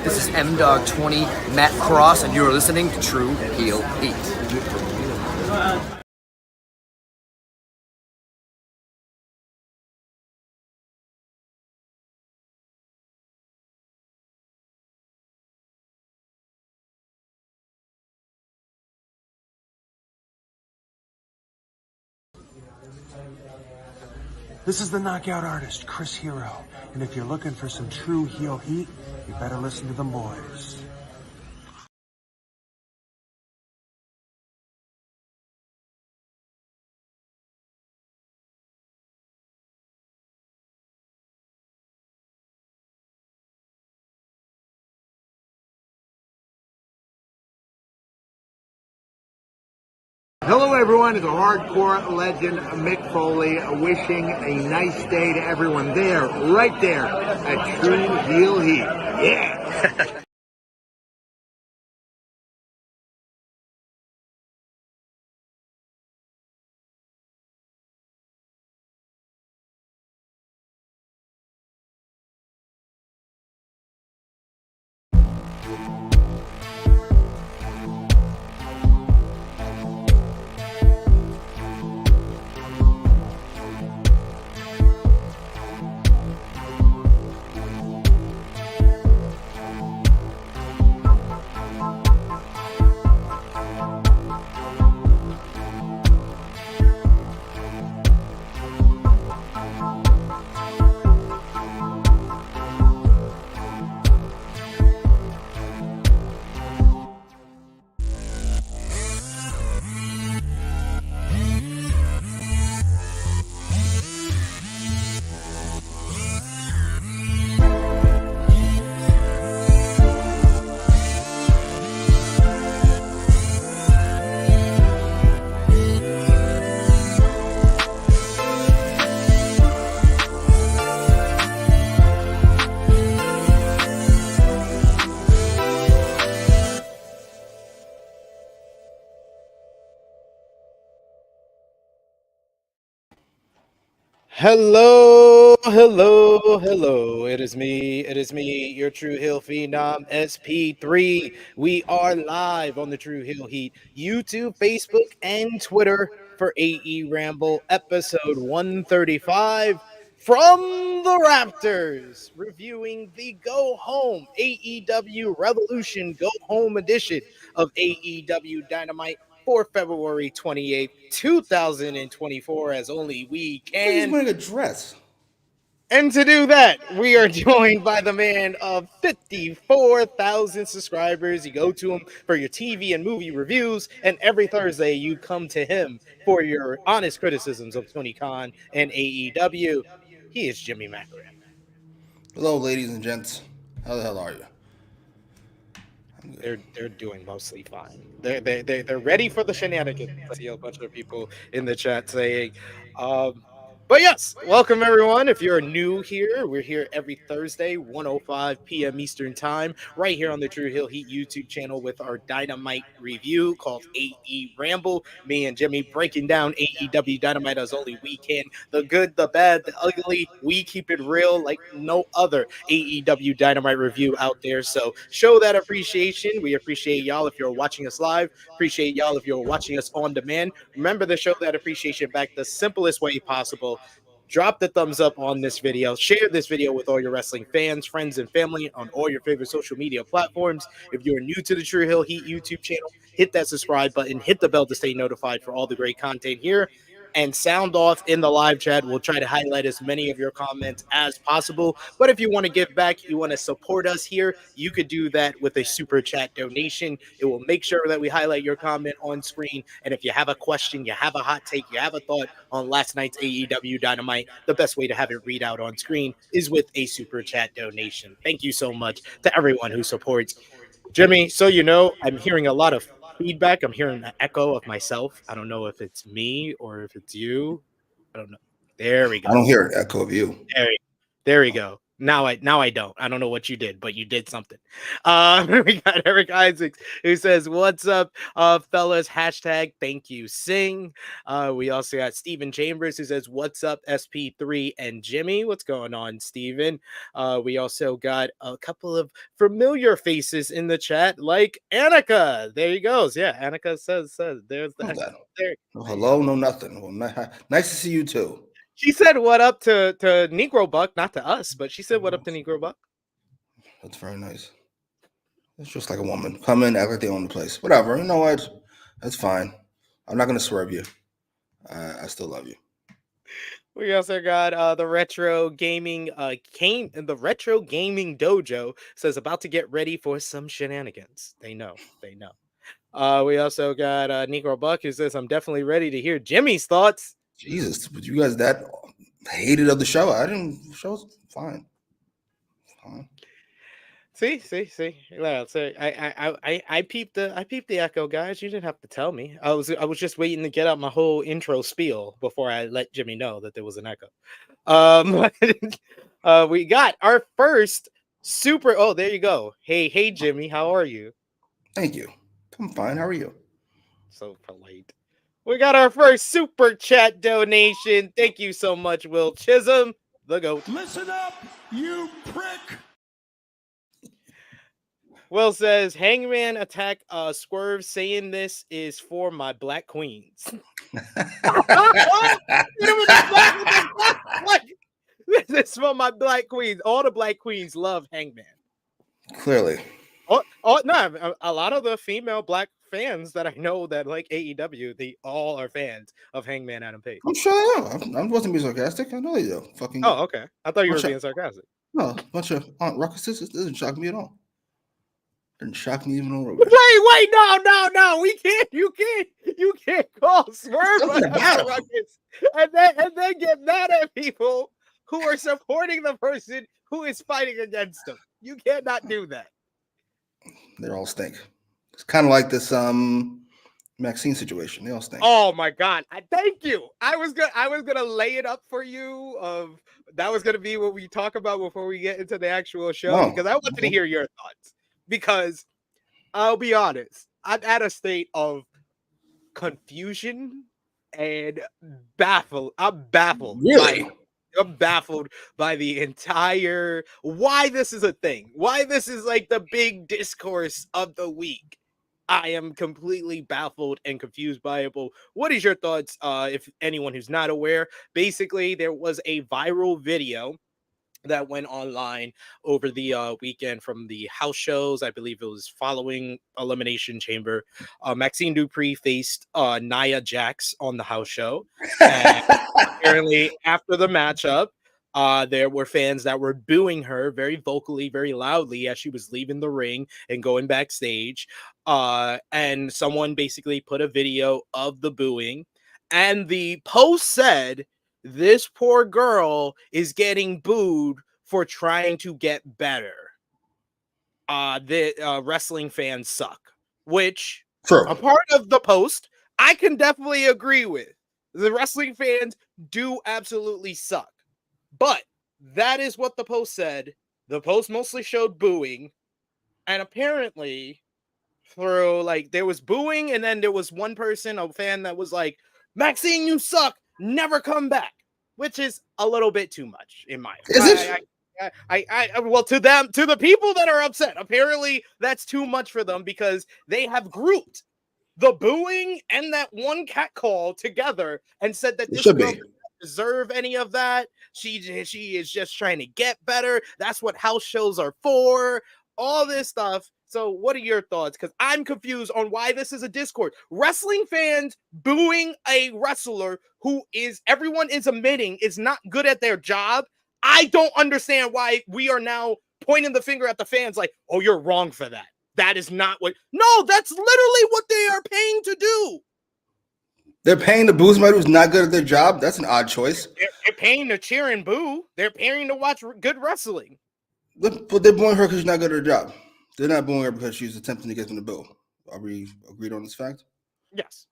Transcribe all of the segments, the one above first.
This is M-Dog20, Matt Cross, and you're listening to True Heel Heat. This is the knockout artist, Chris Hero, and if you're looking for some true heel heat, you better listen to them boys. Hello everyone, it's a hardcore legend, Mick Foley, wishing a nice day to everyone there, right there, at True Heel Heat. Yeah! Hello, hello, hello. It is me, your True Hill Phenom, SP3. We are live on the True Hill Heat YouTube, Facebook, and Twitter for AEWramble episode 135 from the Rafters, reviewing the Go Home AEW Revolution Go Home edition of AEW Dynamite for February 28th, 2024, as only we can. He's wearing a dress. And to do that, we are joined by the man of 54,000 subscribers. You go to him for your TV and movie reviews, and every Thursday you come to him for your honest criticisms of Tony Khan and AEW. He is Jimmy Macram. Hello, ladies and gents. How the hell are you? They're doing mostly fine. They're ready for the shenanigans. I see a bunch of people in the chat saying, but yes, welcome everyone. If you're new here, we're here every Thursday, 1:05 p.m. Eastern Time, right here on the True Hill Heat YouTube channel with our Dynamite review called AEWramble. Me and Jimmy breaking down AEW Dynamite as only we can. The good, the bad, the ugly. We keep it real like no other AEW Dynamite review out there. So show that appreciation. We appreciate y'all if you're watching us live. Appreciate y'all if you're watching us on demand. Remember to show that appreciation back the simplest way possible. Drop the thumbs up on this video. Share this video with all your wrestling fans, friends, and family on all your favorite social media platforms. If you're new to the True Hill Heat YouTube channel, hit that subscribe button, hit the bell to stay notified for all the great content here. And sound off in the live chat. We'll try to highlight as many of your comments as possible. But if you want to give back, you want to support us here, you could do that with a super chat donation. It will make sure that we highlight your comment on screen. And if you have a question, you have a hot take, you have a thought on last night's AEW Dynamite, the best way to have it read out on screen is with a super chat donation. Thank you so much to everyone who supports. Jimmy, so you know, I'm hearing a lot of feedback. I'm hearing an echo of myself. I don't know if it's me or if it's you. I don't know. There we go. I don't hear an echo of you. There we go. Now I don't. I don't know what you did, but you did something. We got Eric Isaacs who says, "What's up, fellas?" Hashtag thank you, sing. We also got Stephen Chambers who says, "What's up, SP3 and Jimmy?" What's going on, Stephen? We also got a couple of familiar faces in the chat, like Annika. There he goes. Yeah, Annika says there's Who's the that? there. No hello, no nothing. Well, nice to see you too. She said what up to Negro Buck, not to us, but she said what up to Negro Buck. That's very nice. It's just like a woman. Come in, act like they own the place. Whatever. You know what? That's fine. I'm not gonna swerve you. I still love you. We also got the retro gaming the retro gaming dojo says about to get ready for some shenanigans. They know. We also got Negro Buck who says I'm definitely ready to hear Jimmy's thoughts. Jesus, but you guys that hated of the show? I didn't. The show's fine. Fine. See. Yeah, so I peeped the echo, guys. You didn't have to tell me. I was just waiting to get out my whole intro spiel before I let Jimmy know that there was an echo. We got our first super. Oh, there you go. Hey, Jimmy, how are you? Thank you. I'm fine. How are you? So polite. We got our first super chat donation. Thank you so much, Will Chisholm, the GOAT. Listen up, you prick! Will says, Hangman attack Swerve, saying this is for my black queens. This is for my black queens. All the black queens love Hangman. Clearly. No, a lot of the female black fans that I know that like AEW, they all are fans of Hangman Adam Page. I'm sure they are. I wasn't being sarcastic. I know they do. Fucking. Oh, okay. I thought you were being sarcastic. No, a bunch of Aunt Ruckuses. It doesn't shock me at all. Didn't shock me even a little bit. Wait, no. We can't. You can't call Swerve Ruckus and then get mad at people who are supporting the person who is fighting against them. You cannot do that. They all stink. It's kind of like this Maxine situation. They all stink. Oh my god! Thank you. I was gonna lay it up for you. That was gonna be what we talk about before we get into the actual show because I wanted to hear your thoughts. Because I'll be honest, I'm at a state of confusion and baffled. I'm baffled. Really? I'm baffled by the entire why this is a thing. Why this is like the big discourse of the week. I am completely baffled and confused by it. But what is your thoughts? If anyone who's not aware, basically there was a viral video that went online over the weekend from the house shows. I believe it was following Elimination Chamber. Maxine Dupree faced Nia Jax on the house show. And apparently after the matchup, there were fans that were booing her very vocally, very loudly as she was leaving the ring and going backstage. And someone basically put a video of the booing. And the post said, this poor girl is getting booed for trying to get better. The wrestling fans suck, which a part of the post I can definitely agree with. The wrestling fans do absolutely suck, but that is what the post said. The post mostly showed booing, and apparently through like there was booing, and then there was one person, a fan, that was like, Maxine, you suck, never come back, which is a little bit too much in my opinion. Well, to the people that are upset, apparently that's too much for them because they have grouped the booing and that one cat call together and said that this girl doesn't deserve any of that. She is just trying to get better. That's what house shows are for. All this stuff. So what are your thoughts? Because I'm confused on why this is a Discord. Wrestling fans booing a wrestler who is, everyone is admitting, is not good at their job. I don't understand why we are now pointing the finger at the fans like, oh, you're wrong for that. That is not what. No, that's literally what they are paying to do. They're paying to boo somebody who's not good at their job? That's an odd choice. They're paying to cheer and boo. They're paying to watch good wrestling. But they're booing her because she's not good at her job. They're not booing her because she's attempting to get them to boo. Are we agreed on this fact? Yes.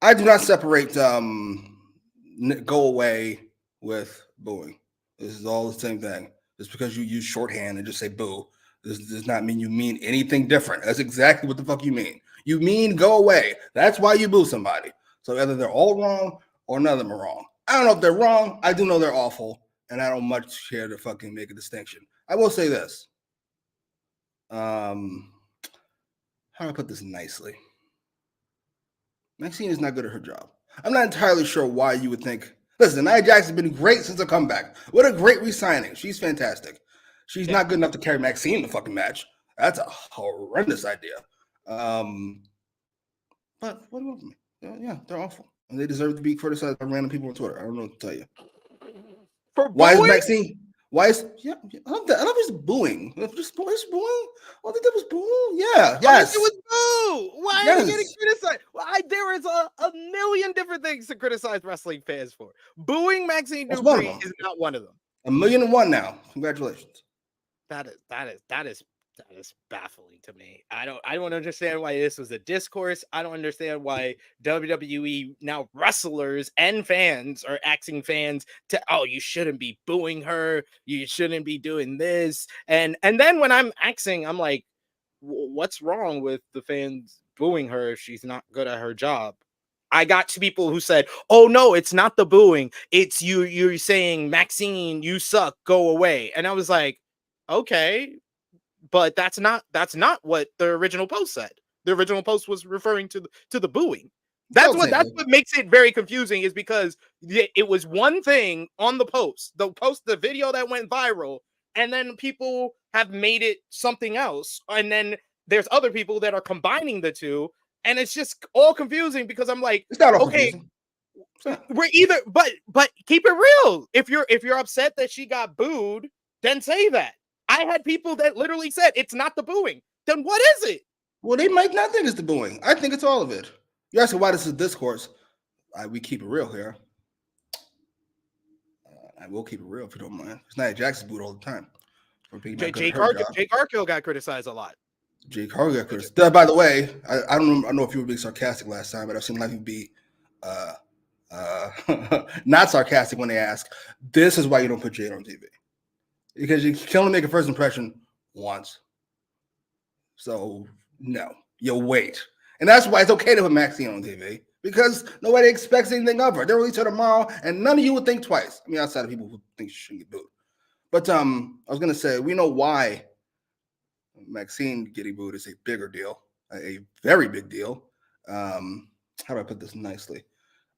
I do not separate go away with booing. This is all the same thing. Just because you use shorthand and just say boo, this does not mean you mean anything different. That's exactly what the fuck you mean. You mean go away. That's why you boo somebody. So either they're all wrong or none of them are wrong. I don't know if they're wrong. I do know they're awful, and I don't much care to fucking make a distinction. I will say this. How do I put this nicely? Maxine is not good at her job. I'm not entirely sure why you would think. Listen, Nia Jax has been great since her comeback. What a great re-signing. She's fantastic. She's not good enough to carry Maxine in the fucking match. That's a horrendous idea. But what do you want from me? Yeah, they're awful. And they deserve to be criticized by random people on Twitter. I don't know what to tell you. Why is Maxine? Why is I love that. I love just booing. Just booing. All they did was boo. Yeah. Yes. It was boo. Why are they getting criticized? Well, there is a million different things to criticize wrestling fans for. Booing Maxine Dupree is not one of them. 1,000,001 now. Congratulations. That is baffling to me. I don't understand why this was a discourse. I don't understand why WWE now wrestlers and fans are asking fans to, oh, you shouldn't be booing her. You shouldn't be doing this. And then when I'm asking, I'm like, what's wrong with the fans booing her if she's not good at her job? I got to people who said, oh no, it's not the booing. It's you're saying, Maxine, you suck, go away. And I was like, okay, but that's not what the original post said. The original post was referring to the booing. That's what makes it very confusing, is because it was one thing on the the video that went viral, and then people have made it something else, and then there's other people that are combining the two, and it's just all confusing because I'm like, it's not all okay, confusing. We're either, but keep it real. If you're upset that she got booed, then say that. I had people that literally said it's not the booing. Then what is it? Well, they might not think it's the booing. I think it's all of it. You're asking why this is discourse. We keep it real here. I will keep it real if you don't mind. It's Nia Jax's booed all the time. Jake Harkill got criticized a lot. Jake Harkill got criticized. By the way, I don't know if you were being sarcastic last time, but I've seen a lot of people be not sarcastic when they ask, this is why you don't put Jade on TV. Because you can only make a first impression once. So, no, you'll wait. And that's why it's okay to put Maxine on TV, because nobody expects anything of her. They'll release her tomorrow, and none of you would think twice. I mean, outside of people who think she shouldn't get booed. But I was going to say, we know why Maxine getting booed is a bigger deal, a very big deal. How do I put this nicely?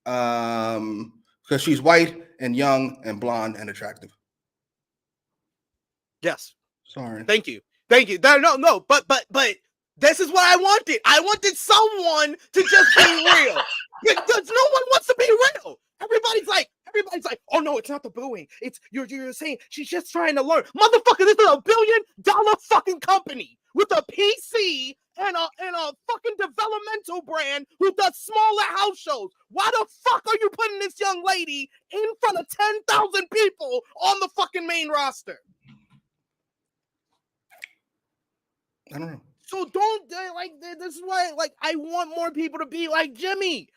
Because she's white and young and blonde and attractive. Yes. Sorry. Thank you. No. But this is what I wanted. I wanted someone to just be real. Because no one wants to be real. Everybody's like, oh no, it's not the booing. It's you're saying she's just trying to learn. Motherfucker, this is $1 billion fucking company with a PC and a fucking developmental brand who does smaller house shows. Why the fuck are you putting this young lady in front of 10,000 people on the fucking main roster? I don't know. So don't this is why I want more people to be like Jimmy.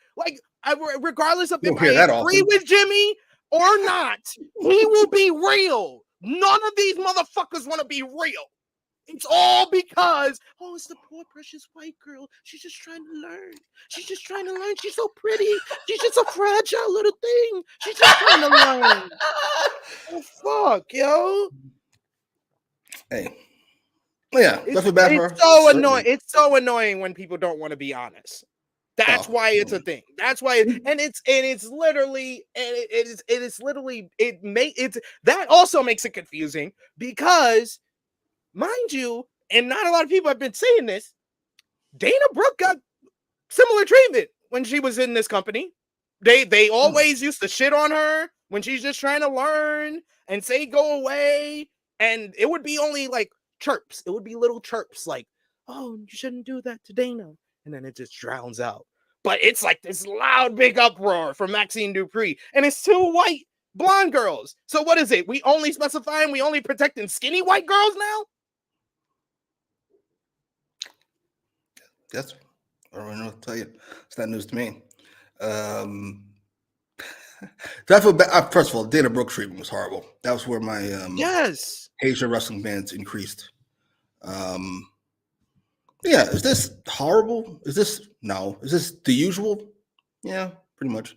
Regardless of if I agree with Jimmy or not, he will be real. None of these motherfuckers want to be real. It's all because, oh, it's the poor precious white girl. She's just trying to learn. She's so pretty. She's just a fragile little thing. She's just trying to learn. Oh fuck, yo. Hey. Yeah, it's so annoying. It's so annoying when people don't want to be honest. That's why it's a thing. That's why it's literally that also makes it confusing because, mind you, and not a lot of people have been saying this, Dana Brooke got similar treatment when she was in this company. They always used to shit on her when she's just trying to learn and say go away, and it would be only like chirps. It would be little chirps like, oh, you shouldn't do that to Dana. And then it just drowns out. But it's like this loud, big uproar from Maxine Dupree. And it's two white blonde girls. So what is it? We only protecting skinny white girls now? Yes. I don't know what to tell you. It's not news to me. I feel bad. First of all, Dana Brooke treatment was horrible. That was where my Yes. Asian wrestling fans increased. Yeah, is this horrible? Is this no? Is this the usual? Yeah, pretty much.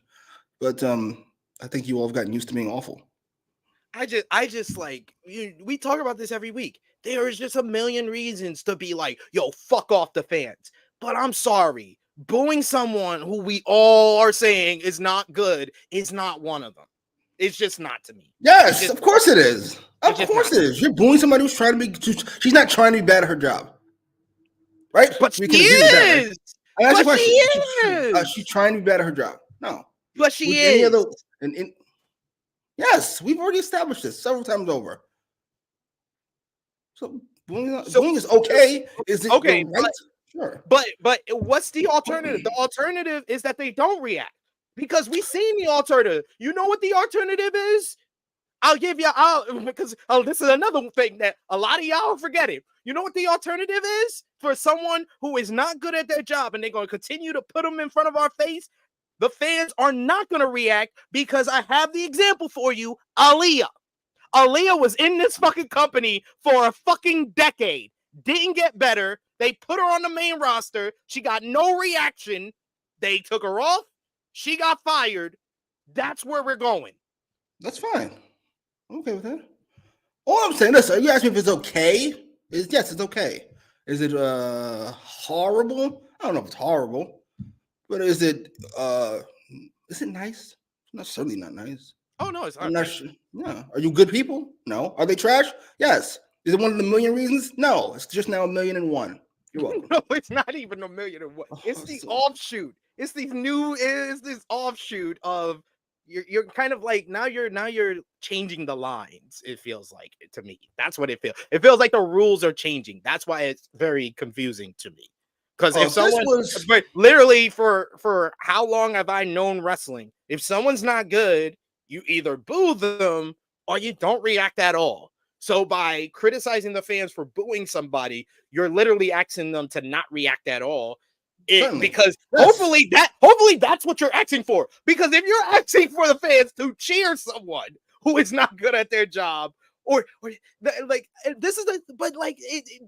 But I think you all have gotten used to being awful. I just like we talk about this every week. There is just a million reasons to be like, yo, fuck off the fans. But I'm sorry, booing someone who we all are saying is not good is not one of them. It's just not to me. Yes, of course it is. Of course it is. You're booing somebody who's trying to be. She's not trying to be bad at her job, right? But she is. But she is. She's trying to be bad at her job. No, but she is. Yes, we've already established this several times over. So bullying is okay. Is it okay? Right? Sure. But what's the alternative? The alternative is that they don't react because we've seen the alternative. You know what the alternative is? Because this is another thing that a lot of y'all are forgetting. You know what the alternative is for someone who is not good at their job and they're going to continue to put them in front of our face? The fans are not going to react because I have the example for you, Aaliyah. Aaliyah was in this fucking company for a fucking decade. Didn't get better. They put her on the main roster. She got no reaction. They took her off. She got fired. That's where we're going. That's fine. I'm okay with that. All I'm saying is, you asked me if it's okay. Yes, it's okay. Is it horrible? I don't know if it's horrible, but is it nice? No, certainly not nice. Oh no, it's not. I'm not sure. Yeah. Are you good people? No. Are they trash? Yes. Is it one of the million reasons? No. It's just now 1,000,001. You're welcome. No, it's not even 1,000,001. It's the offshoot. It's this offshoot of you're kind of like now you're changing the lines. It feels like to me. That's what it feels. It feels like the rules are changing. That's why it's very confusing to me. Because if someone but literally for how long have I known wrestling? If someone's not good, you either boo them or you don't react at all. So by criticizing the fans for booing somebody, you're literally asking them to not react at all. Because hopefully that's what you're asking for. Because if you're asking for the fans to cheer someone who is not good at their job, or like this is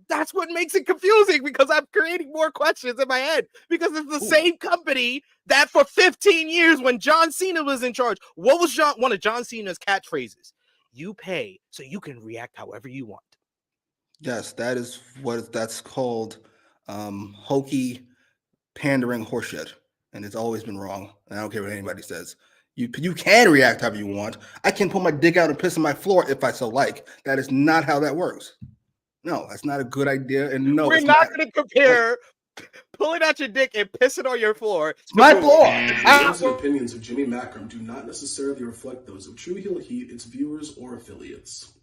that's what makes it confusing because I'm creating more questions in my head because it's the same company that for 15 years when John Cena was in charge, what was one of John Cena's catchphrases? You pay so you can react however you want. Yes, that is what that's called, hokey pandering horseshit, and it's always been wrong. And I don't care what anybody says. You can react however you want. I can pull my dick out and piss on my floor if I so like. That is not how that works. No, that's not a good idea. And no, we're not going to compare pulling out your dick and pissing on your floor. It's my floor. The opinions of Jimmy Macram do not necessarily reflect those of True Heel Heat, its viewers, or affiliates.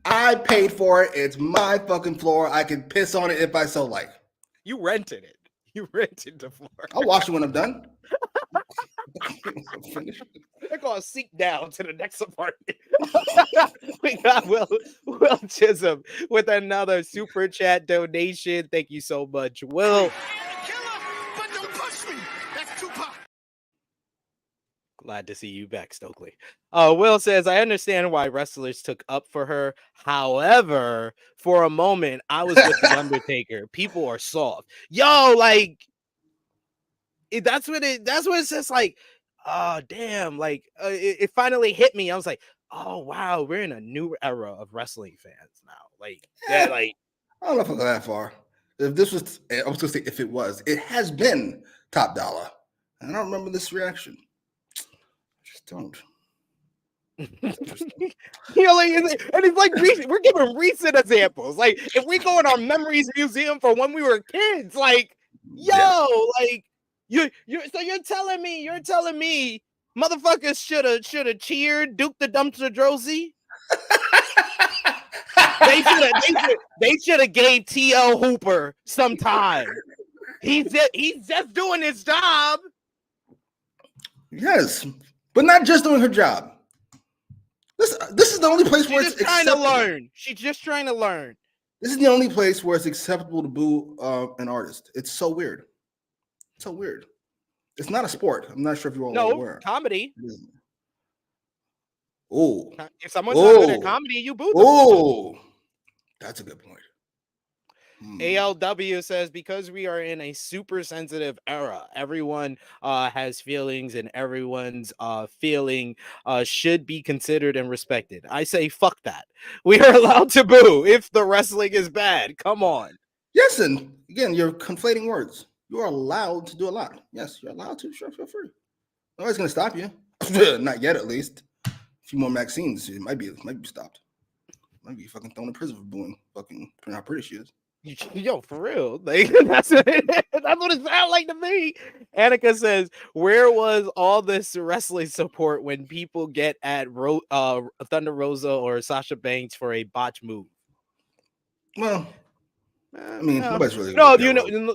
I paid for it. It's my fucking floor. I can piss on it if I so like. You rented it. You rented the floor. I'll wash it when I'm done. They're going to seek down to the next apartment. We got Will Chisholm with another super chat donation. Thank you so much, Will. But don't push me. That's Tupac. Glad to see you back, Stokely. Will says, I understand why wrestlers took up for her. However, for a moment, I was with The Undertaker. People are soft. Yo, like, that's what it's just like, oh, damn. Like, it finally hit me. I was like, oh, wow, we're in a new era of wrestling fans now. Like, that, like, I don't know if I go that far. If this was, I was going to say, if it has been Top Dollar. I don't remember this reaction. Don't. You know, like, and it's like we're giving recent examples. Like, if we go in our memories museum for when we were kids, like, yo, like so you're telling me motherfuckers should have cheered Duke the Dumpster Drosy? They should have gave T.L. Hooper some time. He's just doing his job. Yes. But not just doing her job. This is the only place where it's trying to learn. She's just trying to learn. This is the only place where it's acceptable to boo an artist. It's so weird. So weird. It's not a sport. I'm not sure if you're all No, aware. comedy. Oh. If someone's not good at comedy, you boo them. Oh. That's a good point. ALW says, because we are in a super sensitive era, everyone has feelings, and everyone's feeling should be considered and respected. I say, fuck that. We are allowed to boo if the wrestling is bad. Come on. Yes, and again, you're conflating words. You are allowed to do a lot. Yes, you're allowed to. Sure, feel free. Nobody's gonna stop you. Not yet, at least. A few more vaccines, it might be stopped. Might be fucking thrown in prison for booing. Fucking how pretty she is. Yo, for real. Like, that's what it sounds like to me. Annika says, where was all this wrestling support when people get at Thunder Rosa or Sasha Banks for a botch move? Well, I mean, nobody's really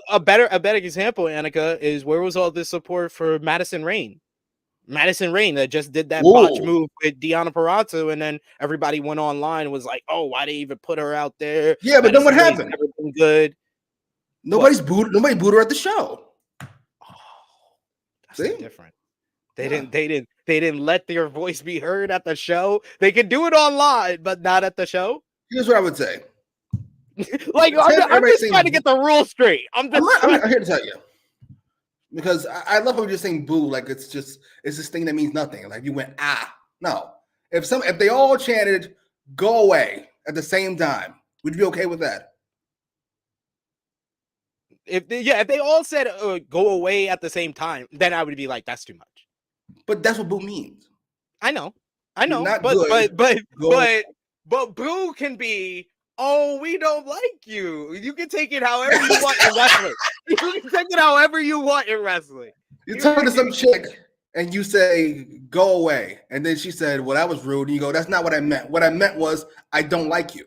a better example, Annika, is where was all this support for Madison Rayne? Madison Rayne that just did that botch move with Deonna Purrazzo, and then everybody went online and was like, "Oh, why they even put her out there?" Yeah, but then what happened? Never been good. Nobody booed her at the show. Oh, that's different. They didn't let their voice be heard at the show. They can do it online, but not at the show. Here's what I would say. Like, I'm just trying to get the rules straight. I'm here to tell you. Because I love how you're just saying boo, like it's this thing that means nothing. Like you went, no. If they all chanted go away at the same time, would you be okay with that? If they all said go away at the same time, then I would be like, that's too much. But that's what boo means. I know. But boo can be, oh, we don't like you. You can take it however you want in wrestling. You can take it however you want in wrestling. You turn to some chick and you say, go away. And then she said, well, that was rude. And you go, that's not what I meant. What I meant was, I don't like you.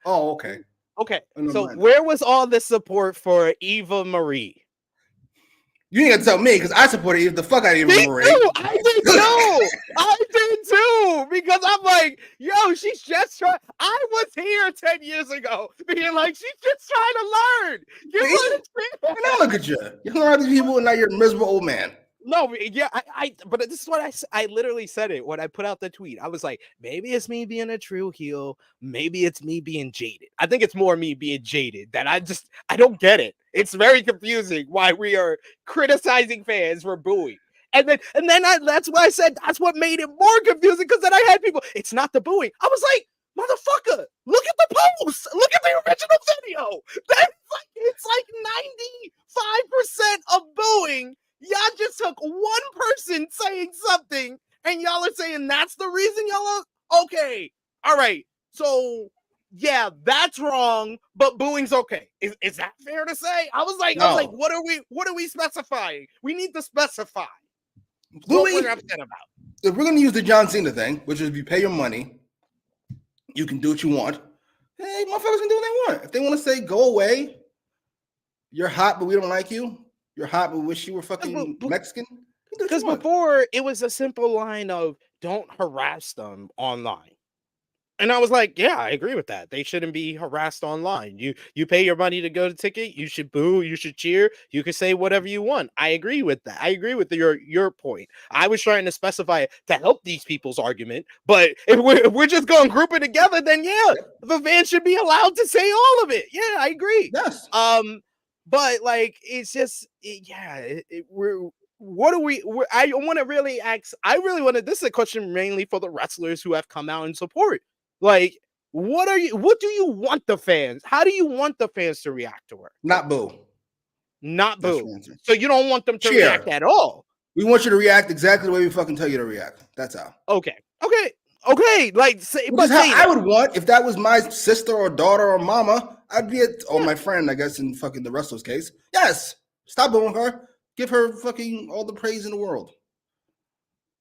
Oh, okay. Okay. So where was all this support for Eva Marie? You ain't gonna tell me because I supported the fuck out of Eva Marie. I did too. Because I'm like, yo, she's just trying. I was here 10 years ago being like, she's just trying to learn. And now look at you. You learn these people and now you're a miserable old man. No, yeah, but this is what I literally said it when I put out the tweet. I was like, maybe it's me being a true heel. Maybe it's me being jaded. I think it's more me being jaded that I don't get it. It's very confusing why we are criticizing fans for booing. And then that's why I said that's what made it more confusing, because then I had people, it's not the booing. I was like, motherfucker, look at the post. Look at the original video. It's like 95% of booing. Y'all just took one person saying something, and y'all are saying that's the reason y'all are okay. All right. So yeah, that's wrong, but booing's okay. Is that fair to say? I was like, what are we specifying? We need to specify what we're upset about. If we're gonna use the John Cena thing, which is if you pay your money, you can do what you want. Hey, motherfuckers can do what they want. If they want to say go away, you're hot, but we don't like you. You're hot, but wish you were fucking Mexican. Because before it was a simple line of don't harass them online. And I was like, yeah, I agree with that. They shouldn't be harassed online. You pay your money to go to ticket. You should boo. You should cheer. You can say whatever you want. I agree with that. I agree with your point. I was trying to specify it to help these people's argument. But if we're just going to group it together, then yeah, the fans should be allowed to say all of it. Yeah, I agree. Yes. But like, it's just, I want to really ask, this is a question mainly for the wrestlers who have come out in support. Like, what do you want the fans? How do you want the fans to react to her? Not boo. Not boo. So you don't want them to react at all. We want you to react exactly the way we fucking tell you to react. That's how. Okay. Like, I would want, if that was my sister or daughter or mama, I'd be or my friend, I guess, in fucking the wrestler's case. Yes, stop booing her. Give her fucking all the praise in the world.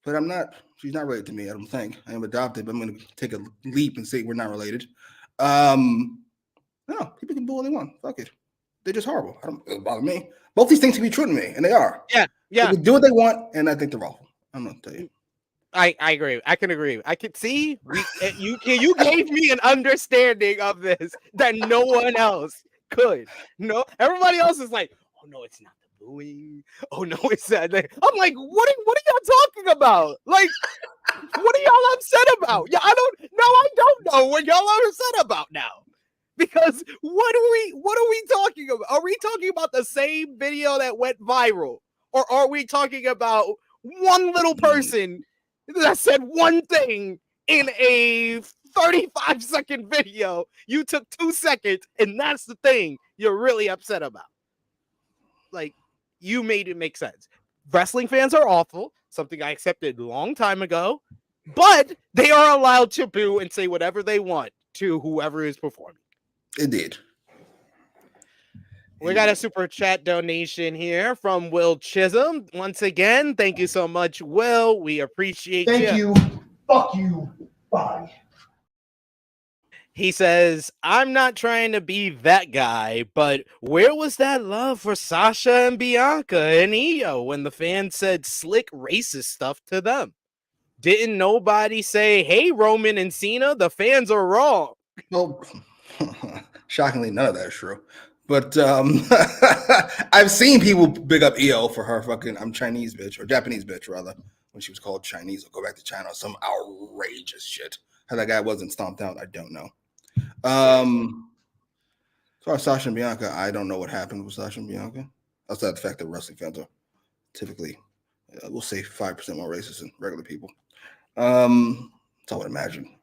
But I'm not. She's not related to me. I don't think. I am adopted, but I'm going to take a leap and say we're not related. No, people can boo all they want. Fuck it. They're just horrible. It doesn't bother me. Both these things can be true to me, and they are. Yeah. They can do what they want, and I think they're awful. I'm going to tell you. I agree. I can agree. I can see you gave me an understanding of this that no one else could. No, everybody else is like, oh no, it's not the booing. Oh no, it's sad. I'm like, what are y'all talking about? Like, what are y'all upset about? Yeah, I don't know what y'all are upset about now. Because what are we talking about? Are we talking about the same video that went viral? Or are we talking about one little person that said one thing in a 35-second video? You took 2 seconds, and that's the thing you're really upset about. Like, you made it make sense. Wrestling fans are awful, something I accepted a long time ago, but they are allowed to boo and say whatever they want to whoever is performing. Indeed. We got a super chat donation here from Will Chisholm. Once again, thank you so much, Will. We appreciate you. Thank you. Fuck you. Bye. He says, I'm not trying to be that guy, but where was that love for Sasha and Bianca and Io when the fans said slick racist stuff to them? Didn't nobody say, hey, Roman and Cena, the fans are wrong? Well, shockingly, none of that is true. But I've seen people big up Io for her fucking I'm Chinese bitch, or Japanese bitch, rather, when she was called Chinese or go back to China or some outrageous shit. How that guy wasn't stomped out, I don't know. As far as Sasha and Bianca, I don't know what happened with Sasha and Bianca. Outside the fact that wrestling fans are typically, we'll say 5% more racist than regular people. So I would imagine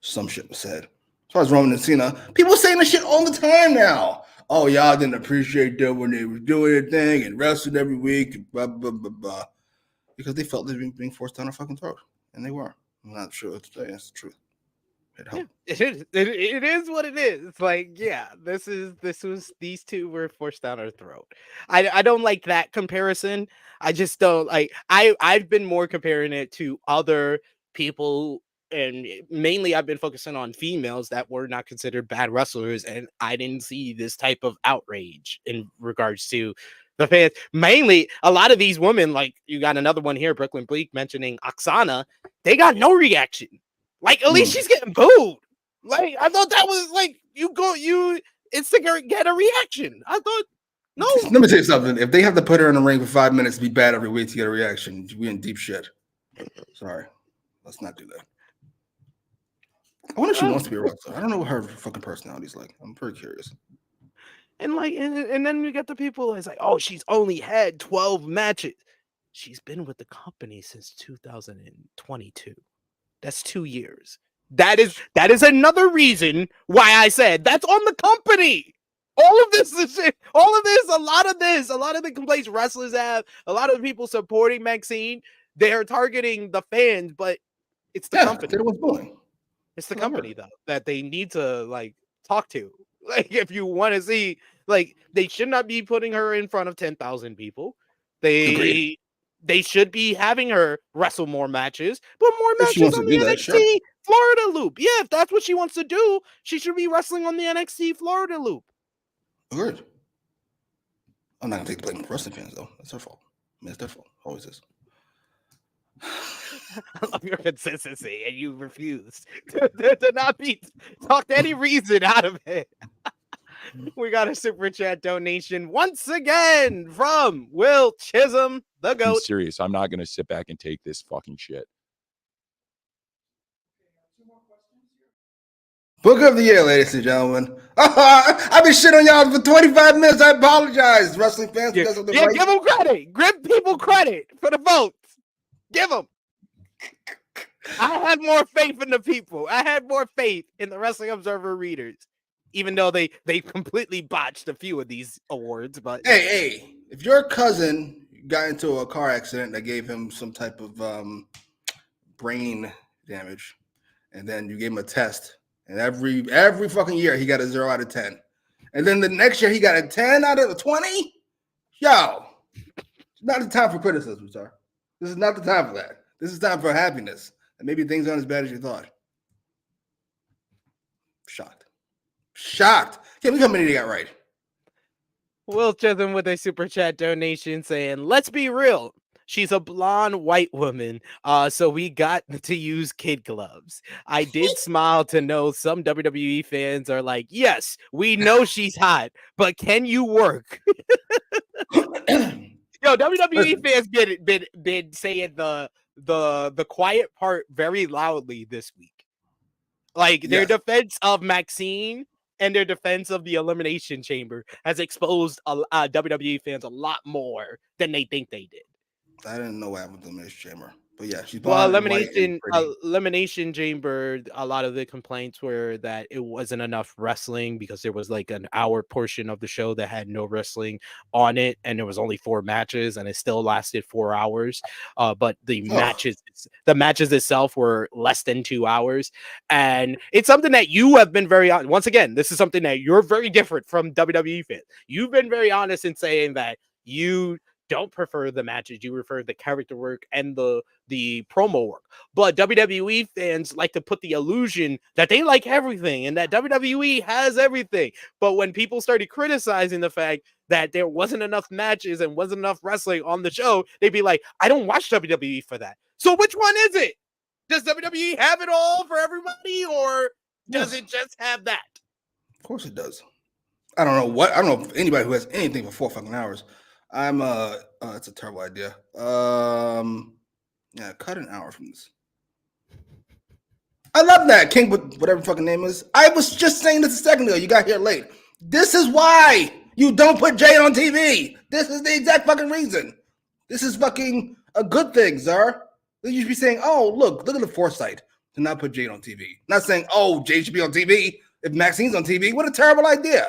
some shit was said. As far as Roman and Cena, people saying this shit all the time now. Oh, y'all didn't appreciate them when they were doing their thing and wrestling every week, and blah, blah, blah, blah. Because they felt they were being forced down our fucking throat. And they were. I'm not sure what to say. That's the truth. Yeah, it is what it is. It's like, yeah, these two were forced down our throat. I don't like that comparison. I just don't like. I've been more comparing it to other people, and mainly I've been focusing on females that were not considered bad wrestlers, and I didn't see this type of outrage in regards to the fans. Mainly, a lot of these women, like you got another one here, Brooklyn Bleak mentioning Oksana, they got no reaction. Like, at least she's getting booed. Like, I thought that was like it's to get a reaction. I thought, no. Let me tell you something. If they have to put her in the ring for 5 minutes to be bad every week to get a reaction, we in deep shit. Sorry. Let's not do that. I wonder if she wants to be a wrestler. I don't know what her fucking personality is like. I'm pretty curious. And like, and then you get the people that's like, oh, she's only had 12 matches. She's been with the company since 2022. That's 2 years. That is another reason why I said that's on the company. All of this, a lot of the complaints wrestlers have, a lot of the people supporting Maxine, they're targeting the fans, but it's the company. It's the company though that they need to like talk to. Like, if you want to see, like, they should not be putting her in front of 10,000 people. Agreed. They should be having her wrestle more matches, but more matches on the NXT Florida loop. Yeah, if that's what she wants to do, she should be wrestling on the NXT Florida loop. Agreed. I'm not going to take the blame for wrestling fans, though. That's their fault. I mean, it's their fault. Always is. I love your consistency, and you refused to not be talked any reason out of it. We got a super chat donation once again from Will Chisholm, the GOAT. I'm serious. I'm not going to sit back and take this fucking shit. Book of the year, ladies and gentlemen. I've been shit on y'all for 25 minutes. I apologize, wrestling fans. Give them credit. Give people credit for the votes. Give them. I had more faith in the people. I had more faith in the Wrestling Observer readers. Even though they completely botched a few of these awards, but hey, if your cousin got into a car accident that gave him some type of brain damage, and then you gave him a test, and every fucking year he got a 0 out of 10, and then the next year he got a 10 out of 20, yo, it's not the time for criticism, sir. This is not the time for that. This is time for happiness, and maybe things aren't as bad as you thought. Shocked. Can't believe how many they got right. Will Chisholm with a super chat donation saying, let's be real. She's a blonde white woman, so we got to use kid gloves. I did smile to know some WWE fans are like, yes, we know she's hot, but can you work? Yo, WWE fans been saying the quiet part very loudly this week. Like their defense of Maxine and their defense of the Elimination Chamber has exposed WWE fans a lot more than they think they did. I didn't know what happened with the Elimination Chamber. But yeah, she's Well, blonde and white and pretty. Elimination Chamber, a lot of the complaints were that it wasn't enough wrestling because there was like an hour portion of the show that had no wrestling on it, and there was only 4 matches, and it still lasted 4 hours. But the matches itself were less than 2 hours, and it's something that you have been very honest. Once again, this is something that you're very different from WWE fans. You've been very honest in saying that you don't prefer the matches, you prefer the character work and the promo work. But WWE fans like to put the illusion that they like everything and that WWE has everything. But when people started criticizing the fact that there wasn't enough matches and wasn't enough wrestling on the show, they'd be like, I don't watch WWE for that. So which one is it? Does WWE have it all for everybody, or does it just have that? Of course it does. I don't know if anybody who has anything for 4 fucking hours. It's a terrible idea. Yeah, cut an hour from this. I love that, King, whatever fucking name is. I was just saying this a second ago. You got here late. This is why you don't put Jade on TV. This is the exact fucking reason. This is fucking a good thing, Czar. You should be saying, oh, look at the foresight to not put Jade on TV. Not saying, oh, Jade should be on TV if Maxine's on TV. What a terrible idea.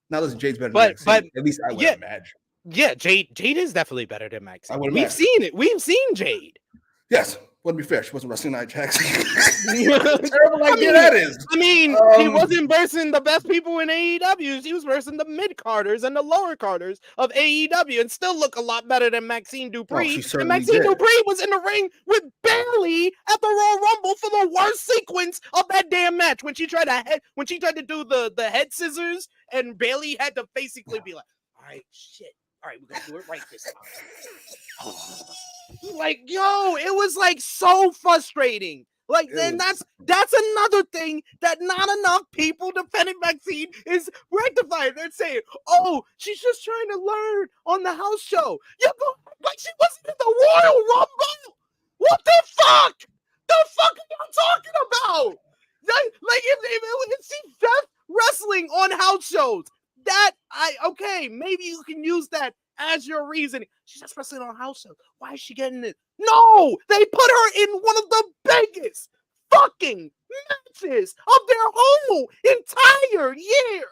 Now listen, Jade's better than Maxine. But at least I would imagine. Yeah, Jade is definitely better than Maxine. We've seen it. We've seen Jade. Yes. Wouldn't be fair. She wasn't wrestling Nia Jax. Terrible idea that is. I mean, he wasn't versing the best people in AEW. He was versing the mid-carders and the lower carders of AEW and still look a lot better than Maxine Dupree. And Maxine Dupree was in the ring with Bayley at the Royal Rumble for the worst sequence of that damn match when she tried to do the head scissors and Bayley had to basically be like, all right, shit. All right, we're going to do it right this time. Like, yo, it was like so frustrating. Like, then that's another thing that not enough people defending Maxine is rectifying. They're saying, oh, she's just trying to learn on the house show. Yeah, like she wasn't in the Royal Rumble. What the fuck? The fuck are you talking about? Like, if she's just wrestling on house shows, okay, maybe you can use that as your reasoning. She's just wrestling on house shows. Why is she getting it? No, they put her in one of the biggest fucking matches of their whole entire year.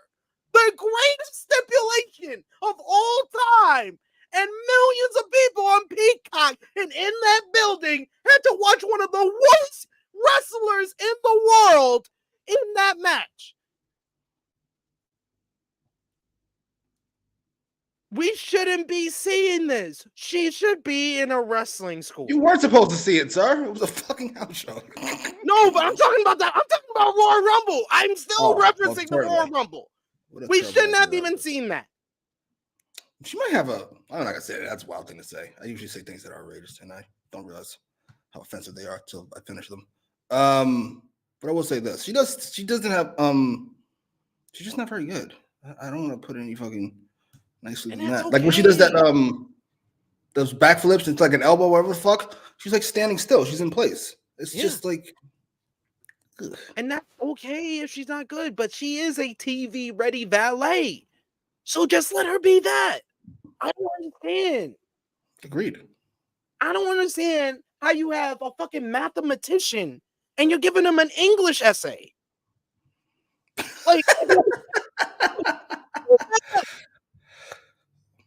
The greatest stipulation of all time. And millions of people on Peacock and in that building had to watch one of the worst wrestlers in the world in that match. We shouldn't be seeing this. She should be in a wrestling school. You weren't supposed to see it, sir. It was a fucking house show. No, but I'm talking about that. I'm talking about Royal Rumble. I'm still referencing the Royal Rumble. We shouldn't have even seen that. She might have I'm not gonna say that. That's a wild thing to say. I usually say things that are outrageous, and I don't realize how offensive they are until I finish them. But I will say this: she's just not very good. I don't want to put any fucking nicely than that. Okay. Like when she does that, those backflips, it's like an elbow, whatever the fuck. She's like standing still. She's in place. It's just like, ugh. And that's okay if she's not good, but she is a TV ready valet. So just let her be that. I don't understand. Agreed. I don't understand how you have a fucking mathematician and you're giving him an English essay. Like,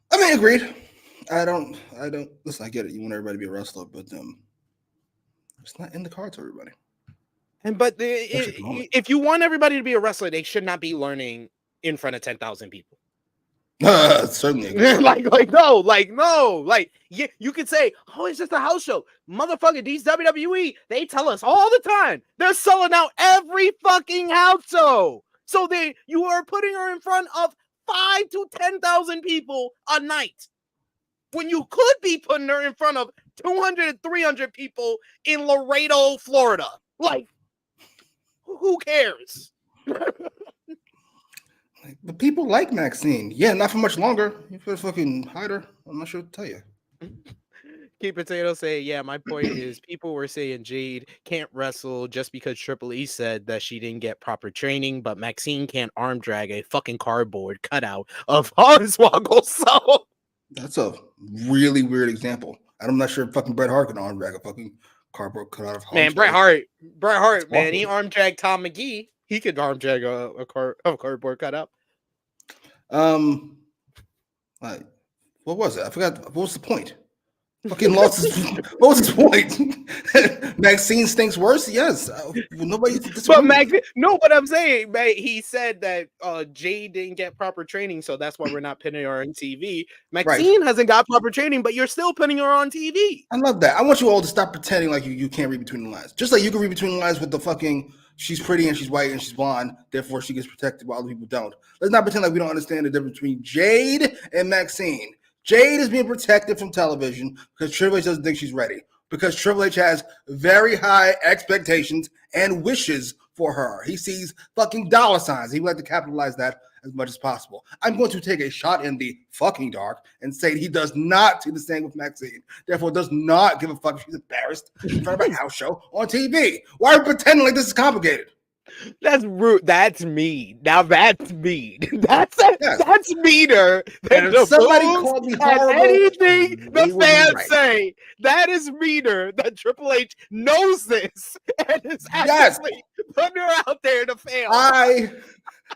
I mean, agreed. I don't listen, I get it. You want everybody to be a wrestler, but it's not in the cards for everybody. But if you want everybody to be a wrestler, they should not be learning in front of 10,000 people. Certainly. no. Like, you could say, oh, it's just a house show. Motherfucker, these WWE, they tell us all the time they're selling out every fucking house show. So you are putting her in front of 5,000 to 10,000 people a night when you could be putting her in front of 200 300 people in Laredo, Florida. Like, who cares? But people like Maxine. Yeah, not for much longer. You could fucking hide her. I'm not sure what to tell you. Key Potato say, yeah, my point is people were saying Jade can't wrestle just because Triple E said that she didn't get proper training, but Maxine can't arm drag a fucking cardboard cutout of Hornswoggle. So That's a really weird example. I'm not sure if fucking Bret Hart can arm drag a fucking cardboard cutout of man, Hornswoggle. Bret Hart, man, awful. he arm dragged Tom McGee. He could arm drag a cardboard cutout. Like, what was it? I forgot. What was the point? Fucking lost his. What was his point? Maxine stinks worse. Yes. Nobody. But but I'm saying, man, he said that Jade didn't get proper training, so that's why we're not putting her on TV. Maxine hasn't got proper training, but you're still putting her on TV. I love that. I want you all to stop pretending like you can't read between the lines. Just like you can read between the lines with the fucking she's pretty and she's white and she's blonde, therefore she gets protected while other people don't. Let's not pretend like we don't understand the difference between Jade and Maxine. Jade is being protected from television because Triple H doesn't think she's ready. Because Triple H has very high expectations and wishes for her. He sees fucking dollar signs. He would like to capitalize that as much as possible. I'm going to take a shot in the fucking dark and say he does not do the same with Maxine. Therefore, does not give a fuck if she's embarrassed in front of a house show on TV. Why are we pretending like this is complicated? That's rude. That's mean. Now that's mean. That's meaner than the somebody called me horrible. Anything the fans say. That is meaner than Triple H knows this and is actually putting her out there to fail. I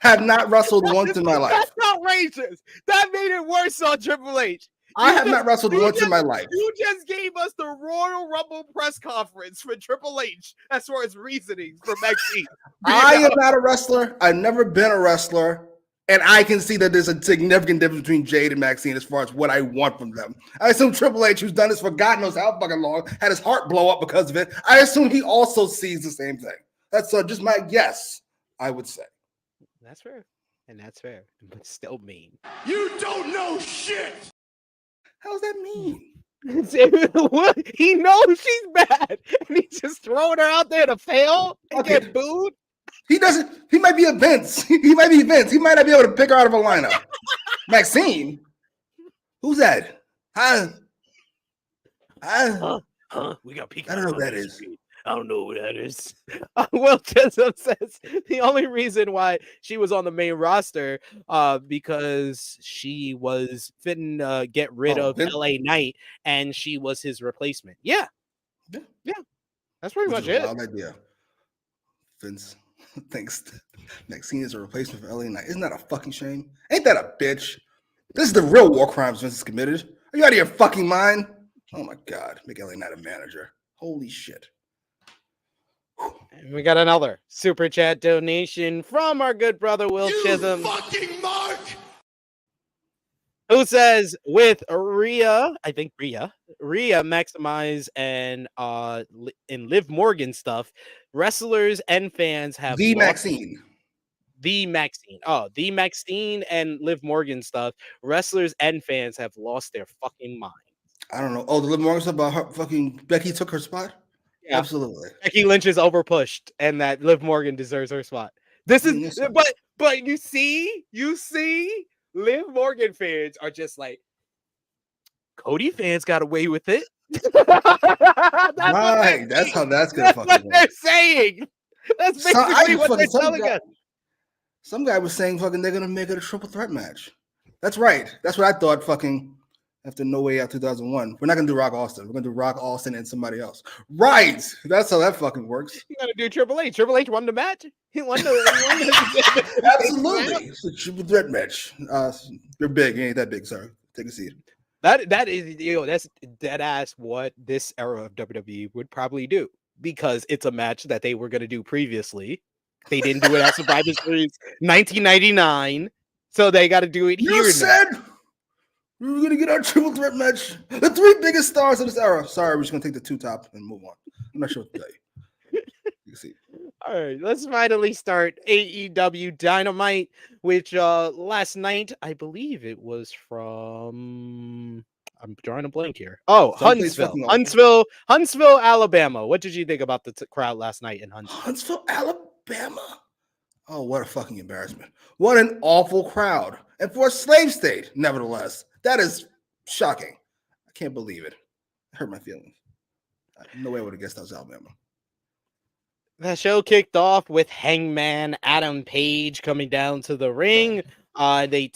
have not wrestled once in my life. That's outrageous. That made it worse on Triple H. I have not wrestled once in my life. You just gave us the Royal Rumble press conference for Triple H as far as reasonings for Maxine. I am not a wrestler. I've never been a wrestler. And I can see that there's a significant difference between Jade and Maxine as far as what I want from them. I assume Triple H, who's done this for God knows how fucking long, had his heart blow up because of it. I assume he also sees the same thing. That's just my guess, I would say. That's fair. And that's fair. But still mean. You don't know shit! How does that mean? He knows she's bad, and he's just throwing her out there to fail and get booed. He doesn't. He might be a Vince. He might be Vince. He might not be able to pick her out of a lineup. Maxine, who's that? We got Pikachu. I don't know what that is. I don't know who that is. Will Chisholm says the only reason why she was on the main roster because she was fitting get rid of LA Knight and she was his replacement. Yeah. That's pretty much it. Wild idea. Vince thinks Maxine is a replacement for LA Knight. Isn't that a fucking shame? Ain't that a bitch? This is the real war crimes Vince has committed. Are you out of your fucking mind? Oh my God. Make LA Knight a manager. Holy shit. And we got another super chat donation from our good brother Will Chisholm. Fucking Mark! Who says with Rhea Maximize and Liv Morgan stuff, wrestlers and fans have the Maxine and Liv Morgan stuff, wrestlers and fans have lost their fucking mind. I don't know. Oh, the Liv Morgan stuff about her fucking Becky took her spot? Yeah. Absolutely. Becky Lynch is overpushed and that Liv Morgan deserves her spot. This is but you see, Liv Morgan fans are just like, Cody fans got away with it. That's how that's gonna fucking what they're saying. That's basically what they're telling us. Some guy was saying fucking they're gonna make it a triple threat match. That's right. That's what I thought fucking after No Way Out 2001. We're not gonna do Rock Austin. We're gonna do Rock Austin and somebody else. Right. That's how that fucking works. You gotta do Triple H. Triple H won the match. He won the Absolutely. It's a triple threat match. You're big. You ain't that big, sorry. Take a seat. That is, that's dead ass what this era of WWE would probably do, because it's a match that they were gonna do previously. They didn't do it at Survivor Series 1999, so they got to do it here. You said we were going to get our triple threat match. The three biggest stars of this era. Sorry, we're just going to take the two top and move on. I'm not sure what to tell you. You see. All right, let's finally start AEW Dynamite, which last night, I believe it was from... I'm drawing a blank here. Oh, Huntsville, Alabama. What did you think about the crowd last night in Huntsville? Huntsville, Alabama. Oh, what a fucking embarrassment. What an awful crowd. And for a slave state, nevertheless. That is shocking. I can't believe it. It hurt my feelings. No way I would have guessed that was Alabama. The show kicked off with Hangman Adam Page coming down to the ring. They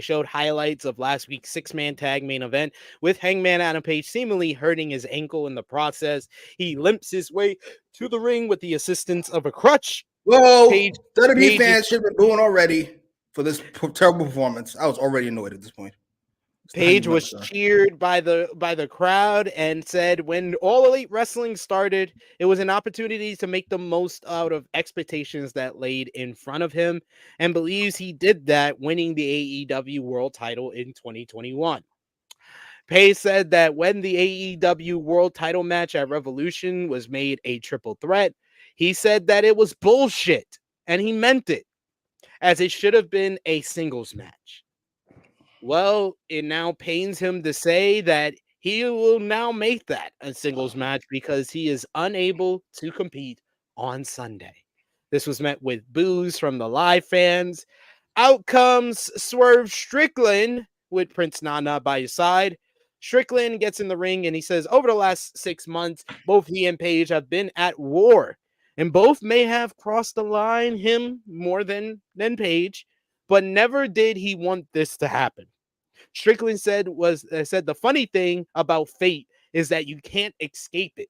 showed highlights of last week's 6-man tag main event with Hangman Adam Page seemingly hurting his ankle in the process. He limps his way to the ring with the assistance of a crutch. Whoa, WWE Page fans should have been booing already for this terrible performance. I was already annoyed at this point. Page was cheered by the crowd and said when All Elite Wrestling started, it was an opportunity to make the most out of expectations that laid in front of him, and believes he did that, winning the AEW World title in 2021. Page said that when the AEW World title match at Revolution was made a triple threat, he said that it was bullshit, and he meant it, as it should have been a singles match. Well, it now pains him to say that he will now make that a singles match because he is unable to compete on Sunday. This was met with boos from the live fans. Out comes Swerve Strickland with Prince Nana by his side. Strickland gets in the ring and he says, over the last 6 months, both he and Page have been at war, and both may have crossed the line, him more than Page, but never did he want this to happen. Strickland said the funny thing about fate is that you can't escape it.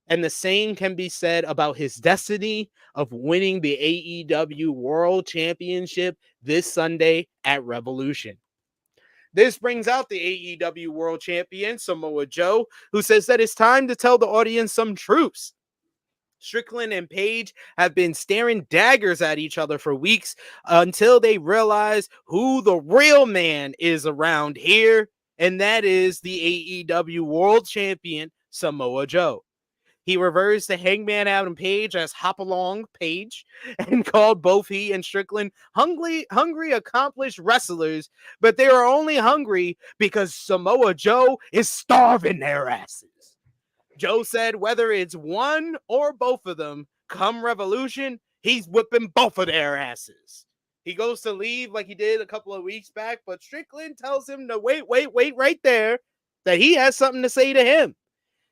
And the same can be said about his destiny of winning the AEW World Championship this Sunday at Revolution. This brings out the AEW World Champion, Samoa Joe, who says that it's time to tell the audience some truths. Strickland and Page have been staring daggers at each other for weeks until they realize who the real man is around here, and that is the AEW World Champion, Samoa Joe. He refers to Hangman Adam Page as Hopalong Page and called both he and Strickland hungry, accomplished wrestlers, but they are only hungry because Samoa Joe is starving their asses. Joe said whether it's one or both of them, come Revolution, he's whipping both of their asses. He goes to leave like he did a couple of weeks back, but Strickland tells him to wait right there, that he has something to say to him.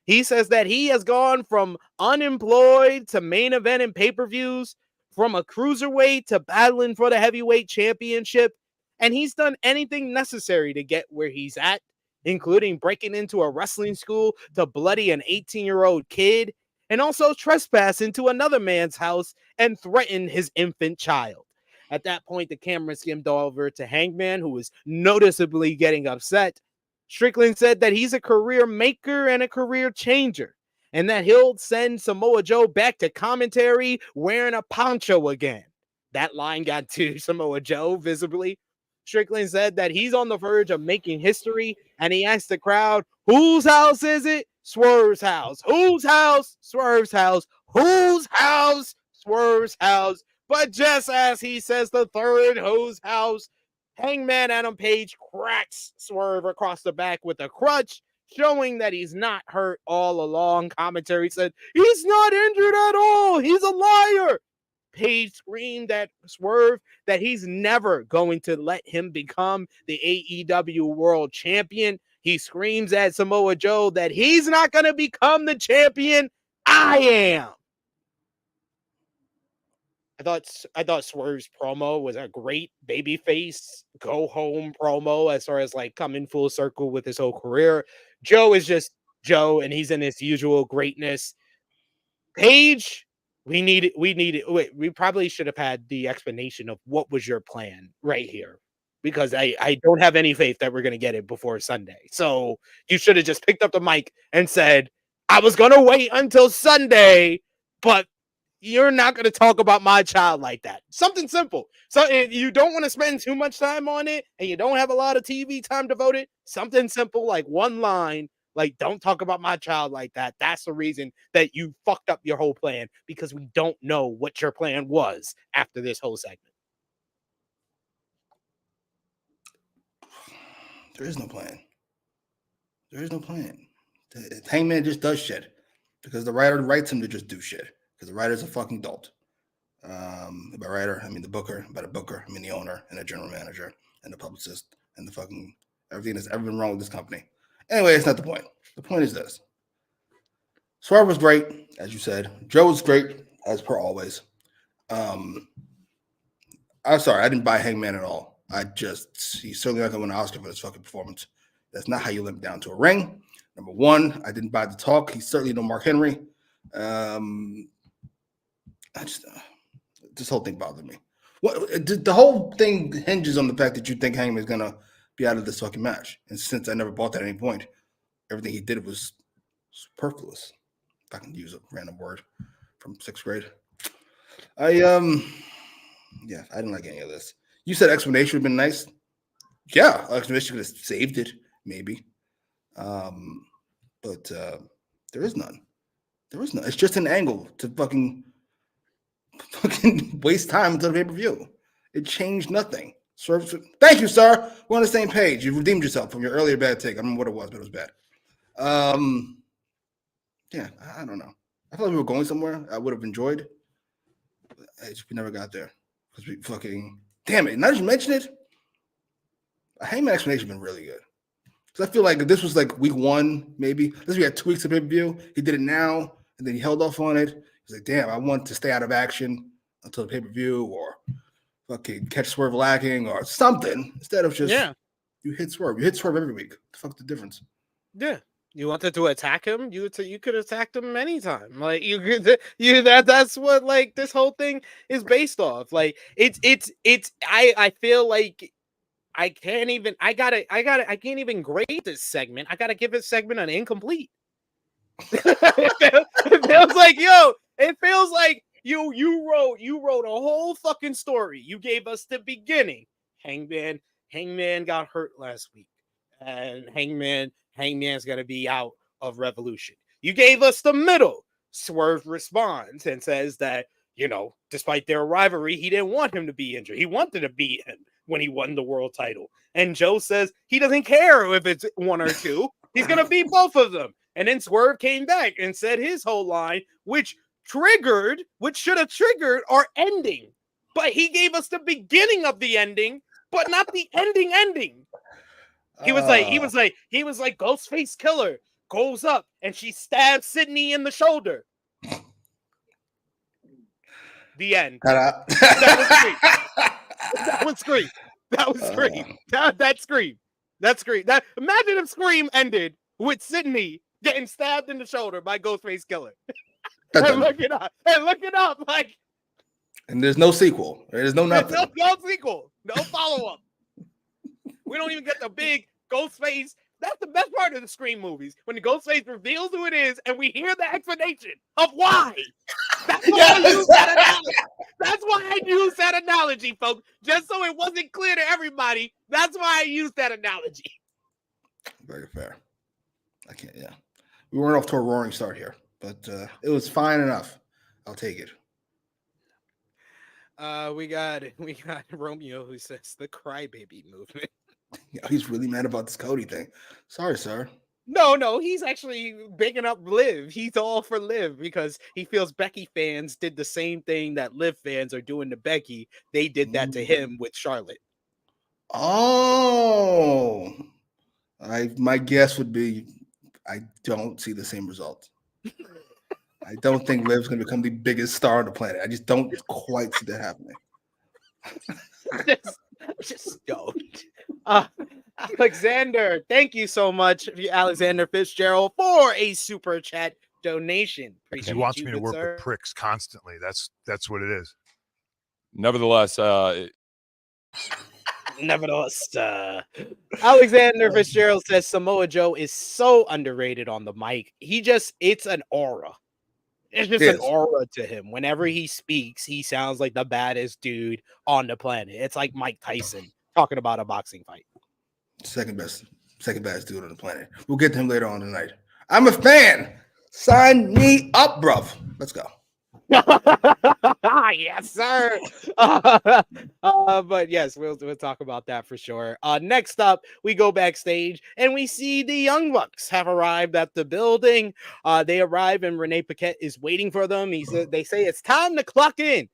He says that he has gone from unemployed to main event and pay-per-views, from a cruiserweight to battling for the heavyweight championship, and he's done anything necessary to get where he's at, including breaking into a wrestling school to bloody an 18-year-old kid, and also trespass into another man's house and threaten his infant child. At that point, the camera skimmed over to Hangman, who was noticeably getting upset. Strickland said that he's a career maker and a career changer, and that he'll send Samoa Joe back to commentary wearing a poncho again. That line got to Samoa Joe visibly. Strickland said that he's on the verge of making history, and he asked the crowd, whose house is it? Swerve's house. Whose house? Swerve's house. Whose house? Swerve's house. But just as he says the third whose house, Hangman Adam Page cracks Swerve across the back with a crutch, showing that he's not hurt all along. Commentary said, he's not injured at all. He's a liar. Page screamed at Swerve that he's never going to let him become the AEW World Champion. He screams at Samoa Joe that he's not going to become the champion. I am. I thought Swerve's promo was a great babyface go home promo as far as like coming full circle with his whole career. Joe is just Joe, and he's in his usual greatness. Page, we need it. Wait, we probably should have had the explanation of what was your plan right here, because I don't have any faith that we're going to get it before Sunday. So you should have just picked up the mic and said, I was going to wait until Sunday, but you're not going to talk about my child like that. Something simple. So if you don't want to spend too much time on it and you don't have a lot of TV time devoted, something simple like one line, like don't talk about my child like that. That's the reason that you fucked up your whole plan, because we don't know what your plan was after this whole segment. There is no plan. There is no plan. Hangman just does shit because the writer writes him to just do shit because the writer's a fucking dolt. By writer, I mean the booker. By the booker, I mean the owner and the general manager and the publicist and the fucking everything that's ever been wrong with this company. Anyway, it's not the point. The point is this. Swerve was great, as you said. Joe was great, as per always. I'm sorry, I didn't buy Hangman at all. He's certainly not going to win an Oscar for this fucking performance. That's not how you limp down to a ring. Number one, I didn't buy the talk. He's certainly no Mark Henry. This whole thing bothered me. The whole thing hinges on the fact that you think Hangman is going to be out of this fucking match. And since I never bought that at any point, everything he did was superfluous. If I can use a random word from 6th grade. I didn't like any of this. You said explanation would have been nice. Yeah, explanation could have saved it, maybe. But there is none. There is none. It's just an angle to fucking waste time until the pay-per-view. It changed nothing. Thank you, sir. We're on the same page. You redeemed yourself from your earlier bad take. I don't know what it was, but it was bad. Yeah, I don't know. I felt like we were going somewhere I would have enjoyed. We never got there. Because we fucking... Damn it. Now that you mention it, a Hangman explanation has been really good. Because I feel like if this was like week 1, maybe. We had 2 weeks of pay-per-view. He did it now, and then he held off on it. He's like, damn, I want to stay out of action until the pay-per-view or fucking catch Swerve lacking or something. Instead of just, you hit Swerve. You hit Swerve every week. What the fuck's the difference? Yeah. You wanted to attack him, you could attack him anytime. Like that's what like this whole thing is based off. Like I feel like I can't even grade this segment. I gotta give this segment an incomplete. It feels like you wrote a whole fucking story. You gave us the beginning. Hangman got hurt last week, and Hangman's gonna be out of Revolution. You gave us the middle. Swerve responds and says that, despite their rivalry, he didn't want him to be injured. He wanted to beat him when he won the world title. And Joe says he doesn't care if it's 1 or 2. He's gonna beat both of them. And then Swerve came back and said his whole line, which should have triggered our ending. But he gave us the beginning of the ending, but not the ending. He was like Ghostface Killer goes up and she stabs Sydney in the shoulder. The end. That was Scream. That's Scream. Imagine if Scream ended with Sydney getting stabbed in the shoulder by Ghostface Killer. And look it up. Like, and there's no sequel. There's no nothing. No sequel. No follow-up. We don't even get the big Ghostface. That's the best part of the Scream movies. When the Ghostface reveals who it is and we hear the explanation of why. That's why I use that analogy. That's why I use that analogy, folks. Just so it wasn't clear to everybody. That's why I used that analogy. Very fair. We weren't off to a roaring start here, but it was fine enough. I'll take it. We got Romeo who says the crybaby movement. He's really mad about this Cody thing. Sorry, sir. No, he's actually bigging up Liv. He's all for Liv because he feels Becky fans did the same thing that Liv fans are doing to Becky. They did that to him with Charlotte. Oh, my guess would be I don't see the same result. I don't think Liv's going to become the biggest star on the planet. I just don't quite see that happening. Just don't. Alexander, thank you so much, Alexander Fitzgerald, for a super chat donation. He wants me to work with pricks constantly. That's what it is. Nevertheless, Alexander Fitzgerald says Samoa Joe is so underrated on the mic. It's an aura. It's just an aura to him. Whenever he speaks, he sounds like the baddest dude on the planet. It's like Mike Tyson talking about a boxing fight. Second best dude on the planet. We'll get to him later on tonight. I'm a fan. Sign me up, bruv. Let's go. Yes, sir. But yes, we'll talk about that for sure. Next up, we go backstage and we see the Young Bucks have arrived at the building. They arrive and Renee Paquette is waiting for them. They say it's time to clock in.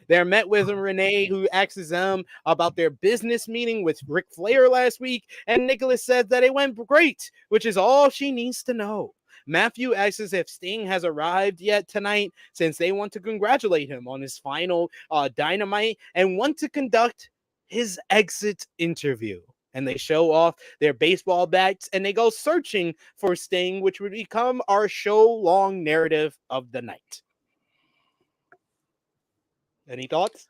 They're met with Renee, who asks them about their business meeting with Ric Flair last week, and Nicholas says that it went great, which is all she needs to know. Matthew asks if Sting has arrived yet tonight, since they want to congratulate him on his final Dynamite and want to conduct his exit interview. And they show off their baseball bats and they go searching for Sting, which would become our show-long narrative of the night. Any thoughts?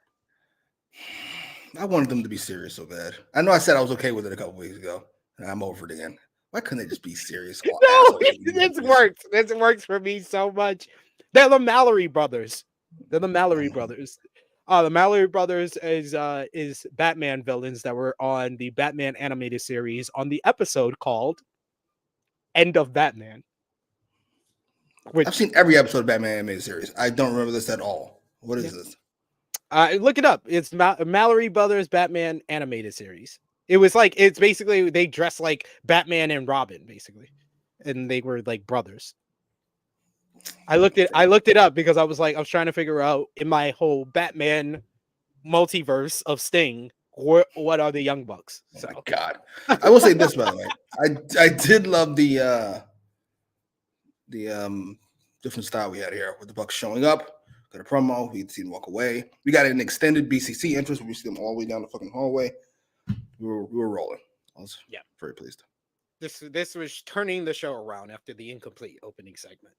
I wanted them to be serious so bad. I know I said I was okay with it a couple weeks ago, and I'm over it again. Why couldn't they just be serious? No, this works. This works for me so much. They're the Mallory brothers. The Mallory brothers is Batman villains that were on the Batman animated series on the episode called End of Batman. I've seen every episode of Batman animated series. I don't remember this at all. What is this? Look it up. It's Mallory Brothers Batman animated series. It's basically they dress like Batman and Robin, basically, and they were like brothers. I looked it up because I was trying to figure out in my whole Batman multiverse of Sting, what are the Young Bucks? So. Oh my God, I will say this, by the way, I did love the different style we had here with the Bucks showing up. Got a promo. We see them walk away. We got an extended BCC entrance where we see them all the way down the fucking hallway. We were rolling. I was very pleased. This was turning the show around after the incomplete opening segment.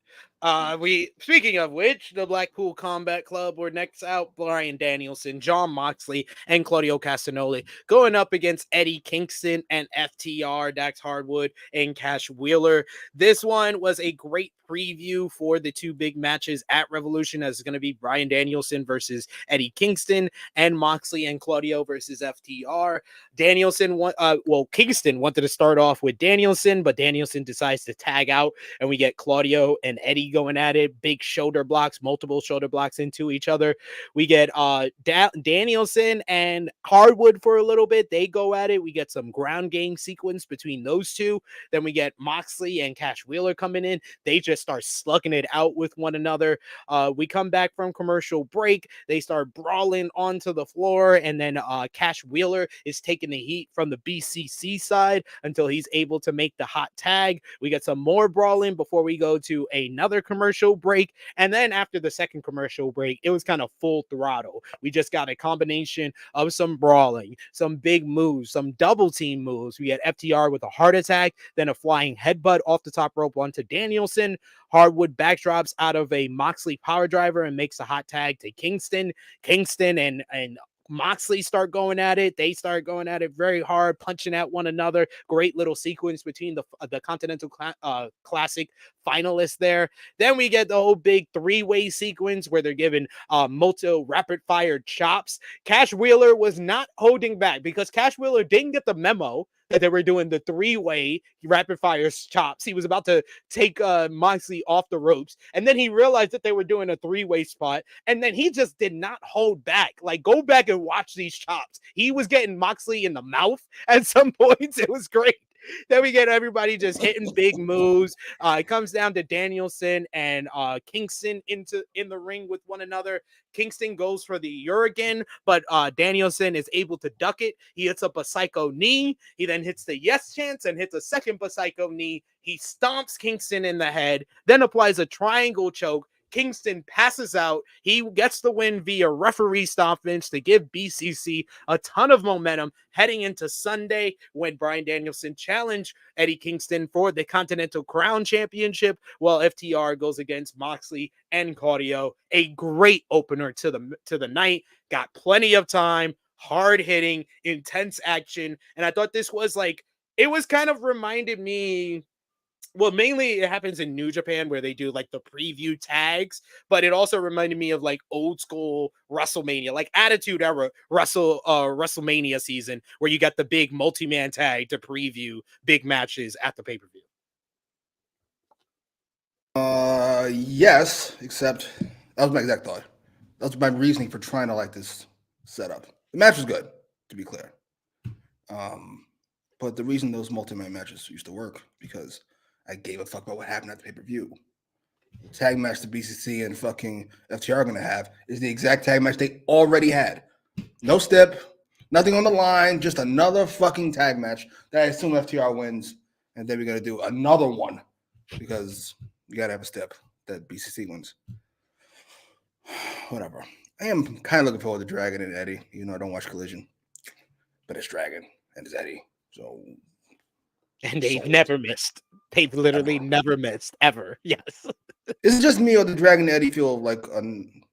Speaking of which, the Blackpool Combat Club were next out. Bryan Danielson, Jon Moxley, and Claudio Castagnoli going up against Eddie Kingston and FTR, Dax Hardwood, and Cash Wheeler. This one was a great preview for the two big matches at Revolution, as it's going to be Bryan Danielson versus Eddie Kingston and Moxley and Claudio versus FTR. Kingston wanted to start off with Danielson, but Danielson decides to tag out, and we get Claudio and Eddie going at it. Big shoulder blocks, multiple shoulder blocks into each other. We get Danielson and Hardwood for a little bit. They go at it. We get some ground game sequence between those two. Then we get Moxley and Cash Wheeler coming in. They just start slugging it out with one another. We come back from commercial break. They start brawling onto the floor, and then Cash Wheeler is taking the heat from the BCC side until he's able to make the hot tag. We get some more brawling before we go to another commercial break. And then after the second commercial break, it was kind of full throttle. We just got a combination of some brawling, some big moves, some double team moves. We had FTR with a heart attack, then a flying headbutt off the top rope onto Danielson. Hardwood backdrops out of a Moxley power driver and makes a hot tag to Kingston. Kingston and Moxley start going at it. They start going at it very hard, punching at one another. Great little sequence between the Continental Classic finalists there. Then we get the whole big three-way sequence where they're giving multiple rapid-fire chops. Cash Wheeler was not holding back because Cash Wheeler didn't get the memo that they were doing the three-way rapid-fire chops. He was about to take Moxley off the ropes, and then he realized that they were doing a three-way spot, and then he just did not hold back. Like, go back and watch these chops. He was getting Moxley in the mouth at some points. It was great. Then we get everybody just hitting big moves. It comes down to Danielson and Kingston in the ring with one another. Kingston goes for the Urigan, but Danielson is able to duck it. He hits up a psycho knee. He then hits the yes chance and hits a second psycho knee. He stomps Kingston in the head, then applies a triangle choke. Kingston passes out. He gets the win via referee stoppage to give BCC a ton of momentum heading into Sunday when Bryan Danielson challenged Eddie Kingston for the Continental Crown Championship, while FTR goes against Moxley and Claudio. A great opener to the night. Got plenty of time, hard hitting, intense action, and I thought this was it was kind of reminded me. Well, mainly it happens in New Japan where they do like the preview tags, but it also reminded me of like old school WrestleMania, like Attitude Era WrestleMania season where you got the big multi-man tag to preview big matches at the pay-per-view. Yes, except that was my exact thought. That was my reasoning for trying to like this setup. The match was good, to be clear. But the reason those multi-man matches used to work because I gave a fuck about what happened at the pay-per-view. tag match the BCC and fucking FTR are going to have is the exact tag match they already had. No step, nothing on the line, just another fucking tag match that I assume FTR wins. And then we're going to do another one because you got to have a step that BCC wins. Whatever. I am kind of looking forward to Dragon and Eddie. You know, I don't watch Collision, but it's Dragon and it's Eddie. So, and they've never missed. They've literally never missed ever. Yes. Is it just me or the Dragon and Eddie feel like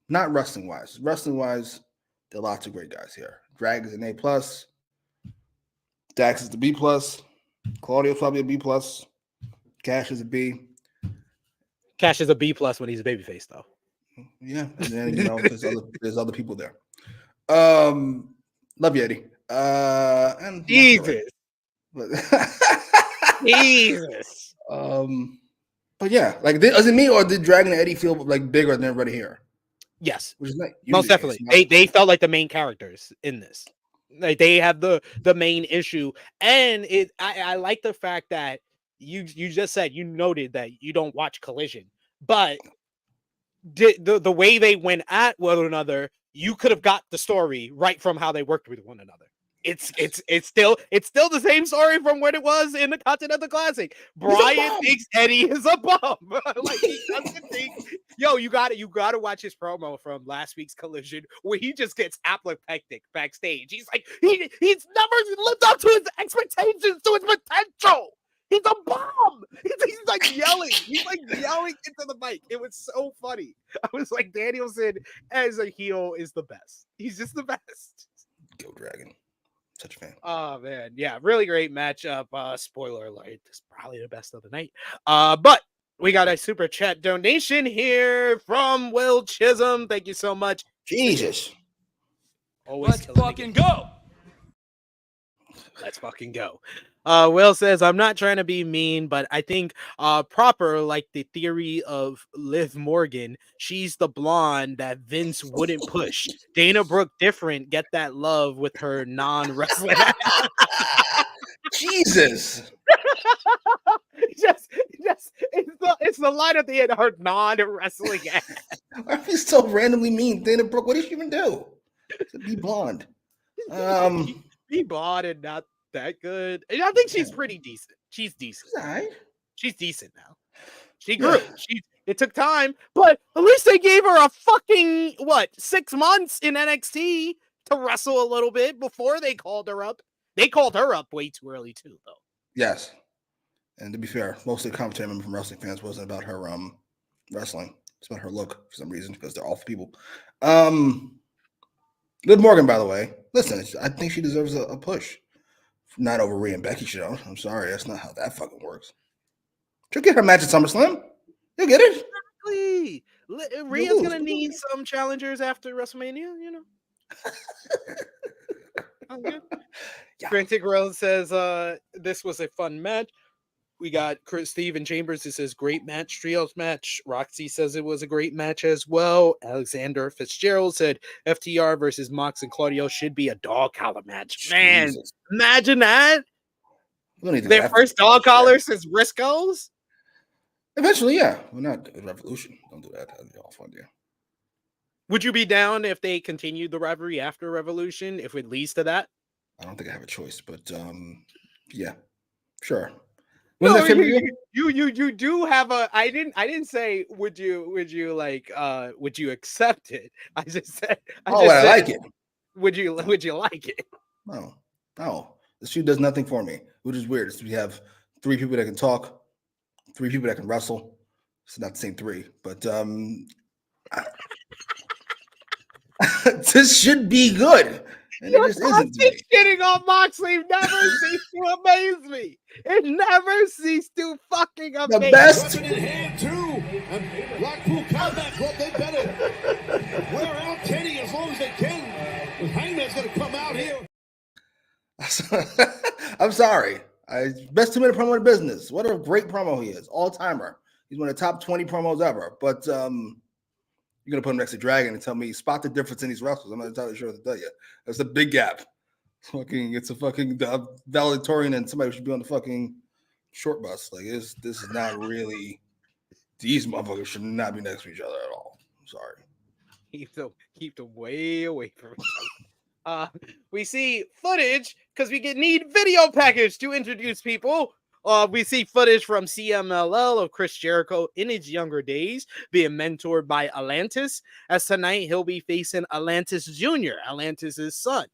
not wrestling wise? Wrestling wise, there are lots of great guys here. Dragon's an A+, Dax is the B+, Claudio's probably a B+, Cash is a B. Cash is a B+ when he's a babyface, though. Yeah, and then there's other people there. Love you, Eddie. And Jesus. Jesus. But yeah, like is it me or did Dragon and Eddie feel like bigger than everybody here? Yes, which is like, most definitely. They felt like the main characters in this. Like they have the main issue, and I like the fact that you just said you noted that you don't watch Collision, but the way they went at one another, you could have got the story right from how they worked with one another. It's still the same story from when it was in the Continental Classic. Brian thinks Eddie is a bum. Like he doesn't think. Yo, you got to watch his promo from last week's Collision where he just gets apoplectic backstage. He's like he's never lived up to his expectations, to his potential. He's a bum. He's like yelling. He's like yelling into the mic. It was so funny. I was like, Danielson as a heel is the best. He's just the best. Go Dragon. Such a fan. Oh man, yeah, really great matchup. Spoiler alert, this is probably the best of the night. But we got a super chat donation here from Will Chisholm. Thank you so much. Jesus. Let's fucking go. Let's fucking go. Will says, I'm not trying to be mean, but I think proper, like the theory of Liv Morgan, she's the blonde that Vince wouldn't push. Dana Brooke different, get that love with her non-wrestling. Jesus. just it's the line at the end of her non-wrestling ass. Why are you so randomly mean? Dana Brooke, what did she even do? Be blonde. Be blonde and not that good. And I think she's pretty decent. She's decent. Right. She's decent now. She grew. It took time, but at least they gave her a fucking 6 months in NXT to wrestle a little bit before they called her up. They called her up way too early too, though. Yes. And to be fair, most of the commentary from wrestling fans wasn't about her wrestling. It's about her look for some reason because they're awful people. Liv Morgan, by the way, listen, I think she deserves a push. Not over Rhea and Becky, she don't. I'm sorry, that's not how that fucking works. She'll get her match at SummerSlam. You'll get it. Exactly. Rhea's gonna need some challengers after WrestleMania, you know. Sounds good. Yeah. Frantic Rose says this was a fun match. We got Steven Chambers who says great match, trios match. Roxy says it was a great match as well. Alexander Fitzgerald said FTR versus Mox and Claudio should be a dog collar match. Man, Jesus. Imagine that. Their first dog collar since Briscoes. Eventually, yeah. We're not Revolution. Don't do that. That'd be all fun, yeah. Would you be down if they continued the rivalry after Revolution? If it leads to that? I don't think I have a choice, but yeah, sure. No, you do have a. I didn't say would you accept it? I just said. I like it. Would you like it? No. This shoot does nothing for me, which is weird. We have 3 people that can talk, 3 people that can wrestle. It's not the same 3, but this should be good. And it just isn't. Shitting on Moxley never ceased to amaze me. It never ceased to fucking amaze me. The best. Weapon in hand too. And Blackpool Combat Club, they better wear out Kenny as long as they can. Because Hangman's going to come out here. I'm sorry. Best 2-minute promo in the business. What a great promo he is. All-timer. He's one of the top 20 promos ever. But you're going to put him next to Dragon and tell me, spot the difference in these wrestlers. I'm not entirely sure what to tell you. There's a big gap. It's a fucking valedictorian and somebody should be on the fucking short bus. Like, this is not really These motherfuckers should not be next to each other at all. I'm sorry. Keep them way away from each other. We see footage because we need video package to introduce people. We see footage from CMLL of Chris Jericho in his younger days being mentored by Atlantis, as tonight he'll be facing Atlantis Jr., Atlantis' son.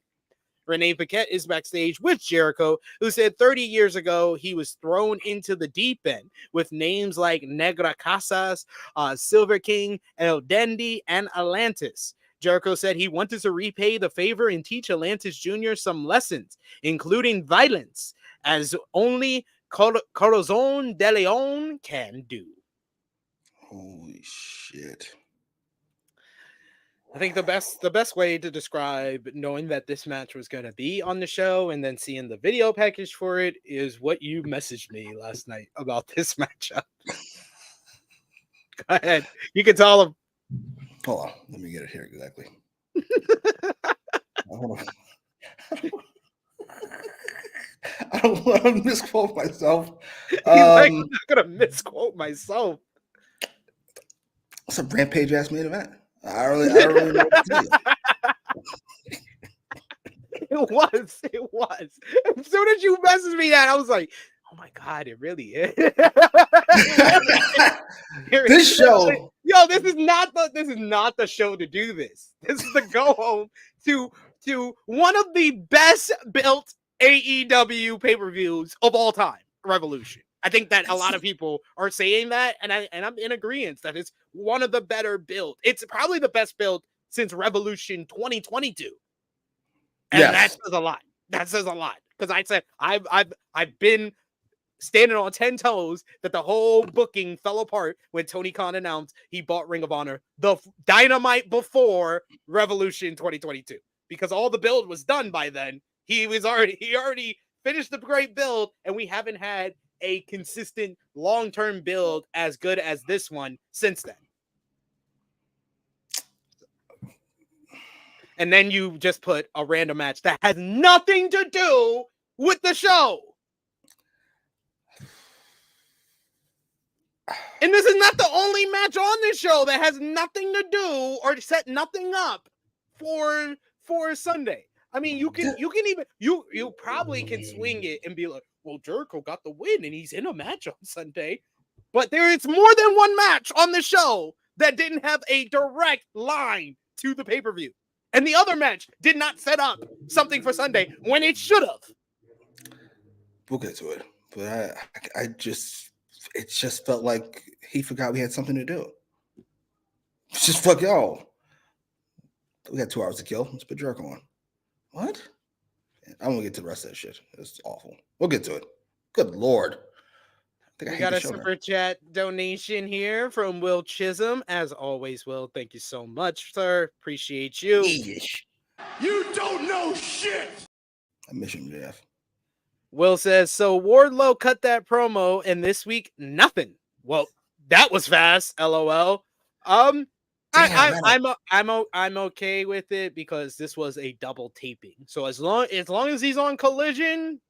Renee Paquette is backstage with Jericho, who said 30 years ago he was thrown into the deep end with names like Negra Casas, Silver King, El Dandy, and Atlantis. Jericho said he wanted to repay the favor and teach Atlantis Jr. some lessons, including violence, as only Corazon de Leon can do. Holy shit. I think the best way to describe knowing that this match was going to be on the show and then seeing the video package for it is what you messaged me last night about this matchup. Go ahead. You can tell them. Hold on. Let me get it here exactly. I don't want to misquote myself. I'm not going to misquote myself. It's a Rampage ass main event. I don't really know what to tell you. It was. As soon as you messaged me that, I was like, oh my God, it really is. This show. Yo, this is not the show to do this. This is the go home to one of the best built AEW pay-per-views of all time, Revolution. I think that a lot of people are saying that, and I'm in agreement that it's one of the better built. It's probably the best built since Revolution 2022. And that says a lot. That says a lot. Because I said I've been standing on 10 toes that the whole booking fell apart when Tony Khan announced he bought Ring of Honor, the Dynamite before Revolution 2022. Because all the build was done by then. He already finished the great build, and we haven't had a consistent long-term build as good as this one since then. And then you just put a random match that has nothing to do with the show. And this is not the only match on this show that has nothing to do or set nothing up for Sunday. I mean, you probably can swing it and be like, well, Jericho got the win and he's in a match on Sunday. But there is more than one match on the show that didn't have a direct line to the pay-per-view. And the other match did not set up something for Sunday when it should have. We'll get to it. But it just felt like he forgot we had something to do. It's just fuck y'all. We got 2 hours to kill. Let's put Jericho on. What? I won't get to the rest of that shit. It's awful. We'll get to it. Good Lord. We got a super chat donation here from Will Chisholm. As always, Will, thank you so much, sir. Appreciate you. Yeesh. You don't know shit. I miss him, Jeff. Will says, so Wardlow cut that promo, and this week, nothing. Well, that was fast, LOL. I'm okay with it because this was a double taping. So as long as he's on Collision,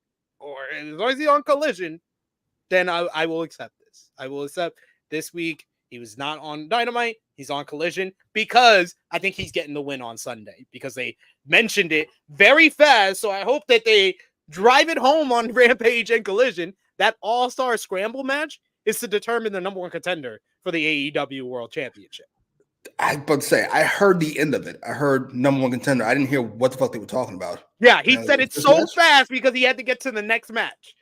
then I will accept this. I will accept this week. He was not on Dynamite. He's on Collision because I think he's getting the win on Sunday because they mentioned it very fast. So I hope that they drive it home on Rampage and Collision. That All-Star Scramble match is to determine the number one contender for the AEW World Championship. I about to say, I heard the end of it. I heard number one contender. I didn't hear what the fuck they were talking about. Yeah, he said it so fast because he had to get to the next match.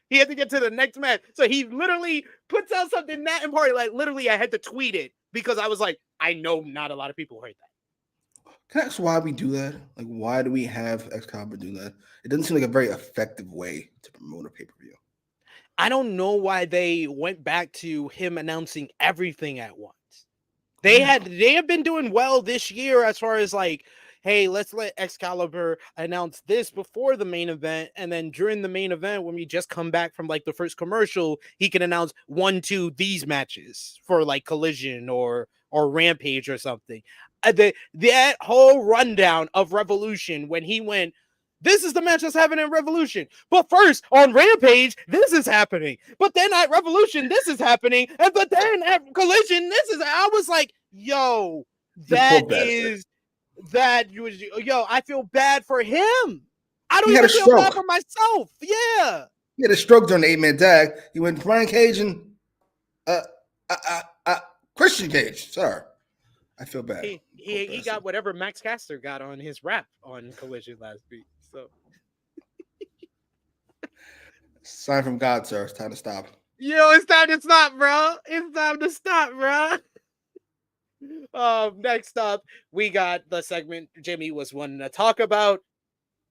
So he literally puts out something that important. Like, literally, I had to tweet it because I was like, I know not a lot of people heard that. Can I ask why we do that? Like, why do we have Excalibur do that? It doesn't seem like a very effective way to promote a pay-per-view. I don't know why they went back to him announcing everything at once. They have been doing well this year as far as like, hey, let's let Excalibur announce this before the main event. And then during the main event, when we just come back from like the first commercial, he can announce 1, 2, these matches for like Collision or Rampage or something. That whole rundown of Revolution when he went This is the match that's happening in Revolution. But first, on Rampage, this is happening. But then at Revolution, this is happening. And but then at Collision, this is. I was like, yo, I feel bad for him. I don't even feel bad for myself. Yeah. He had a stroke during the 8-man tag. He went Brian Cage and Christian Cage. Sorry. I feel bad. He got whatever Max Caster got on his rap on Collision last week. So sign from God, sir. It's time to stop. Yo, it's time to stop, bro. It's time to stop, bro. Next up, we got the segment Jimmy was wanting to talk about.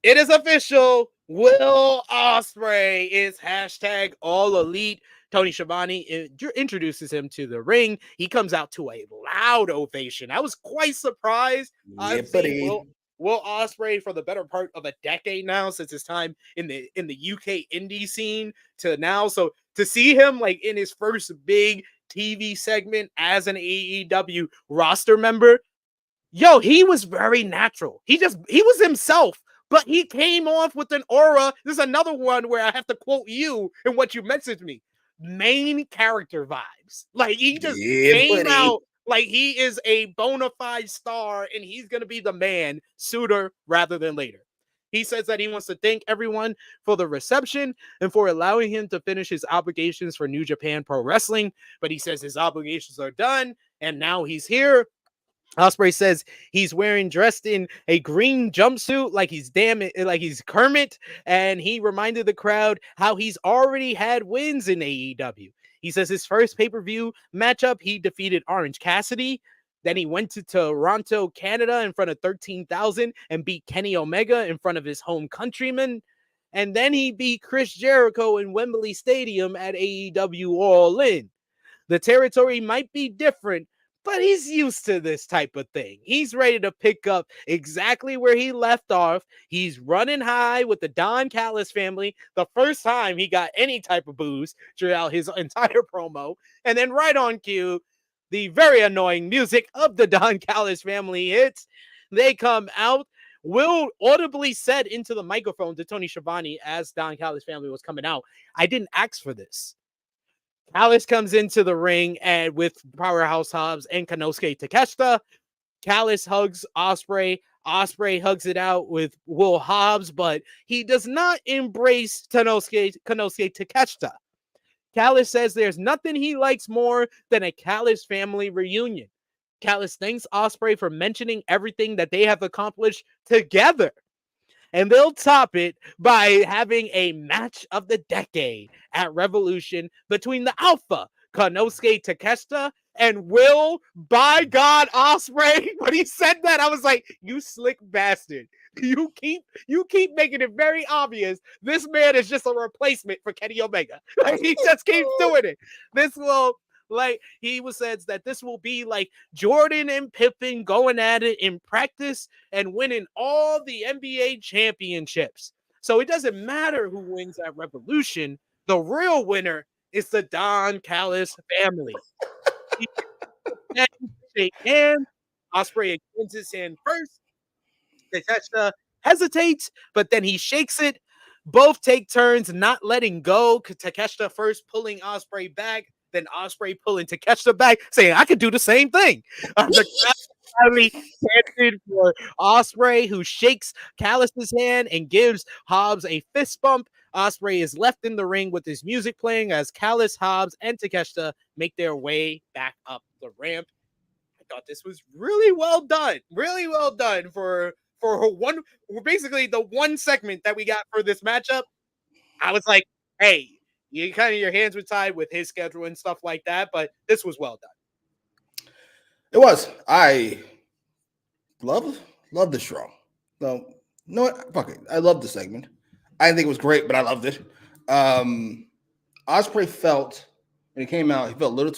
It is official. Will Ospreay is hashtag All Elite. Tony Schiavone introduces him to the ring. He comes out to a loud ovation. I was quite surprised. I've seen Will Ospreay for the better part of a decade now, since his time in the UK indie scene to now. So to see him like in his first big TV segment as an AEW roster member, yo, he was very natural. He was himself. But he came off with an aura. This is another one where I have to quote you and what you messaged me. Main character vibes. Like he just came out like he is a bona fide star and he's going to be the man sooner rather than later. He says that he wants to thank everyone for the reception and for allowing him to finish his obligations for New Japan Pro Wrestling. But he says his obligations are done and now he's here. Ospreay says he's dressed in a green jumpsuit like he's Kermit, and he reminded the crowd how he's already had wins in AEW. He says his first pay-per-view matchup, he defeated Orange Cassidy. Then he went to Toronto, Canada in front of 13,000 and beat Kenny Omega in front of his home countrymen. And then he beat Chris Jericho in Wembley Stadium at AEW All In. The territory might be different, but he's used to this type of thing. He's ready to pick up exactly where he left off. He's running high with the Don Callis family. The first time he got any type of booze throughout his entire promo. And then right on cue, the very annoying music of the Don Callis family hits. They come out. Will audibly said into the microphone to Tony Schiavone as Don Callis family was coming out, I didn't ask for this. Callis comes into the ring and with Powerhouse Hobbs and Konosuke Takeshita. Callis hugs Ospreay. Ospreay hugs it out with Will Hobbs, but he does not embrace Konosuke Takeshita. Callis says there's nothing he likes more than a Callis family reunion. Callis thanks Ospreay for mentioning everything that they have accomplished together. And they'll top it by having a match of the decade at Revolution between the Alpha, Konosuke Takeshita, and Will, by God, Ospreay. When he said that, I was like, you slick bastard. You keep making it very obvious this man is just a replacement for Kenny Omega. Like, he just keeps doing it. This will... Like he says that this will be like Jordan and Pippen going at it in practice and winning all the NBA championships. So it doesn't matter who wins at Revolution. The real winner is the Don Callis family. Shake hands. Ospreay extends his hand first. Takeshita hesitates, but then he shakes it. Both take turns not letting go. Takeshita first pulling Ospreay back. Then Ospreay pulling Takeshita back, saying, I could do the same thing. The crowd chanted for Ospreay, who shakes Callis' hand and gives Hobbs a fist bump. Ospreay is left in the ring with his music playing as Callis, Hobbs, and Takeshita make their way back up the ramp. I thought this was really well done. Really well done for basically the one segment that we got for this matchup. I was like, hey, you kind of your hands were tied with his schedule and stuff like that, but this was well done. It was. I love the show. No, fuck it. I love the segment. I didn't think it was great, but I loved it. Ospreay felt when he came out, he felt a little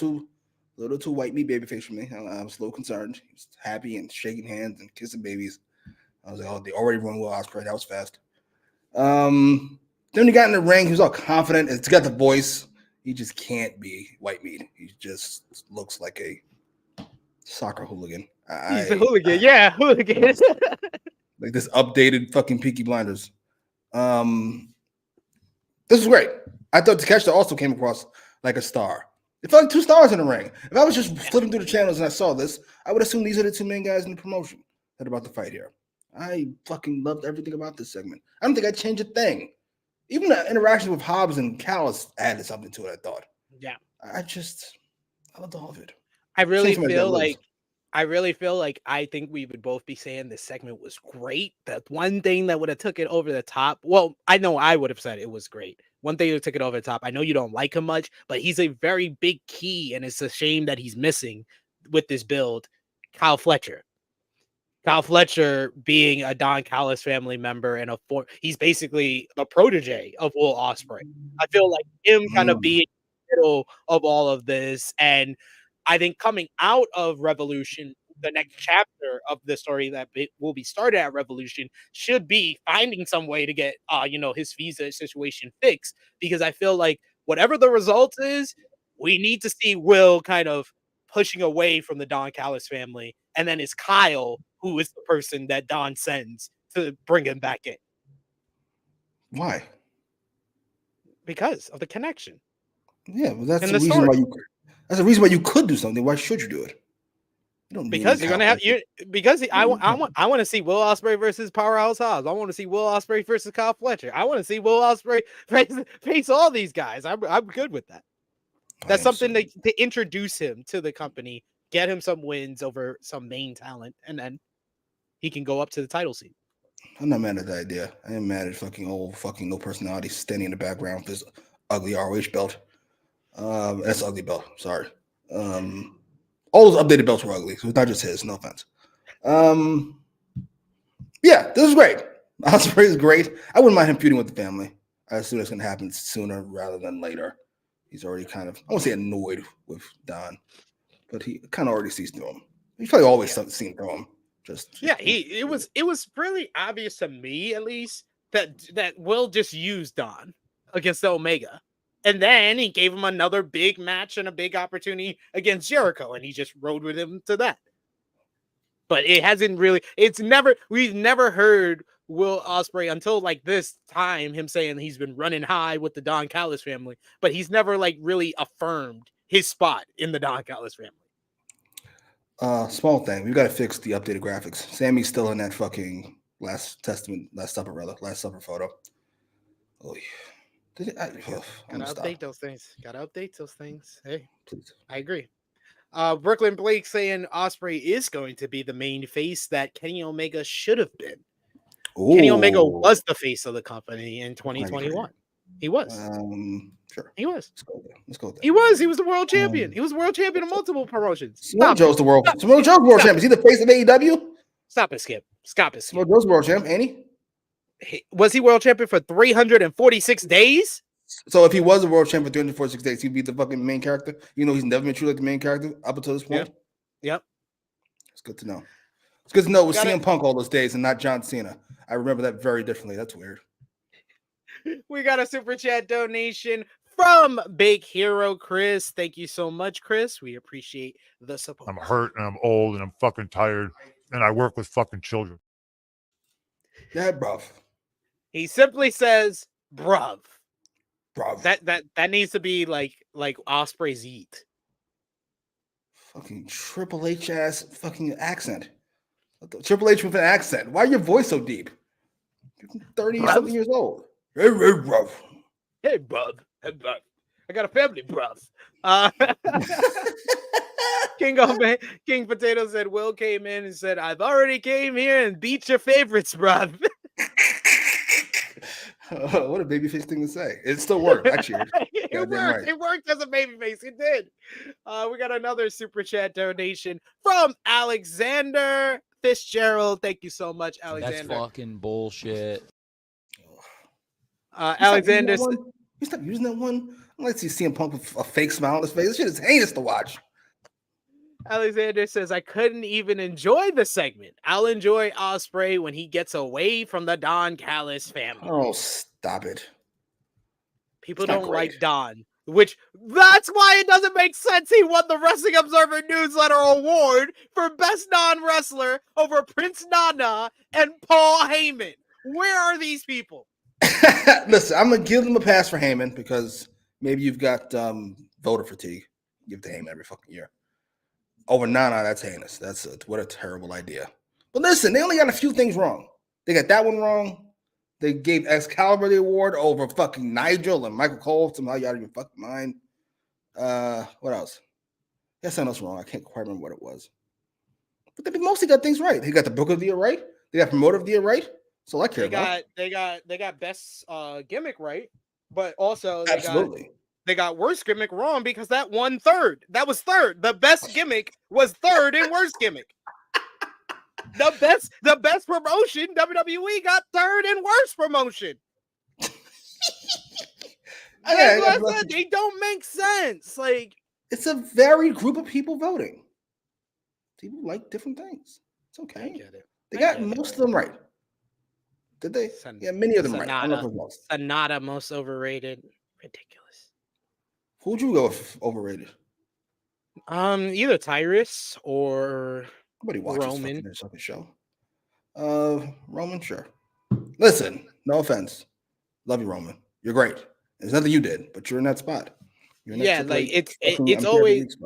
too white meat babyface for me. I was a little concerned. He was happy and shaking hands and kissing babies. I was like, oh, they already run Will Ospreay. That was fast. Then he got in the ring. He was all confident. He's got the voice. He just can't be white meat. He just looks like a soccer hooligan. He's a hooligan. Yeah, hooligan. Like this updated fucking Peaky Blinders. This is great. I thought Takeshita also came across like a star. It felt like 2 stars in the ring. If I was just flipping through the channels and I saw this, I would assume these are the 2 main guys in the promotion that are about to fight here. I fucking loved everything about this segment. I don't think I'd change a thing. Even the interaction with Hobbs and Callis added something to it, I thought. Yeah. I loved all of it. I really feel like I think we would both be saying this segment was great. The one thing that would have took it over the top. Well, I know I would have said it was great. One thing that took it over the top. I know you don't like him much, but he's a very big key, and it's a shame that he's missing with this build. Kyle Fletcher. Kyle Fletcher being a Don Callis family member and he's basically a protege of Will Ospreay. I feel like him kind of being in the middle of all of this, and I think coming out of Revolution, the next chapter of the story that will be started at Revolution should be finding some way to get, his visa situation fixed, because I feel like whatever the result is, we need to see Will kind of pushing away from the Don Callis family, and then it's Kyle who is the person that Don sends to bring him back in. Why? Because of the connection. Yeah, well, that's the reason why that's the reason why you could do something. Why should you do it? Because you're gonna have I want to see Will Ospreay versus Powerhouse Hobbs. I want to see Will Ospreay versus Kyle Fletcher. I want to see Will Ospreay face all these guys. I'm good with that. That's something to introduce him to the company, get him some wins over some main talent, and then he can go up to the title scene. I'm not mad at that idea. I am mad at fucking no personality standing in the background with this ugly ROH belt. That's ugly belt. Sorry. All those updated belts were ugly, so it's not just his. No offense. Yeah, this is great. Ospreay is great. I wouldn't mind him feuding with the family. I assume it's going to happen sooner rather than later. He's already kind of, I won't say annoyed with Don, but he kind of already sees through him. He's probably always seen through him. It was really obvious to me, at least, that Will just used Don against the Omega. And then he gave him another big match and a big opportunity against Jericho, and he just rode with him to that. But we've never heard Will Ospreay until like this time, him saying he's been running high with the Don Callis family, but he's never like really affirmed his spot in the Don Callis family. Small thing. We've got to fix the updated graphics. Sammy's still in that fucking Last Supper photo. Oh, yeah. Gotta update those things. Hey, please. I agree. Brooklyn Blake saying Ospreay is going to be the main face that Kenny Omega should have been. Ooh. Kenny Omega was the face of the company in 2021. He was. Sure. He was. Let's go with that. He was the world champion. He was the world champion of multiple promotions. Samoa Joe's the world champion. Is he the face of AEW? Stop it, Skip. Samoa Joe's the world champion, ain't he? Was he world champion for 346 days? So if he was a world champion for 346 days, he'd be the fucking main character. You know, he's never been true like the main character up until this point. Yep. It's good to know. It's good to know it was CM Punk all those days and not John Cena. I remember that very differently. That's weird. We got a super chat donation from Big Hero Chris. Thank you so much, Chris. We appreciate the support. I'm hurt and I'm old and I'm fucking tired and I work with fucking children. Yeah, bruv. He simply says, bruv. Bruv. That needs to be like Osprey's eat. Fucking Triple H ass fucking accent. Triple H with an accent. Why your voice so deep? You're 30-something years old. Hey, bruv. Hey, bruv. Hey, bruv. I got a family, bruv. King Potato said, Will came in and said, I've already came here and beat your favorites, bruv. What a babyface thing to say. It still worked. Actually, it worked. Right. It worked as a babyface. It did. We got another super chat donation from Alexander Fitzgerald. Thank you so much, Alexander. That's fucking bullshit. Alexander, you stop using that one. Let's see CM Punk with a fake smile on his face. This shit is heinous to watch. Alexander says, I couldn't even enjoy the segment. I'll enjoy Ospreay when he gets away from the Don Callis family. Oh, stop it. People don't like Don, which that's why it doesn't make sense. He won the Wrestling Observer Newsletter Award for Best Non-Wrestler over Prince Nana and Paul Heyman. Where are these people? Listen, I'm gonna give them a pass for Heyman because maybe you've got voter fatigue. Give it to Heyman every fucking year. Over Nana, that's heinous. What a terrible idea. But listen, they only got a few things wrong. They got that one wrong. They gave Excalibur the award over fucking Nigel and Michael Cole. Somehow you out of your fucking mind. What else? That's something else wrong. I can't quite remember what it was. But they mostly got things right. They got the Book of the Year right. They got Promoter of the Year right. So I care about. They got best gimmick right, but also Absolutely. They got worst gimmick wrong because that won third. That was third. The best gimmick was third in worst gimmick. The best promotion, WWE got third in worst promotion. That's what I said. They don't make sense. Like, it's a varied group of people voting. People like different things. It's okay. I get it. They got most of them right. Did they? Yeah, many of them right. I don't know if it was. Sonata most overrated. Ridiculous. Who'd you go with overrated? Either Tyrus or nobody watches Roman. This fucking show. Roman, sure. Listen, no offense. Love you, Roman. You're great. There's nothing you did, but you're in that spot. You're in that like it's always.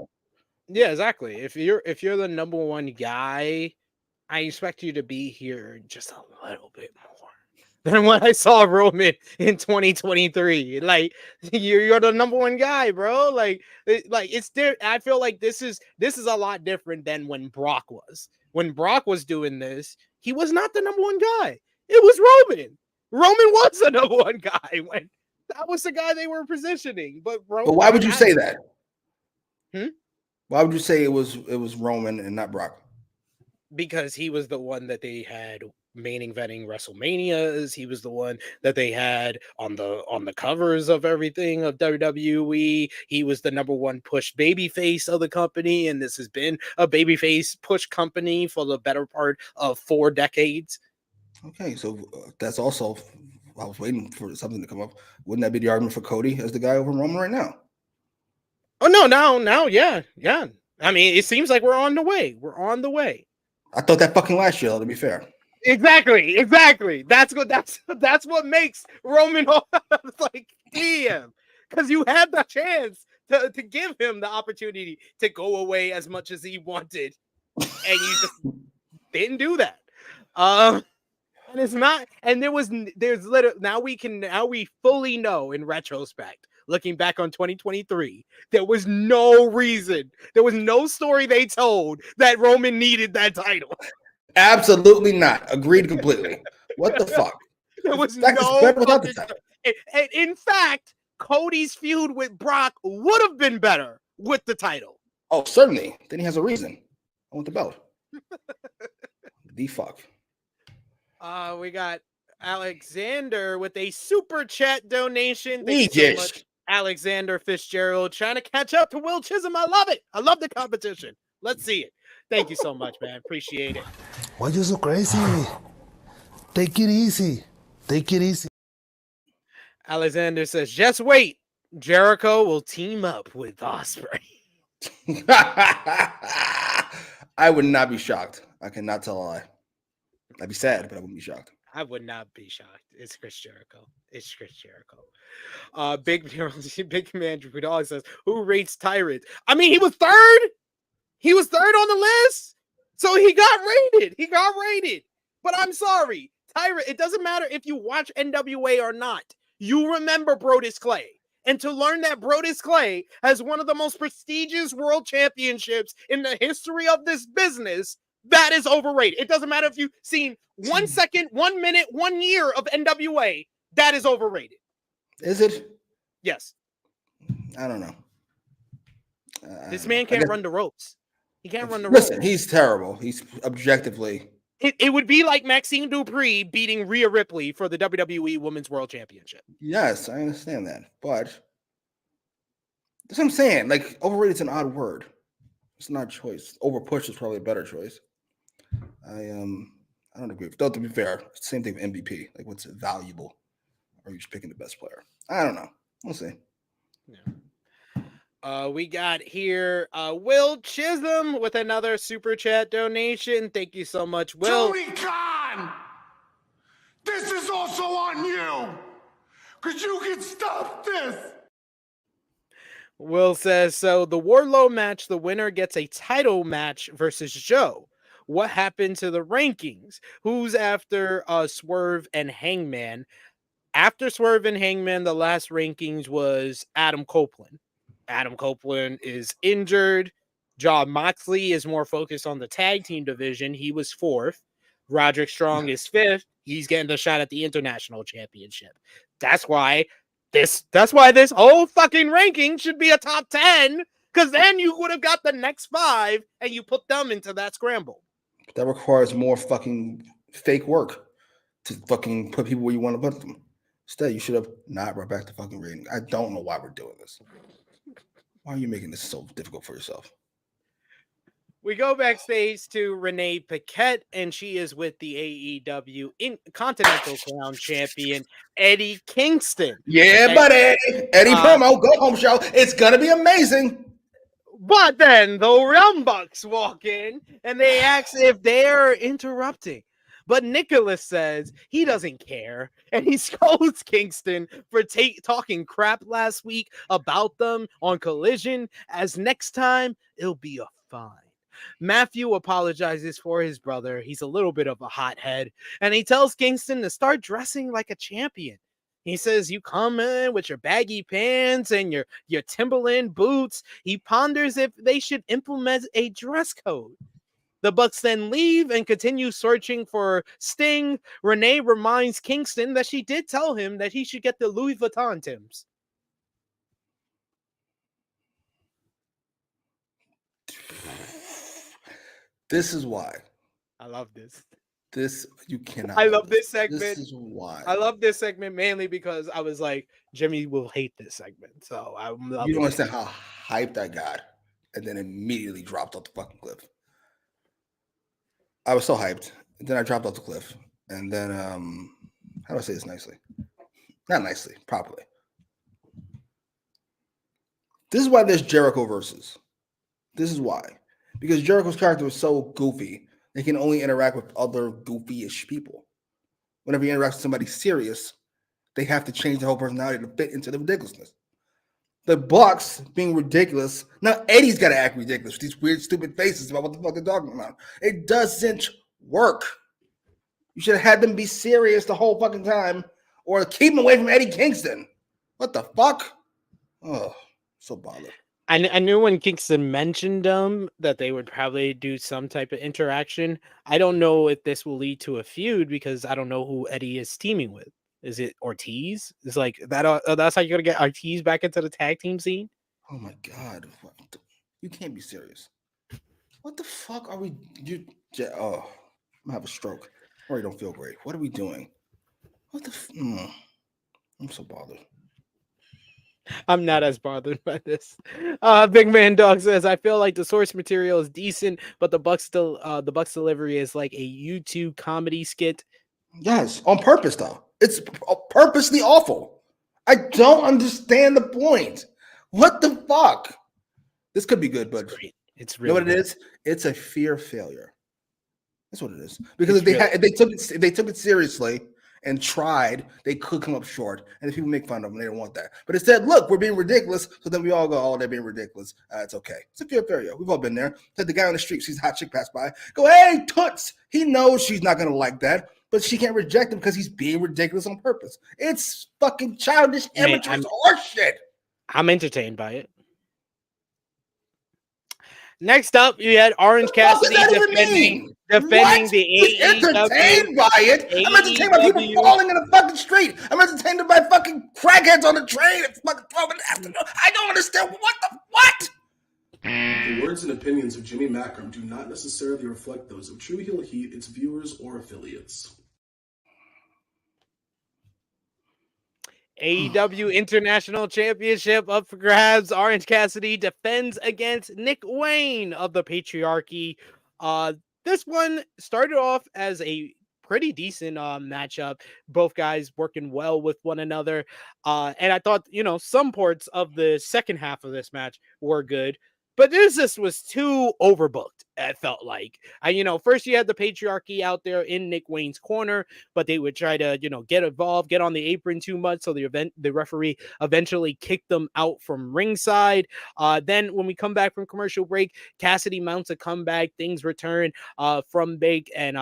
Yeah, exactly. If you're the number one guy, I expect you to be here just a little bit more than what I saw Roman in 2023. Like you're the number one guy, bro. Like it's there. I feel like this is a lot different than when Brock was. When Brock was doing this, he was not the number one guy. It was Roman. Roman was the number one guy when that was the guy they were positioning. But why would you say that? Why would you say it was Roman and not Brock? Because he was the one that they had main eventing WrestleManias. He was the one that they had on the covers of everything of WWE. He was the number one push babyface of the company, and this has been a babyface push company for the better part of 4 decades. Okay, so that's also, I was waiting for something to come up. Wouldn't that be the argument for Cody as the guy over Roman right now? Oh no, now, yeah. I mean, it seems like we're on the way. I thought that fucking last year, though, to be fair. Exactly. That's what makes Roman like damn, because you had the chance to give him the opportunity to go away as much as he wanted, and you just didn't do that. And it's not. And there's literally now we fully know in retrospect. Looking back on 2023, there was no reason, there was no story they told that Roman needed that title. Absolutely not. Agreed completely. What the fuck? There was and in fact, Cody's feud with Brock would have been better with the title. Oh, certainly. Then he has a reason. I want the belt. The fuck. We got Alexander with a super chat donation. Thank you so much. Alexander Fitzgerald trying to catch up to Will Chisholm. I love it. I love the competition. Let's see it. Thank you so much, man. Appreciate it. Why you so crazy? Take it easy. Alexander says, just wait. Jericho will team up with Ospreay. I would not be shocked. I cannot tell a lie. I'd be sad, but I wouldn't be shocked. I would not be shocked. It's Chris Jericho. Big man Drew Dog says, who rates Tyrant? I mean, he was third. He was third on the list. So he got rated. But I'm sorry. Tyrant, it doesn't matter if you watch NWA or not. You remember Brodus Clay. And to learn that Brodus Clay has one of the most prestigious world championships in the history of this business, that is overrated. It doesn't matter if you've seen 1 second, 1 minute, 1 year of NWA. That is overrated. Is it? Yes. I don't know. This man can't run the ropes. He can't run the ropes. Listen, he's terrible. He's objectively. It would be like Maxine Dupree beating Rhea Ripley for the WWE Women's World Championship. Yes, I understand that. But that's what I'm saying. Like, overrated is an odd word. It's not a choice. Overpush is probably a better choice. I don't agree. Though, to be fair, same thing with MVP. Like, what's valuable? Or are you just picking the best player? I don't know. We'll see. Yeah. We got here Will Chisholm with another super chat donation. Thank you so much, Will. Tony Khan, this is also on you. Because you can stop this. Will says, so the Warlow match, the winner gets a title match versus Joe. What happened to the rankings? Who's after Swerve and Hangman? After Swerve and Hangman, the last rankings was Adam Copeland. Adam Copeland is injured. John Moxley is more focused on the tag team division. He was 4th. Roderick Strong is 5th. He's getting the shot at the international championship. That's why this whole fucking ranking should be a top 10, because then you would have got the next 5 and you put them into that scramble. That requires more fucking fake work to fucking put people where you want to put them. Instead, you should have not brought back the fucking rating. I don't know why we're doing this. Why are you making this so difficult for yourself? We go backstage to Renee Paquette, and she is with the AEW Continental Crown Champion, Eddie Kingston. Yeah, buddy. Eddie promo, go home show. It's going to be amazing. But then the Realm Bucks walk in, and they ask if they're interrupting. But Nicholas says he doesn't care, and he scolds Kingston for talking crap last week about them on Collision, as next time it'll be a fine. Matthew apologizes for his brother. He's a little bit of a hothead, and he tells Kingston to start dressing like a champion. He says, you come in with your baggy pants and your Timberland boots. He ponders if they should implement a dress code. The Bucks then leave and continue searching for Sting. Renee reminds Kingston that she did tell him that he should get the Louis Vuitton Timbs. This is why. I love this. You cannot. I love this segment. This is why. I love this segment mainly because I was like, Jimmy will hate this segment. So you don't understand how hyped I got and then immediately dropped off the fucking cliff. I was so hyped. And then I dropped off the cliff. And then, how do I say this nicely? Not nicely, properly. This is why there's Jericho versus. This is why. Because Jericho's character was so goofy, they can only interact with other goofy-ish people. Whenever he interacts with somebody serious, they have to change the whole personality to fit into the ridiculousness. The Bucks being ridiculous. Now Eddie's got to act ridiculous with these weird, stupid faces about what the fuck they're talking about. It doesn't work. You should have had them be serious the whole fucking time, or keep them away from Eddie Kingston. What the fuck? Oh, so bothered. I knew when Kingston mentioned that they would probably do some type of interaction. I don't know if this will lead to a feud because I don't know who Eddie is teaming with. Is it Ortiz? It's like that. That's how you're gonna get Ortiz back into the tag team scene. Oh my god! You can't be serious. What the fuck are we? I'm gonna have a stroke. I already don't feel great. What are we doing? What the? I'm so bothered. I'm not as bothered by this. Big Man Dog says, I feel like the source material is decent, but the Bucks delivery is like a YouTube comedy skit. Yes, on purpose though. It's purposely awful. I don't understand the point. What the fuck? This could be good, but it's really you know what it is? It's a fear of failure. That's what it is. Because if they took it seriously and tried, they could come up short. And if people make fun of them, they don't want that. But instead, look, we're being ridiculous. So then we all go, oh, they're being ridiculous. It's okay. It's a fear of failure. We've all been there. Let the guy on the street sees a hot chick pass by. Go, hey, toots. He knows she's not going to like that. But she can't reject him because he's being ridiculous on purpose. It's fucking childish, amateur horseshit. I'm entertained by it. Next up, you had Orange Cassidy defending the AEW. Entertained by it? I'm entertained by people falling in the fucking street. I'm entertained by fucking crackheads on the train. I don't understand what. The words and opinions of Jimmy Macram do not necessarily reflect those of True Heel Heat, its viewers, or affiliates. AEW International Championship up for grabs. Orange Cassidy defends against Nick Wayne of the Patriarchy. This one started off as a pretty decent matchup. Both guys working well with one another. And I thought, some parts of the second half of this match were good. But this just was too overbooked. It felt like, first you had the patriarchy out there in Nick Wayne's corner, but they would try to, get involved, get on the apron too much. So the referee eventually kicked them out from ringside. Then when we come back from commercial break, Cassidy mounts a comeback. Things return from big, and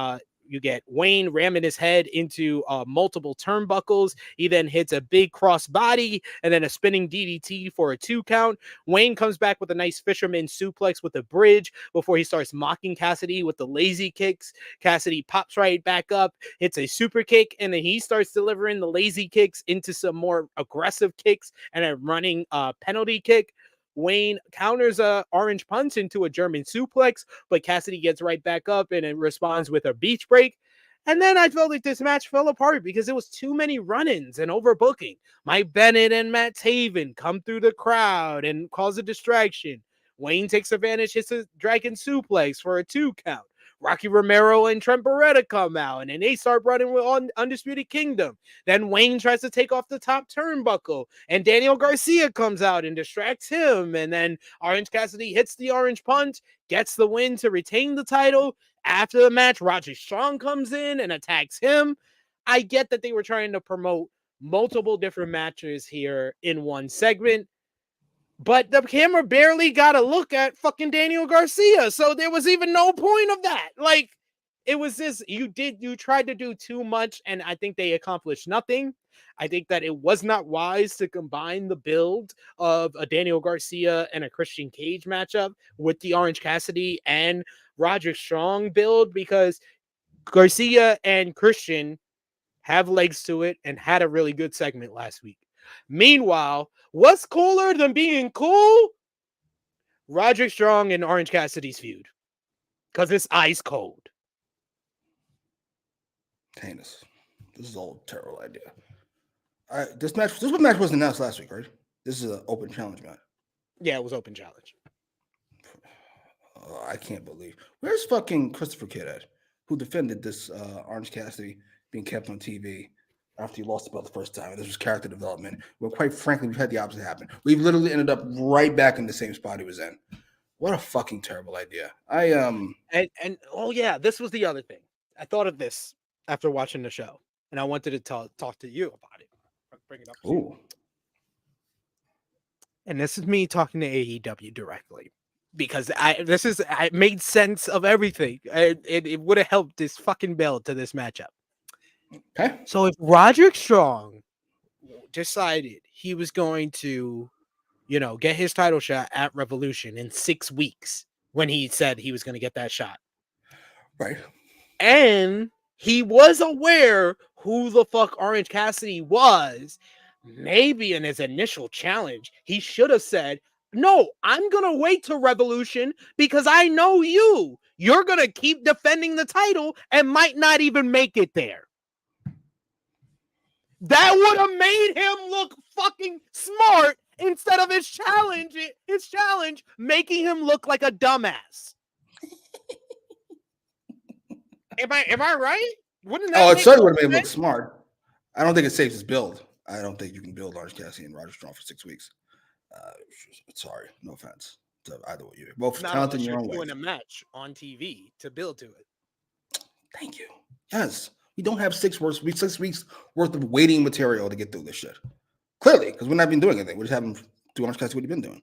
you get Wayne ramming his head into multiple turnbuckles. He then hits a big cross body and then a spinning DDT for a 2 count. Wayne comes back with a nice fisherman suplex with a bridge before he starts mocking Cassidy with the lazy kicks. Cassidy pops right back up, hits a super kick, and then he starts delivering the lazy kicks into some more aggressive kicks and a running penalty kick. Wayne counters a orange punch into a German suplex, but Cassidy gets right back up and it responds with a beach break. And then I felt like this match fell apart because it was too many run-ins and overbooking. Mike Bennett and Matt Taven come through the crowd and cause a distraction. Wayne takes advantage, hits a dragon suplex for a 2 count. Rocky Romero and Trent Beretta come out, and then they start running with Undisputed Kingdom. Then Wayne tries to take off the top turnbuckle, and Daniel Garcia comes out and distracts him. And then Orange Cassidy hits the orange punch, gets the win to retain the title. After the match, Roger Strong comes in and attacks him. I get that they were trying to promote multiple different matches here in one segment, but the camera barely got a look at fucking Daniel Garcia. So there was even no point of that. Like, it was this, you tried to do too much, and I think they accomplished nothing. I think that it was not wise to combine the build of a Daniel Garcia and a Christian Cage matchup with the Orange Cassidy and Roger Strong build, because Garcia and Christian have legs to it and had a really good segment last week. Meanwhile, what's cooler than being cool? Roderick Strong and Orange Cassidy's feud. Because it's ice cold. Heinous. This is all a terrible idea. All right, this match wasn't announced last week, right? This is an open challenge match. Yeah, it was open challenge. I can't believe. Where's fucking Christopher Kidd at? Who defended this Orange Cassidy being kept on TV after he lost the belt the first time? And this was character development. Well, quite frankly, we've had the opposite happen. We've literally ended up right back in the same spot he was in. What a fucking terrible idea. And oh yeah, this was the other thing. I thought of this after watching the show, and I wanted to talk to you about it. Bring it up. Ooh. And this is me talking to AEW directly, because it made sense of everything. It would have helped this fucking build to this matchup. Okay. So if Roderick Strong decided he was going to, get his title shot at Revolution in 6 weeks, when he said he was going to get that shot, right? And he was aware who the fuck Orange Cassidy was, maybe in his initial challenge, he should have said, no, I'm going to wait till Revolution because I know you. You're going to keep defending the title and might not even make it there. That would have made him look fucking smart instead of his challenge making him look like a dumbass. Am I right? Wouldn't that it certainly would have made him look smart. I don't think it saves his build. I don't think you can build Orange Cassidy and Roger Strong for 6 weeks. Sorry, no offense to either of you. Both talented in your own way. Doing a match on TV to build to it. Thank you. Yes, we don't have 6 weeks worth of waiting material to get through this shit. Clearly, because we're not been doing anything. We're just having to Orange Cassidy what he's been doing.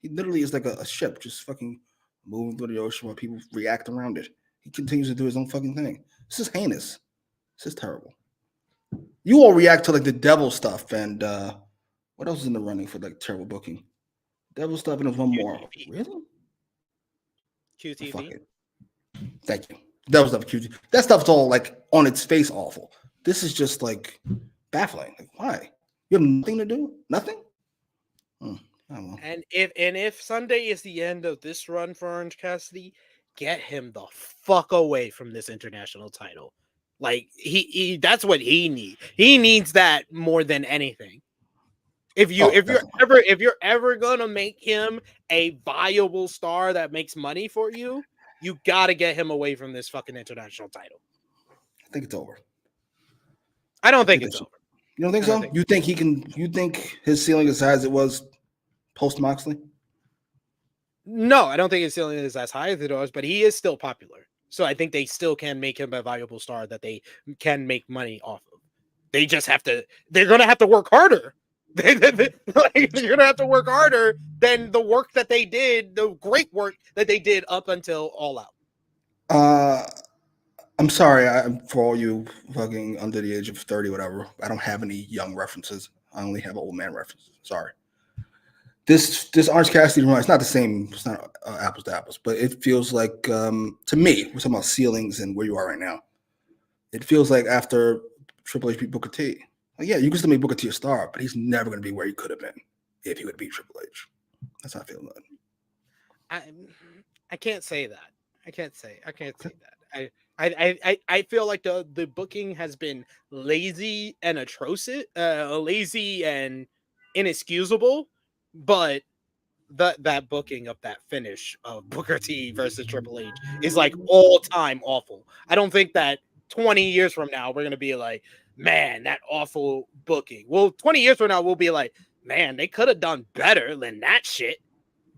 He literally is like a ship, just fucking moving through the ocean while people react around it. He continues to do his own fucking thing. This is heinous. This is terrible. You all react to like the devil stuff and what else is in the running for like terrible booking? Devil stuff and there's one more. Really? QTV. Fuck it. Thank you. Devil stuff, QTV. That stuff's all like on its face awful. This is just like baffling. Like, why? You have nothing to do? Nothing? I don't know. And if Sunday is the end of this run for Orange Cassidy, get him the fuck away from this international title. Like he that's what he needs. He needs that more than anything. If you're ever gonna make him a viable star that makes money for you, you gotta get him away from this fucking international title. I think it's over. I don't think it's over. You don't think so? You think he can? You think his ceiling is as it was post Moxley? No, I don't think his ceiling is as high as it was, but he is still popular. So I think they still can make him a valuable star that they can make money off of. They just have to. They're gonna have to work harder. They're gonna have to work harder than the work that they did, the great work that they did up until All Out. I'm sorry, for all you fucking under the age of 30, whatever. I don't have any young references. I only have old man references. Sorry. This Orange Cassidy run, it's not the same. It's not apples to apples, but it feels like to me, we're talking about ceilings and where you are right now. It feels like after Triple H beat Booker T. Like, yeah, you can still make Booker T a star, but he's never going to be where he could have been if he would beat Triple H. That's how I feel about it. I can't say that. I can't say that. I feel like the booking has been lazy and atrocious, lazy and inexcusable, but that booking of that finish of Booker T versus Triple H is like all time awful. I don't think that 20 years from now we're gonna be like, man, that awful booking. Well, 20 years from now we'll be like, man, they could have done better than that shit.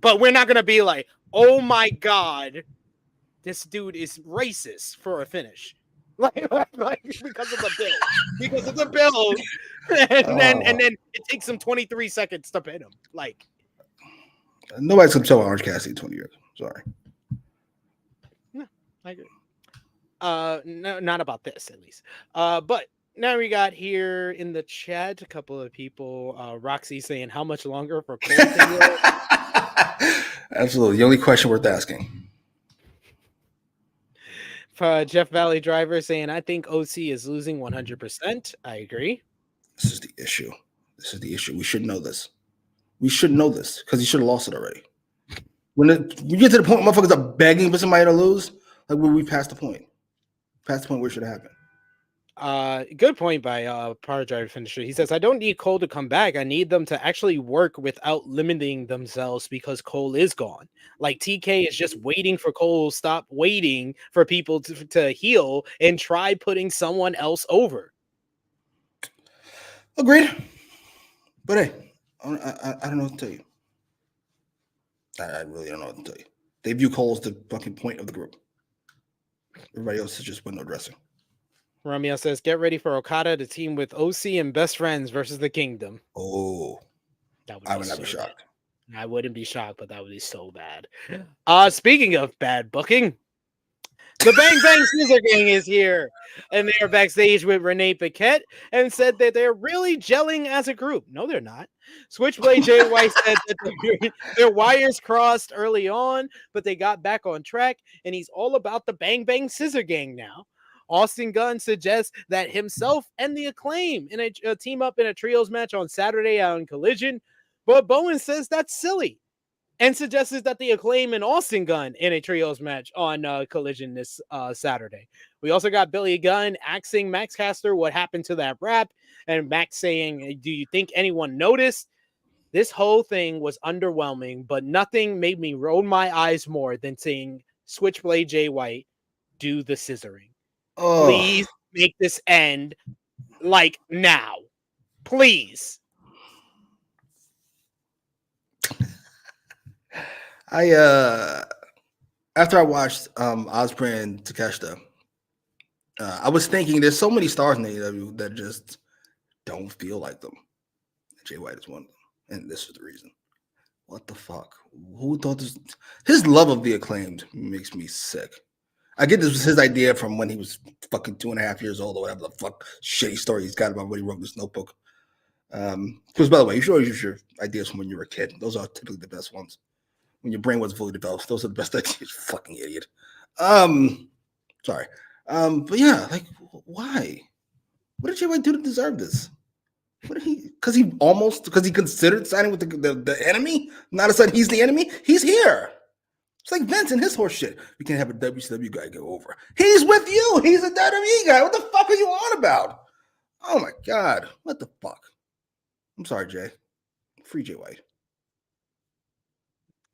But we're not gonna be like, oh my god, this dude is racist for a finish. Like because of the bill. And then it takes him 23 seconds to pin him. Like, nobody's gonna tell Orange Cassidy in 20 years. Sorry. No, I agree. No, not about this at least. But now we got here in the chat a couple of people. Roxy saying, how much longer for Cole? Absolutely. The only question worth asking. Jeff Valley Driver saying, I think OC is losing 100%. I agree. This is the issue. We should know this. We should know this because he should have lost it already. When you get to the point where motherfuckers are begging for somebody to lose, like we passed the point. Past the point where it should have happened. Good point by Power Driver Finisher. He says, I don't need Cole to come back. I need them to actually work without limiting themselves because Cole is gone. Like TK is just waiting for Cole. Stop waiting for people to heal and try putting someone else over. Agreed. But hey, I don't know what to tell you. I really don't know what to tell you. They view Cole as the fucking point of the group. Everybody else is just window dressing. Romeo says, get ready for Okada to team with OC and Best Friends versus the Kingdom. Oh, I would not be shocked. I wouldn't be shocked, but that would be so bad. Speaking of bad booking, the Bang Bang Scissor Gang is here, and they are backstage with Renee Paquette and said that they're really gelling as a group. No, they're not. Switchblade Jay White said that their wires crossed early on, but they got back on track, and he's all about the Bang Bang Scissor Gang now. Austin Gunn suggests that himself and the Acclaim in a team up in a trios match on Saturday on Collision, but Bowen says that's silly and suggests that the Acclaim and Austin Gunn in a trios match on Collision this Saturday. We also got Billy Gunn asking Max Caster what happened to that rap, and Max saying, do you think anyone noticed? This whole thing was underwhelming, but nothing made me roll my eyes more than seeing Switchblade Jay White do the scissoring. Oh. Please make this end like now. Please. After I watched Ospreay and Takeshita, I was thinking there's so many stars in AEW that just don't feel like them. Jay White is one of them, and this is the reason. What the fuck? Who thought this? His love of the Acclaimed makes me sick. I get this was his idea from when he was fucking 2.5 years old or whatever the fuck shitty story he's got about when he wrote this notebook. Because by the way, you should always use your ideas from when you were a kid. Those are typically the best ones. When your brain wasn't fully developed, those are the best ideas. Fucking idiot. Sorry. But yeah, like, why? What did Jay White do to deserve this? What did he? Because he considered signing with the enemy. Not a sudden he's the enemy. He's here. It's like Vince and his horse shit. We can't have a WCW guy go over. He's with you. He's a WWE guy. What the fuck are you on about? Oh my God. What the fuck? I'm sorry, Jay. Free Jay White.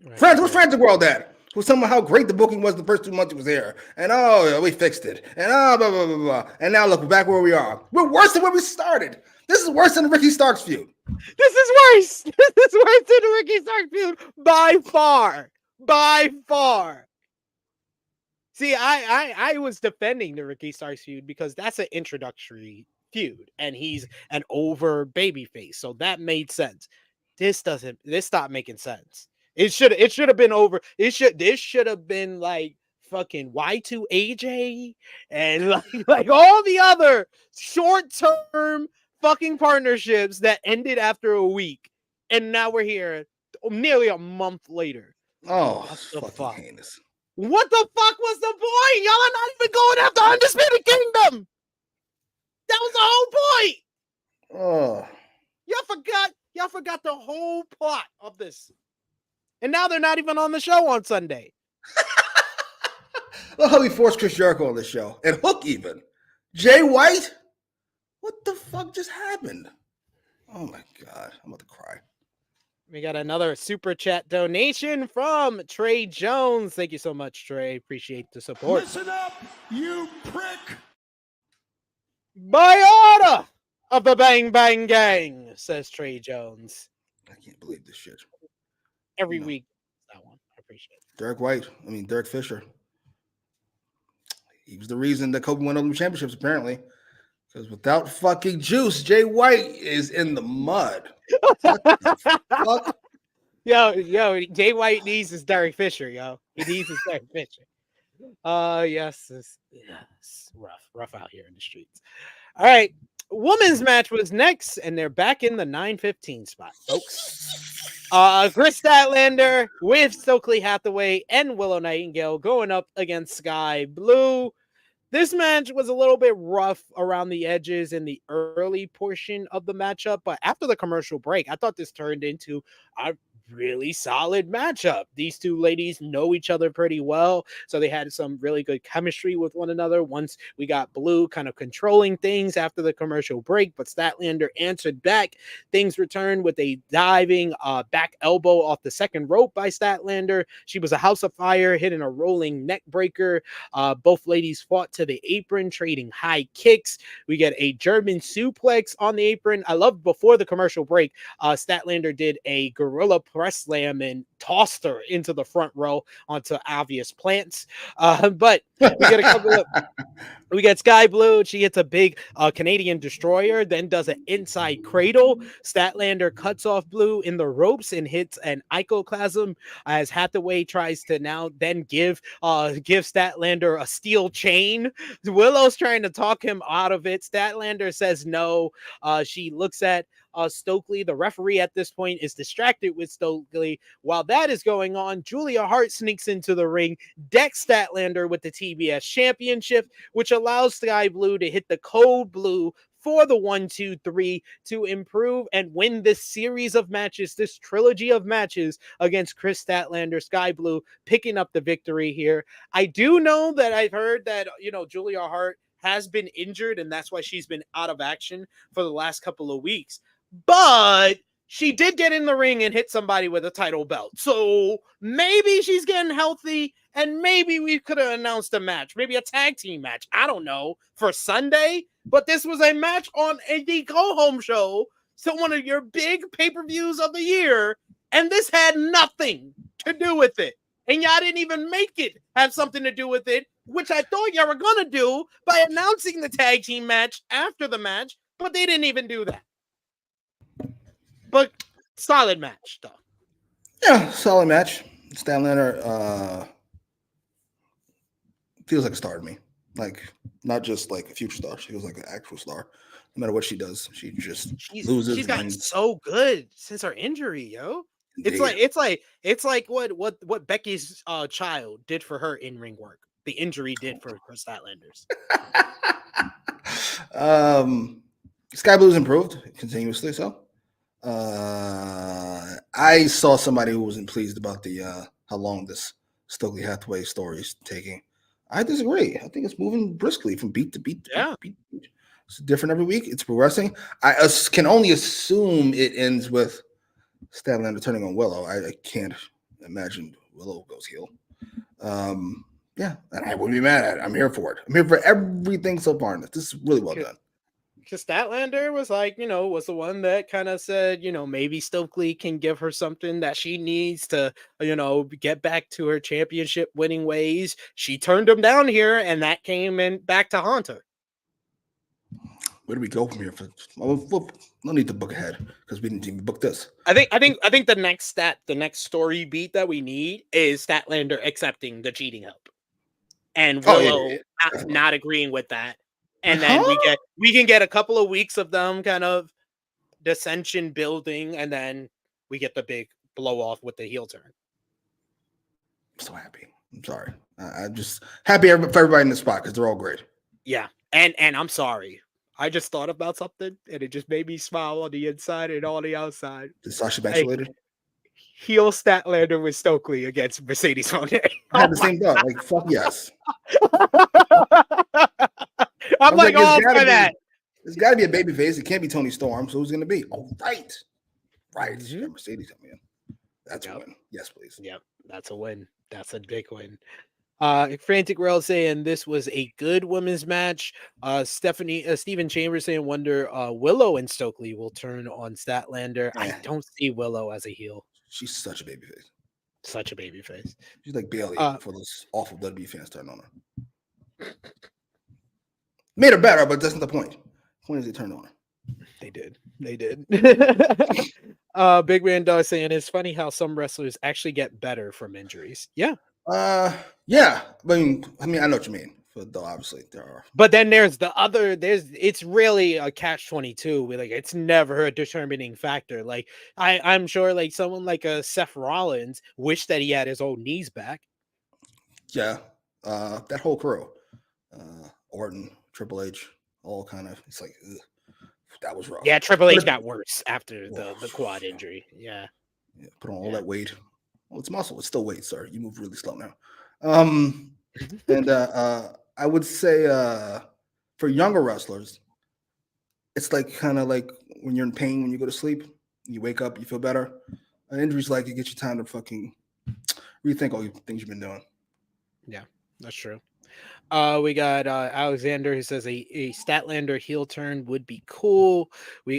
Right. Where's Frantic World at? Was talking about how great the booking was the first 2 months he was here. And we fixed it. And blah, blah, blah, blah. And now look, we're back where we are. We're worse than where we started. This is worse than the Ricky Starks feud. This is worse. This is worse than the Ricky Starks feud by far. By far. See, I was defending the Ricky Starks feud because that's an introductory feud, and he's an over babyface, so that made sense. This stopped making sense. It should have been over. This should have been like fucking Y2AJ and like all the other short-term fucking partnerships that ended after a week. And now we're here nearly a month later. Oh, What the fucking fuck? heinous. What the fuck was the point? Y'all are not even going after Undisputed Kingdom. That was the whole point. Oh, Y'all forgot the whole plot of this. And now they're not even on the show on Sunday. look how we forced Chris Jericho on the show. And Hook even. Jay White? What the fuck just happened? Oh my God. I'm about to cry. We got another super chat donation from Trey Jones. Thank you so much, Trey. Appreciate the support. Listen up, you prick. By order of the Bang Bang Gang, says Trey Jones. I can't believe this shit. Every week, that one. I appreciate it. Derek Fisher. He was the reason that Kobe won all the championships, apparently. Because without fucking juice, Jay White is in the mud. Fuck. Yo, Jay White needs his Derek Fisher, yo. He needs his Derek Fisher. Yes, rough out here in the streets. All right, women's match was next, and they're back in the 9:15 spot, folks. Chris Statlander with Stokely Hathaway and Willow Nightingale going up against Sky Blue. This match was a little bit rough around the edges in the early portion of the matchup, but after the commercial break, I thought this turned into a really solid matchup. These two ladies know each other pretty well, so they had some really good chemistry with one another. Once we got Blue kind of controlling things after the commercial break, but Statlander answered back. Things returned with a diving back elbow off the second rope by Statlander. She was a house of fire, hitting a rolling neck breaker. Both ladies fought to the apron, trading high kicks. We get a German suplex on the apron. I love before the commercial break, Statlander did a gorilla press slam and tossed her into the front row onto obvious plants. But we get a couple of. We get Sky Blue. She hits a big Canadian destroyer, then does an inside cradle. Statlander cuts off Blue in the ropes and hits an iconoclasm as Hathaway tries to now then give Statlander a steel chain. Willow's trying to talk him out of it. Statlander says no. She looks at Stokely. The referee at this point is distracted with Stokely. While that is going on, Julia Hart sneaks into the ring, decks Statlander with the TBS Championship, which allows Sky Blue to hit the code blue for the 1-2-3 to improve and win this series of matches, this trilogy of matches against Chris Statlander. Sky Blue picking up the victory here. I do know that I've heard that, Julia Hart has been injured, and that's why she's been out of action for the last couple of weeks. But she did get in the ring and hit somebody with a title belt. So maybe she's getting healthy, and maybe we could have announced a match, maybe a tag team match. I don't know, for Sunday. But this was a match on the go-home show, so one of your big pay-per-views of the year, and this had nothing to do with it. And y'all didn't even make it have something to do with it, which I thought y'all were going to do by announcing the tag team match after the match, but they didn't even do that. But solid match, though. Yeah, solid match. Statlander feels like a star to me. Like, not just like a future star. She feels like an actual star. No matter what she does, she just loses. She's gotten so good since her injury, yo. It's like what Becky's child did for her in-ring work. The injury did for Statlanders. Sky Blue's improved continuously, so. I saw somebody who wasn't pleased about the how long this Stokely Hathaway story is taking. I disagree. I think it's moving briskly from beat to beat. Beat. It's different every week. It's progressing. I can only assume it ends with Statlander turning on Willow. I can't imagine Willow goes heel. Yeah, and I wouldn't be mad at it. I'm here for it. I'm here for everything so far. This is really well done. because Statlander was like, was the one that kind of said, maybe Stokely can give her something that she needs to, get back to her championship winning ways. She turned him down here, and that came in back to haunt her. Where do we go from here? No need to book ahead because we didn't even book this. I think the next story beat that we need is Statlander accepting the cheating help, and Willow not agreeing with that. And then we can get a couple of weeks of them kind of dissension building, and then we get the big blow off with the heel turn. I'm so happy. I'm sorry. I'm just happy for everybody in the spot because they're all great. Yeah, and I'm sorry. I just thought about something, and it just made me smile on the inside and on the outside. Is Sasha Banks related? Heel Statlander with Stokely against Mercedes Moné. I had the same thought. Like, fuck yes. I'm like, all for that. There's got to be a baby face. It can't be Tony Storm. So who's going to be? Oh, right. Mm-hmm. Mercedes, man. That's a win. Yes, please. Yep, that's a win. That's a big win. Frantic Rail saying this was a good women's match. Stephen Chambers saying wonder Willow and Stokely will turn on Statlander. I don't see Willow as a heel. She's such a baby face. Such a baby face. She's like Bailey for those awful WWE fans starting on her. Made her better, but that's not the point. The point is they turned on her. They did. Big Man Dog saying it's funny how some wrestlers actually get better from injuries. Yeah. Yeah. I mean, I know what you mean. Though obviously there are. But then it's really a catch-22. Like it's never a determining factor. Like I'm sure like someone like a Seth Rollins wished that he had his old knees back. Yeah. That whole crew. Orton, Triple H, all kind of it's like ugh, that was rough. Yeah, Triple H got worse after the quad injury. Yeah. Put on all that weight. Well, it's muscle. It's still weight, sir. You move really slow now. And I would say for younger wrestlers, it's like kind of like when you're in pain when you go to sleep, you wake up, you feel better. An injury's like it gets you time to fucking rethink all the things you've been doing. Yeah, that's true. We got Alexander who says a Statlander heel turn would be cool.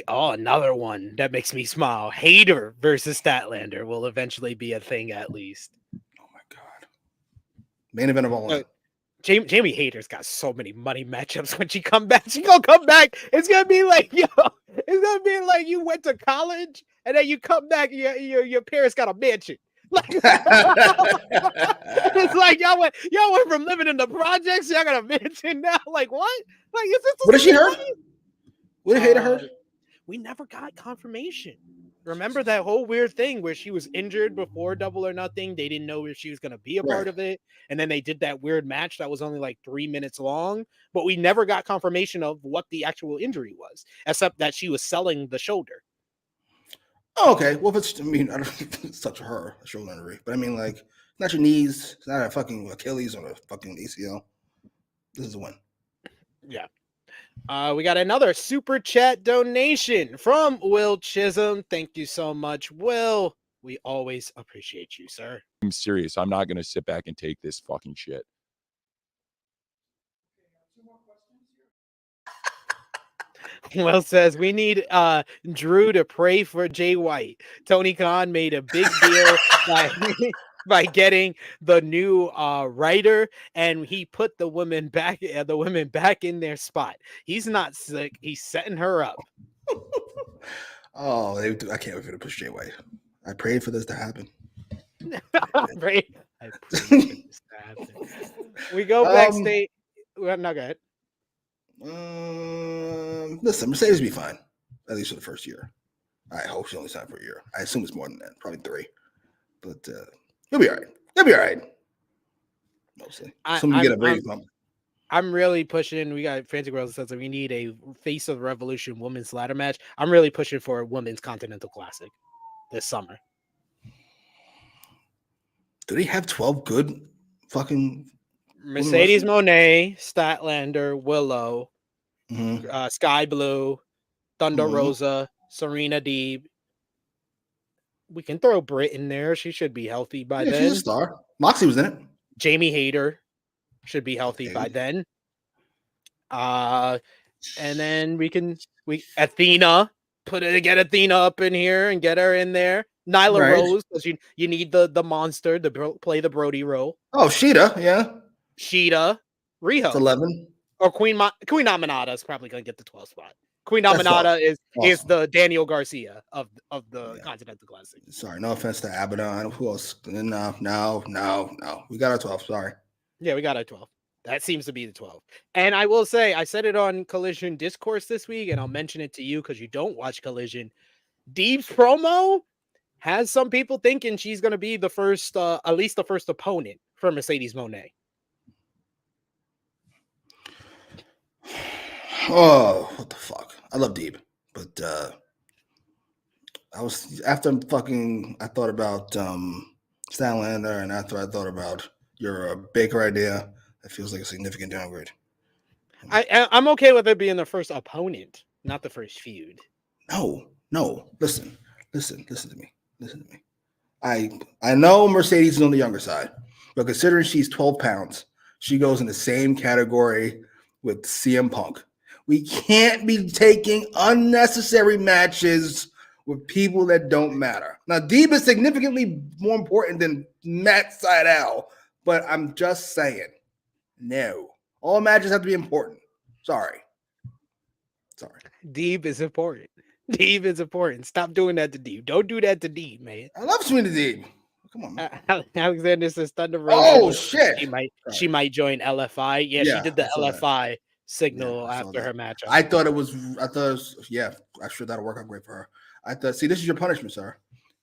Another one that makes me smile. Hater versus Statlander will eventually be a thing at least. Oh my god. Main event of all. Jamie Hayter's got so many money matchups when she come back. She gonna come back. It's gonna be like you went to college and then you come back. Your parents got a mansion. Like, it's like y'all went from living in the projects. Y'all got a mansion now. Like what? Like is this? What did she hurt? What did Hayter hurt? We never got confirmation. Remember that whole weird thing where she was injured before Double or Nothing? They didn't know if she was going to be a part of it. And then they did that weird match that was only like 3 minutes long. But we never got confirmation of what the actual injury was, except that she was selling the shoulder. Oh, okay. Well, I don't think it's such a shoulder injury. But I mean, like, not your knees. It's not a fucking Achilles or a fucking ACL. This is a win. Yeah. We got another super chat donation from Will Chisholm. Thank you so much, Will. We always appreciate you, sir. I'm serious. I'm not going to sit back and take this fucking shit. Will says we need Drew to pray for Jay White. Tony Khan made a big deal by getting the new writer, and he put the women back in their spot. He's not sick. He's setting her up. Oh, I can't wait for to push Jay White. I prayed for this to happen. I prayed for this to happen. We go backstage. No, go ahead. Listen, Mercedes will be fine, at least for the first year. I hope she only signed for a year. I assume it's more than that, probably 3. But he'll be all right. He'll be all right. Mostly. I'm really pushing. We got Frantic World says that we need a Face of Revolution women's ladder match. I'm really pushing for a women's Continental Classic this summer. Do they have 12 good fucking Mercedes Moné, Statlander, Willow, Sky Blue, Thunder Rosa, Serena Deeb. We can throw Britt in there. She should be healthy by then. She's a star. Moxie was in it. Jamie Hayter should be healthy by then. and then we Athena get Athena up in here and get her in there. Nyla Right. Rose, because you need the monster to play the Brody role. Oh, Sheeta, yeah. Sheeta, Riho. It's 11. Or Queen Nominata is probably going to get the 12th spot. Queen That's Nominata is awesome. the Daniel Garcia of the Continental Classic. Sorry, no offense to Abaddon. Who else? No. We got our 12. Sorry. Yeah, we got our 12. That seems to be the 12. And I will say, I said it on Collision Discourse this week, and I'll mention it to you because you don't watch Collision. Deeb's promo has some people thinking she's going to be the first, at least the first opponent for Mercedes Moné. Oh, what the fuck? I love Deeb, but I thought about Statlander, and after I thought about your Baker idea, that feels like a significant downgrade. I'm okay with it being the first opponent, not the first feud. No. Listen to me. I know Mercedes is on the younger side, but considering she's 12 pounds, she goes in the same category with CM Punk. We can't be taking unnecessary matches with people that don't matter. Now, Deeb is significantly more important than Matt Sydal, but I'm just saying, no. All matches have to be important. Sorry. Deeb is important. Deeb is important. Stop doing that to Deeb. Don't do that to Deeb, man. I love Sweeney Deeb. Come on, man. Alexander says Thunder Rosa. Oh, shit. She might join LFI. Yeah, she did the LFI signal after that. her match. I thought it was, yeah, I'm sure that'll work out great for her. I thought, see, this is your punishment, sir.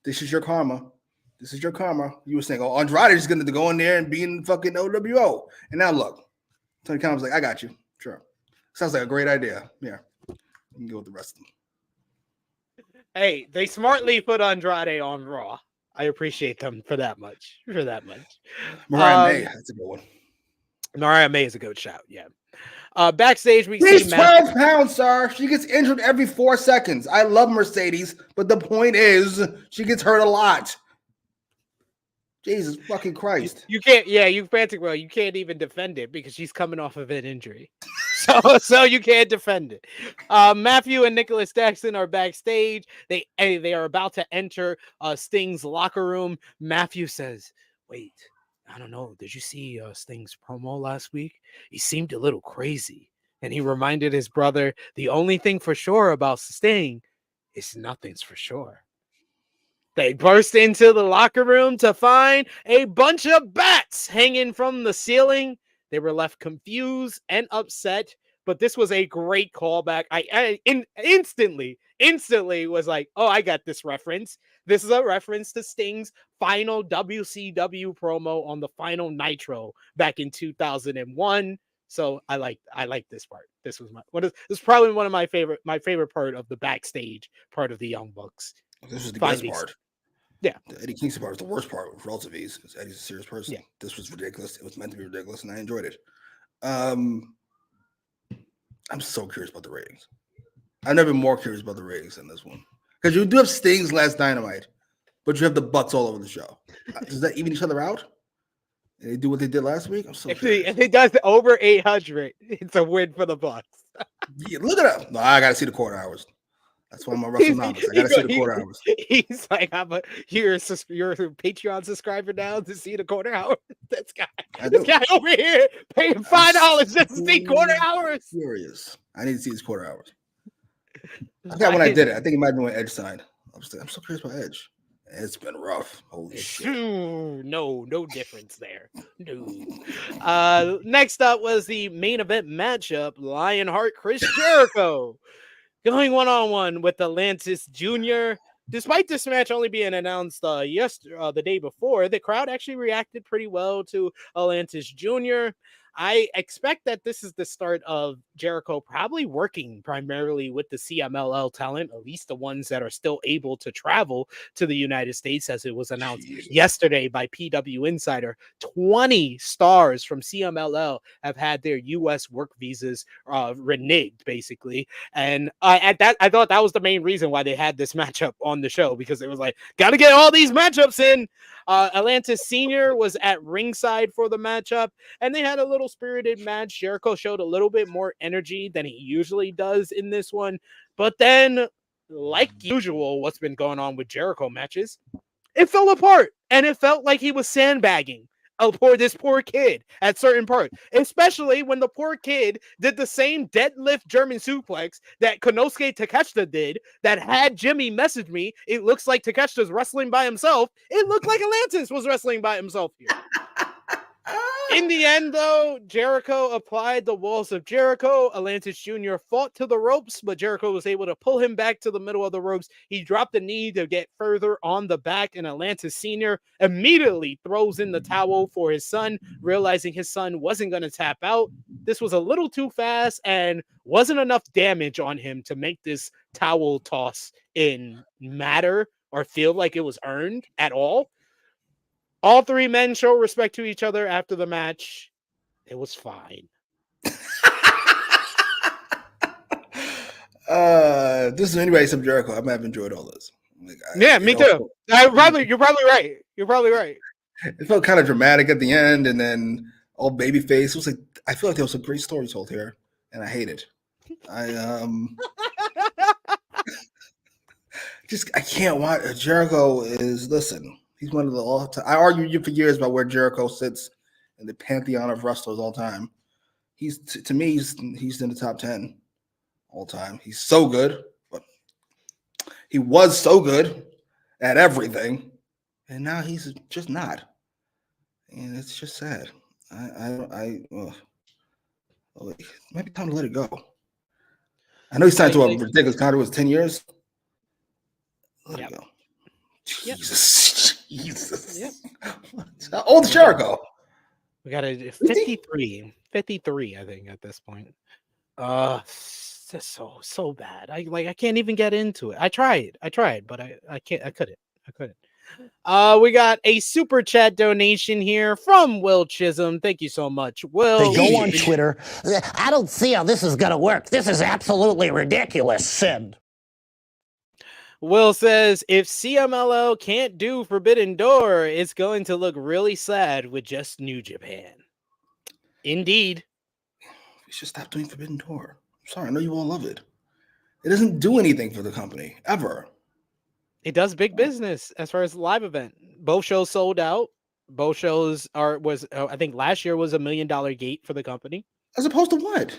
This is your karma. You were saying, oh, Andrade is going to go in there and be in fucking OWO. And now look, Tony Khan was like, I got you. Sure. Sounds like a great idea. Yeah. You can go with the rest of them. Hey, they smartly put Andrade on Raw. I appreciate them for that much. Mariah May, that's a good one. Mariah May is a good shout, yeah. Backstage, we She's see 12 pounds, sir. She gets injured every 4 seconds. I love Mercedes, but the point is she gets hurt a lot. Jesus fucking Christ. You can't even defend it because she's coming off of an injury. So you can't defend it. Matthew and Nicholas Jackson are backstage. They are about to enter Sting's locker room. Matthew says, wait, I don't know. Did you see Sting's promo last week? He seemed a little crazy. And he reminded his brother, the only thing for sure about Sting is nothing's for sure. They burst into the locker room to find a bunch of bats hanging from the ceiling. They were left confused and upset, but this was a great callback. I instantly was like, oh, I got this reference. This is a reference to Sting's final WCW promo on the final Nitro back in 2001. So I like this part. This is probably one of my favorite part of the backstage part of the Young Bucks. This was the best part. Yeah. The Eddie Kingston part was the worst part with relative ease because Eddie's a serious person. Yeah. This was ridiculous. It was meant to be ridiculous, and I enjoyed it. I'm so curious about the ratings. I've never been more curious about the ratings than this one. Because you do have Sting's last Dynamite, but you have the butts all over the show. Does that even each other out? And they do what they did last week? I'm so curious. If it does over 800, it's a win for the Bucks. Yeah, look at that. No, I got to see the quarter hours. That's why I'm a WrestleNomics. I gotta see the quarter hours. He's like, you're a Patreon subscriber now to see the quarter hours. This guy over here paying $5 just to see quarter hours. Furious. I need to see these quarter hours. I forgot when I did it. I think it might have been when Edge signed. I'm so curious about Edge. It's been rough. Holy shit. No difference there. No. Next up was the main event matchup: Lionheart Chris Jericho going one-on-one with Atlantis Jr. Despite this match only being announced the day before, the crowd actually reacted pretty well to Atlantis Jr. I expect that this is the start of Jericho probably working primarily with the CMLL talent, at least the ones that are still able to travel to the United States, as it was announced yesterday by PW Insider. 20 stars from CMLL have had their U.S. work visas reneged, basically. And I thought that was the main reason why they had this matchup on the show, because it was like, got to get all these matchups in. Atlantis Sr. was at ringside for the matchup, and they had a little spirited match. Jericho showed a little bit more energy than he usually does in this one. But then, like usual, what's been going on with Jericho matches, it fell apart. And it felt like he was sandbagging this poor kid at certain parts, especially when the poor kid did the same deadlift German suplex that Konosuke Takeshita did that had Jimmy message me. It looks like Takeshita's wrestling by himself. It looked like Atlantis was wrestling by himself here. In the end, though, Jericho applied the walls of Jericho. Atlantis Jr. fought to the ropes, but Jericho was able to pull him back to the middle of the ropes. He dropped the knee to get further on the back, and Atlantis Sr. immediately throws in the towel for his son, realizing his son wasn't going to tap out. This was a little too fast and wasn't enough damage on him to make this towel toss in matter or feel like it was earned at all. All three men show respect to each other after the match. It was fine. This is anybody except Jericho. I might have enjoyed all this. Me too. You're probably right. You're probably right. It felt kind of dramatic at the end, and then all babyface. It was like, I feel like there was a great story told here, and I hate it. I can't watch. Jericho is, listen. He's one of the all-time. I argued for years about where Jericho sits in the pantheon of wrestlers all time. He's to me, he's in the top 10 all time. He's so good, but he was so good at everything, and now he's just not. And it's just sad. It might be time to let it go. I know he signed to a ridiculous contract. It was 10 years. Let it go. Jesus. Yep. How old is Jericho? We got a 53, I think, at this point. It's just so bad. I can't even get into it. I tried, but I couldn't. We got a super chat donation here from Will Chisholm. Thank you so much, Will. They go on Twitter. I don't see how this is gonna work. This is absolutely ridiculous. Send. Will says, if CMLL can't do Forbidden Door, it's going to look really sad with just New Japan. Indeed. We should stop doing Forbidden Door. I'm sorry, I know you all love it. It doesn't do anything for the company, ever. It does big business as far as the live event. Both shows sold out. Both shows I think last year was $1 million gate for the company. As opposed to what?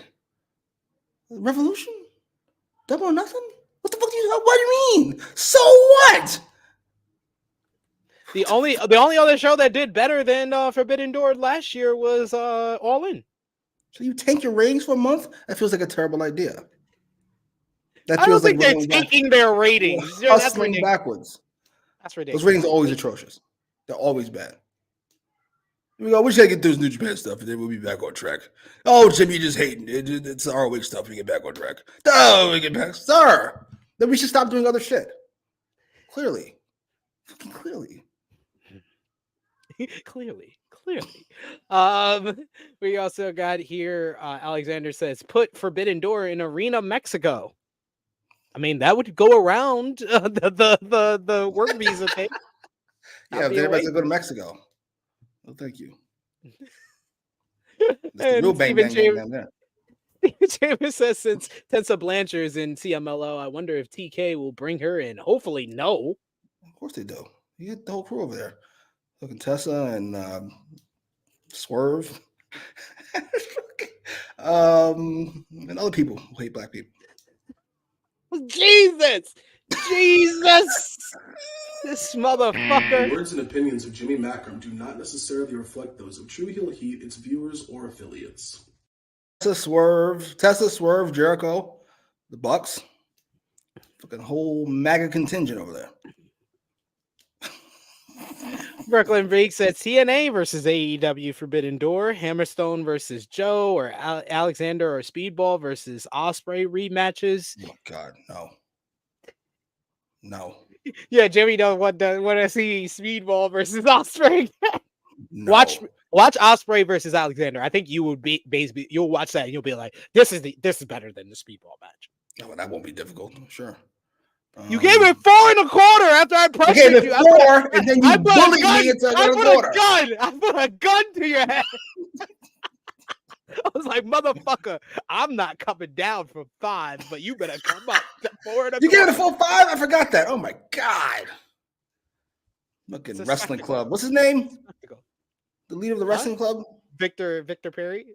Revolution? Double or Nothing? What the fuck what do you mean? So what? The only other show that did better than Forbidden Door last year was All In. So you tank your ratings for a month? That feels like a terrible idea. I don't think they're taking their ratings. That's hustling backwards. That's ridiculous. Those ratings are always atrocious. They're always bad. Here we go. We should get through this New Japan stuff, and then we'll be back on track. Oh, Jimmy, you're just hating. It's ROH stuff. We get back on track. No, we get back. Sir, then we should stop doing other shit. Clearly. Fucking clearly. Clearly. We also got here, Alexander says, put Forbidden Door in Arena, Mexico. I mean, that would go around the work visa thing. Yeah, if everybody's going to go to Mexico. Well, thank you. Real bang down there. James says, since Tessa Blanchard's in CMLL, I wonder if TK will bring her in. Hopefully, no. Of course they do. You get the whole crew over there. Look at Tessa and Swerve. And other people who hate black people. Jesus! This motherfucker. The words and opinions of Jimmy Macram do not necessarily reflect those of True Heel Heat, its viewers, or affiliates. Tessa, Swerve, Jericho, the Bucks. Fucking whole MAGA contingent over there. Brooklyn Break said TNA versus AEW Forbidden Door, Hammerstone versus Joe, or Alexander or Speedball versus Ospreay rematches. Oh God, no. Yeah, Jimmy don't want to see Speedball versus Ospreay. No. Watch Ospreay versus Alexander. I think you would be basically you'll watch that and you'll be like, this is better than the Speedball match. No, that won't be difficult. Sure. You gave it 4.25 after I pressed you. Gave it 4, and then you bullied me into I put a gun to your head. I was like, motherfucker, I'm not coming down from 5, but you better come up to 4 You gave it a full 5? I forgot that. Oh my God. Fucking wrestling spectacle. club. What's his name? The leader of the wrestling club? Victor Perry.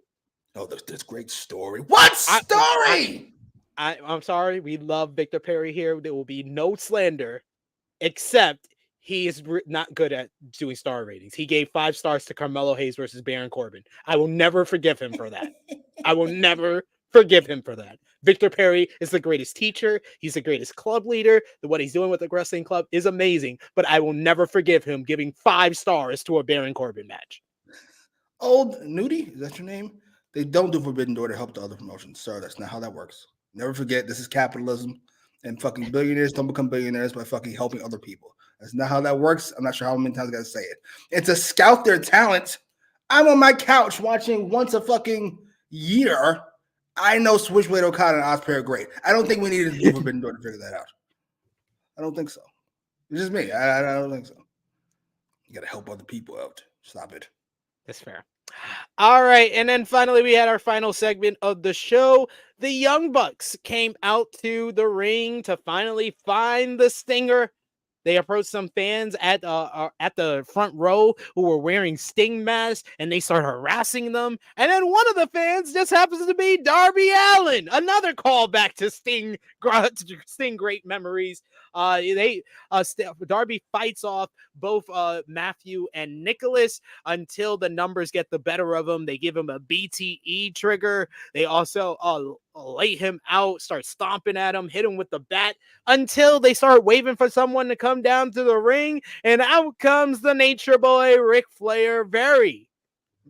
Oh, there's this great story. What story? I'm sorry. We love Victor Perry here. There will be no slander, except he is not good at doing star ratings. He gave 5 stars to Carmelo Hayes versus Baron Corbin. I will never forgive him for that. I will never forgive him for that. Victor Perry is the greatest teacher. He's the greatest club leader. What he's doing with the wrestling club is amazing, but I will never forgive him giving 5 stars to a Baron Corbin match. Old Nudie, is that your name? They don't do Forbidden Door to help the other promotions, sir. That's not how that works. Never forget, this is capitalism, and fucking billionaires don't become billionaires by fucking helping other people. That's not how that works. I'm not sure how many times I gotta say it. And to scout their talent, I'm on my couch watching once a fucking year. I know Switchblade Okada and Ospreay are great. I don't think we needed to do Forbidden Door to figure that out. I don't think so. It's just me. I don't think so. You gotta help other people out. Stop it. That's fair. All right, and then finally we had our final segment of the show. The Young Bucks came out to the ring to finally find the Stinger. They approached some fans at the front row who were wearing Sting masks, and they started harassing them. And then one of the fans just happens to be Darby Allin. Another callback to Sting great memories. Darby fights off both Matthew and Nicholas until the numbers get the better of him. They give him a BTE trigger. They also lay him out, start stomping at him, hit him with the bat until they start waving for someone to come down to the ring. And out comes the Nature Boy, Ric Flair, very,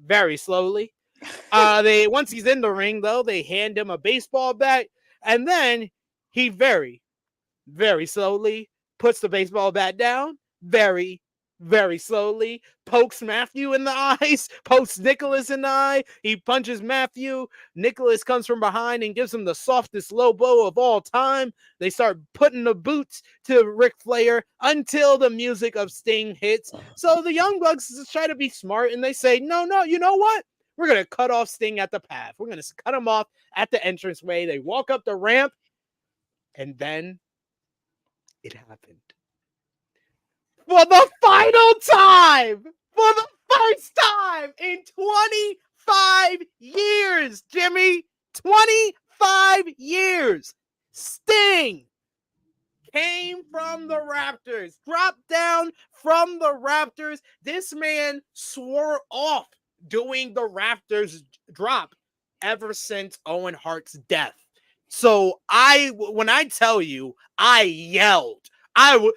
very slowly. Once he's in the ring, though, they hand him a baseball bat, and then he very, very slowly puts the baseball bat down, very, very slowly, pokes Matthew in the eyes, pokes Nicholas in the eye. He punches Matthew. Nicholas comes from behind and gives him the softest low blow of all time. They start putting the boots to Ric Flair until the music of Sting hits. So the Young Bucks try to be smart, and they say, no, you know what? We're going to cut off Sting at the path. We're going to cut him off at the entranceway. They walk up the ramp, and then it happened. For the final time, for the first time in 25 years, Jimmy, 25 years, Sting came from the Rafters, dropped down from the Rafters. This man swore off doing the Rafters drop ever since Owen Hart's death. So when I tell you, I yelled. I would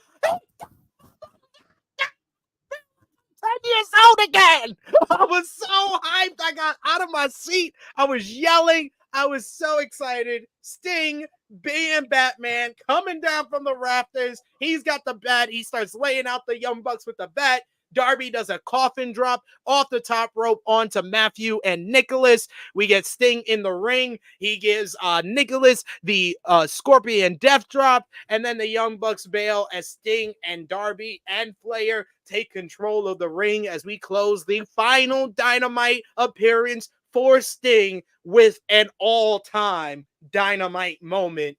10 years old again. I was so hyped. I got out of my seat. I was yelling. I was so excited. Sting being Batman coming down from the Rafters. He's got the bat. He starts laying out the Young Bucks with the bat. Darby does a coffin drop off the top rope onto Matthew and Nicholas. We get Sting in the ring. He gives Nicholas the Scorpion Death Drop, and then the Young Bucks bail as Sting and Darby and Flair take control of the ring as we close the final Dynamite appearance for Sting with an all-time Dynamite moment.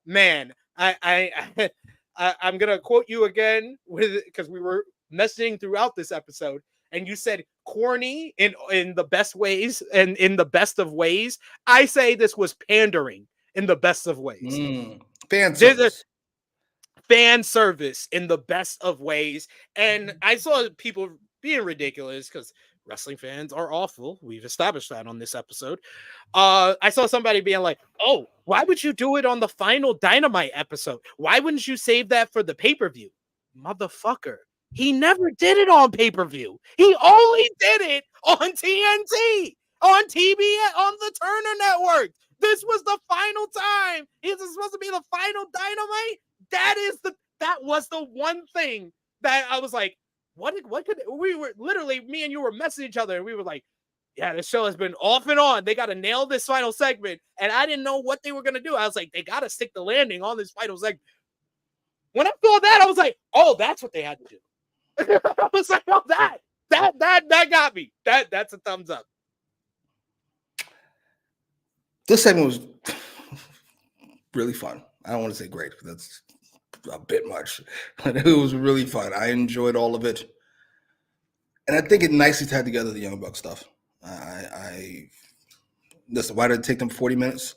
Man, I'm gonna quote you again because we were messaging throughout this episode, and you said corny in the best ways and in the best of ways. I say this was pandering in the best of ways. Fan service. Fan service in the best of ways. And I saw people being ridiculous because wrestling fans are awful. We've established that on this episode. I saw somebody being like, oh, why would you do it on the final Dynamite episode? Why wouldn't you save that for the pay-per-view? Motherfucker. He never did it on pay-per-view. He only did it on TNT, on TBS, on the Turner Network. This was the final time. Is this supposed to be the final Dynamite? That was the one thing that I was like, what could we were literally, me and you were messaging each other, and we were like, yeah, this show has been off and on. They got to nail this final segment. And I didn't know what they were going to do. I was like, they got to stick the landing on this final segment. When I saw that, I was like, oh, that's what they had to do. I was like, oh, that got me. That's a thumbs up. This segment was really fun. I don't want to say great because that's a bit much, but it was really fun. I enjoyed all of it, and I think it nicely tied together the Young Bucks stuff. Listen, why did it take them 40 minutes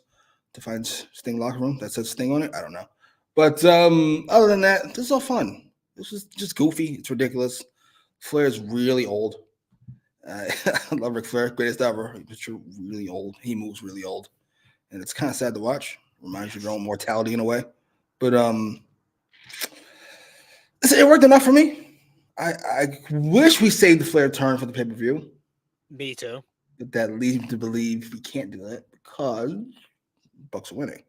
to find Sting locker room that says Sting on it? I don't know. But other than that, this is all fun. This is just goofy. It's ridiculous. Flair is really old. I love Ric Flair, greatest ever. He's really old. He moves really old. And it's kind of sad to watch. Reminds you of your own mortality in a way. But it worked enough for me. I wish we saved the Flair turn for the pay-per-view. Me too. But that leads me to believe we can't do that because Bucks are winning.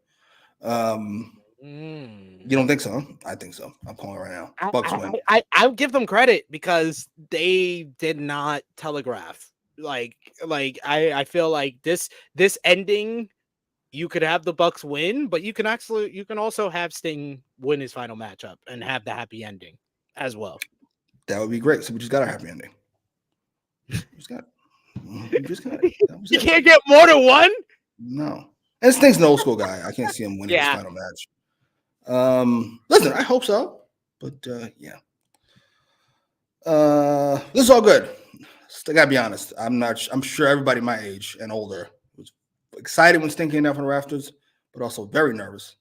You don't think so? I think so. I'm calling it right now. Bucks win. I'll give them credit because they did not telegraph. I feel like this ending, you could have the Bucks win, but you can also have Sting win his final matchup and have the happy ending as well. That would be great. So we just got a happy ending. You can't get more than one? No. And Sting's an old school guy. I can't see him winning his final match. Listen, I hope so. But yeah. This is all good. I gotta be honest. I'm sure everybody my age and older was excited when Sting came down from the rafters, but also very nervous.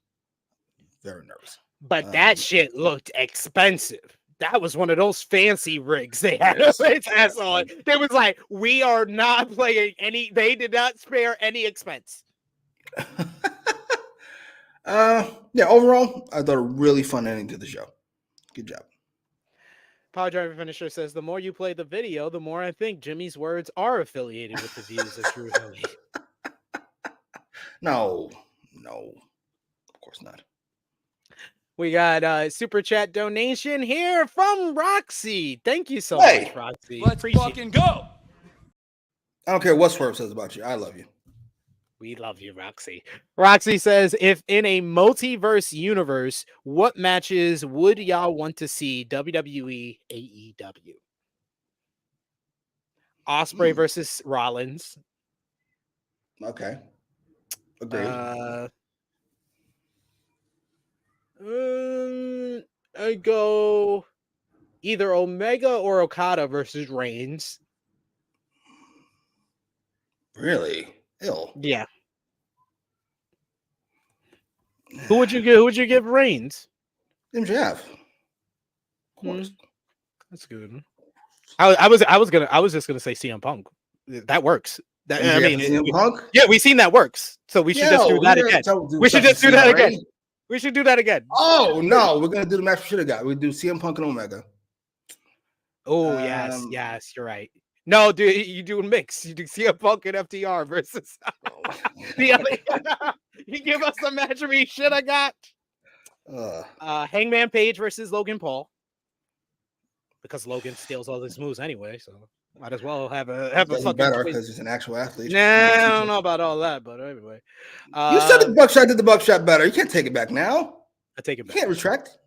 Very nervous. But that shit looked expensive. That was one of those fancy rigs they had his ass on. They was like, we are not playing any. They did not spare any expense. Yeah, overall, I thought a really fun ending to the show. Good job. Power Driver Finisher says, the more you play the video, the more I think Jimmy's words are affiliated with the views of True Hilly. No, of course not. We got a super chat donation here from Roxy. Thank you so much, Roxy. Let's fucking go. I don't care what Swerve says about you. I love you. We love you, Roxy. Roxy says, if in a multiverse universe, what matches would y'all want to see WWE AEW? Ospreay versus Rollins. Okay. Agreed. I go either Omega or Okada versus Reigns. Really? Ill. Yeah. Who would you give Reigns? MJF. Of course. That's good. I was just gonna say CM Punk. That works. CM Punk? Yeah, we've seen that works. So we should just do that again. We should just do that again. We should do that again. Oh no, we're gonna do the match we should have got. We do CM Punk and Omega. Oh yes, you're right. No, dude, you do a mix. You do CM Punk and FTR versus the other. You give us a match we should have got. Hangman Page versus Logan Paul, because Logan steals all his moves anyway, so might as well have a fucking better because he's an actual athlete. Nah, I don't know about all that, but anyway. You said the Buckshot did the Buckshot better. You can't take it back now. I take it back. You can't retract.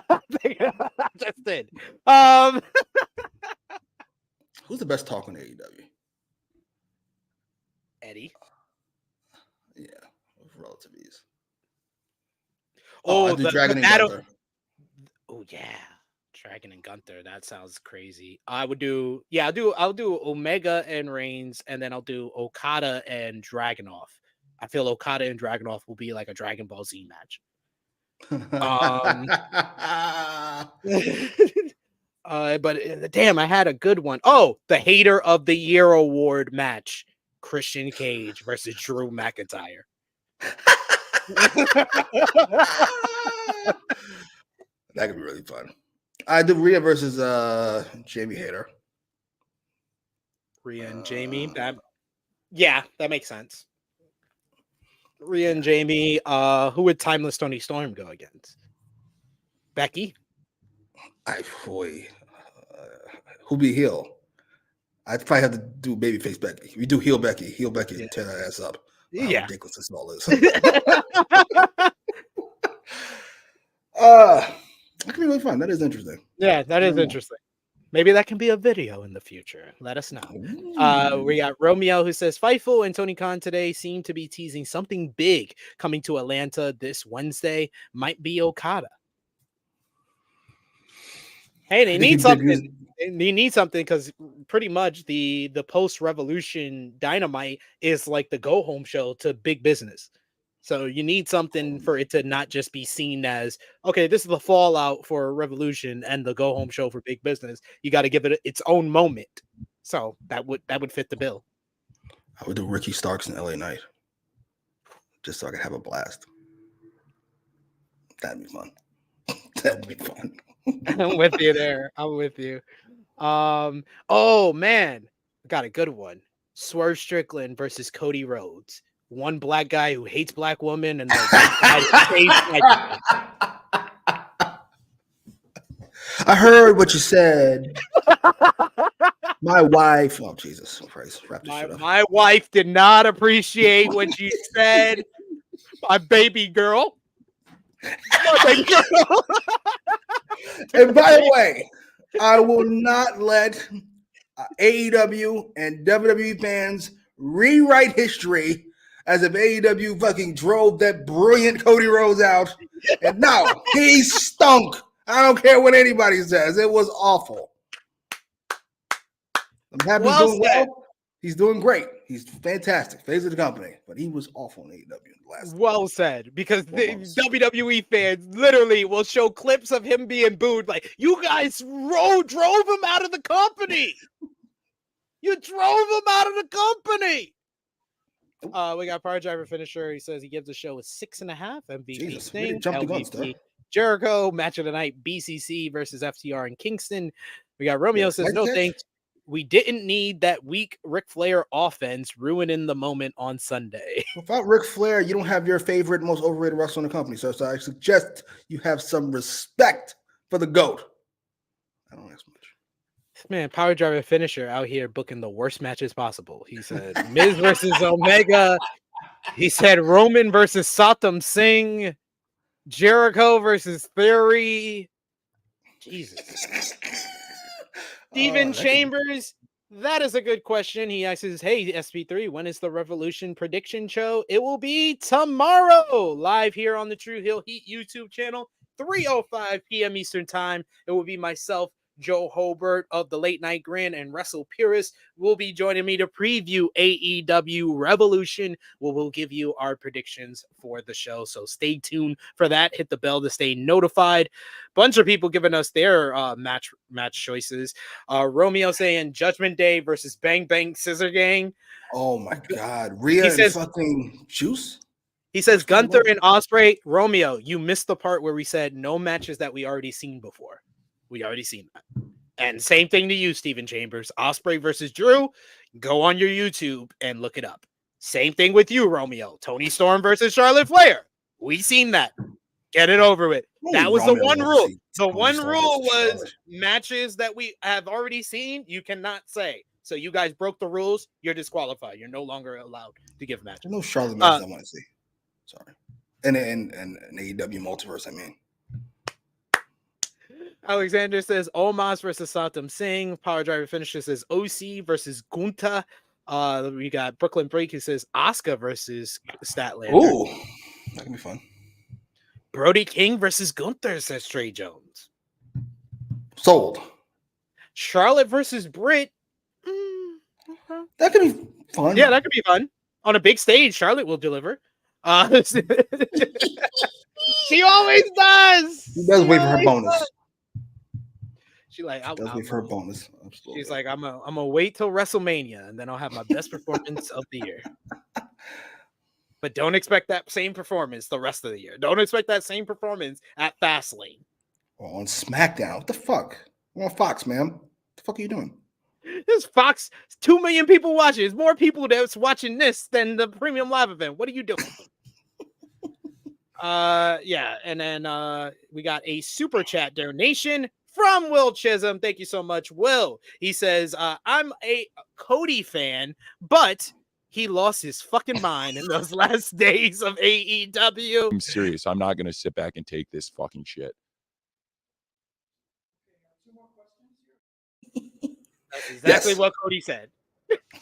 I just did. Who's the best talk on AEW? Eddie. Yeah, with relative ease. Oh, Dragon and Gunther. Oh yeah, Dragon and Gunther. That sounds crazy. I'll do Omega and Reigns, and then I'll do Okada and Dragunov. I feel Okada and Dragunov will be like a Dragon Ball Z match. But damn, I had a good one. Oh, the Hater of the Year award match: Christian Cage versus Drew McIntyre. That could be really fun. I do Rhea versus Jamie Hayter. Rhea and Jamie. That makes sense. Rhea and Jamie. Who would Timeless Tony Storm go against? Becky. Who be heel? I'd probably have to do babyface Becky. We do heel Becky and tear that ass up. How ridiculous this all is. That could be really fun. That is interesting. Yeah, that is interesting. Maybe that can be a video in the future. Let us know. We got Romeo who says Fightful and Tony Khan today seem to be teasing something big coming to Atlanta this Wednesday. Might be Okada. Hey, they need something. They need something because pretty much the post-Revolution Dynamite is like the go-home show to big business. So you need something for it to not just be seen as, okay, this is the fallout for Revolution and the go-home show for big business. You got to give it its own moment. So that would fit the bill. I would do Ricky Starks and LA Knight just so I could have a blast. That'd be fun. That'd be fun. I'm with you there. I'm with you. Oh man, got a good one. Swerve Strickland versus Cody Rhodes. One black guy who hates black women and the white guy who hates black. I heard what you said. My wife. Oh Jesus Christ! My wife did not appreciate what you said. My baby girl. My baby girl. And by the way, I will not let AEW and WWE fans rewrite history as if AEW fucking drove that brilliant Cody Rhodes out. And no, he stunk. I don't care what anybody says. It was awful. I'm happy he's doing well. He's doing great. He's fantastic. Face of the company. But he was awful in AEW. Well said, because the WWE fans literally will show clips of him being booed. Like, you guys drove him out of the company. You drove him out of the company. We got Power Driver Finisher. He says he gives the show a 6.5. MVP Sting, LVP Jericho, match of the night, BCC versus FTR in Kingston. We got Romeo says, no thanks. We didn't need that weak Ric Flair offense ruining the moment on Sunday. Without Ric Flair, you don't have your favorite, most overrated wrestler in the company. So I suggest you have some respect for the GOAT. I don't ask much. Man, Power Driver Finisher out here booking the worst matches possible. He said Miz versus Omega. He said Roman versus Satam Singh. Jericho versus Theory. Jesus. Steven Chambers, that is a good question. He asks, hey, SP3, when is the Revolution prediction show? It will be tomorrow, live here on the True Heel Heat YouTube channel, 3:05 p.m. Eastern Time. It will be myself, Joe Hobart of the Late Night Grin, and Russell Purist will be joining me to preview AEW Revolution. We'll give you our predictions for the show, so stay tuned for that. Hit the bell to stay notified. Bunch of people giving us their match choices. Romeo saying Judgment Day versus Bang Bang Scissor Gang. Oh my God, Rhea and fucking Juice. He says Gunther and Ospreay. Romeo, you missed the part where we said no matches that we already seen before. We already seen that. And same thing to you, Steven Chambers. Ospreay versus Drew. Go on your YouTube and look it up. Same thing with you, Romeo. Tony Storm versus Charlotte Flair. We seen that. Get it over with. That was the one rule. The one rule was matches that we have already seen, you cannot say. So you guys broke the rules. You're disqualified. You're no longer allowed to give matches. There's no Charlotte matches I want to see. Sorry. And AEW multiverse, I mean. Alexander says Omos versus Satam Singh. Power Driver Finisher says OC versus Gunta. We got Brooklyn Break who says Asuka versus Statlander. Ooh, that can be fun. Brody King versus Gunther, says Trey Jones. Sold. Charlotte versus Britt. That could be fun. Yeah, that could be fun. On a big stage, Charlotte will deliver. She always does. She does wait for her bonus. She like does wait for her bonus. Absolutely. She's like, I'm gonna wait till WrestleMania and then I'll have my best performance of the year. But don't expect that same performance the rest of the year. Don't expect that same performance at Fastlane. Or on SmackDown. What the fuck? We're on Fox, man. What the fuck are you doing? This Fox, 2 million people watching. There's more people that's watching this than the premium live event. What are you doing? Yeah, and then we got a super chat donation from Will Chisholm. Thank you so much, Will. He says, I'm a Cody fan, but he lost his fucking mind in those last days of AEW. I'm serious. I'm not going to sit back and take this fucking shit. That's exactly what Cody said.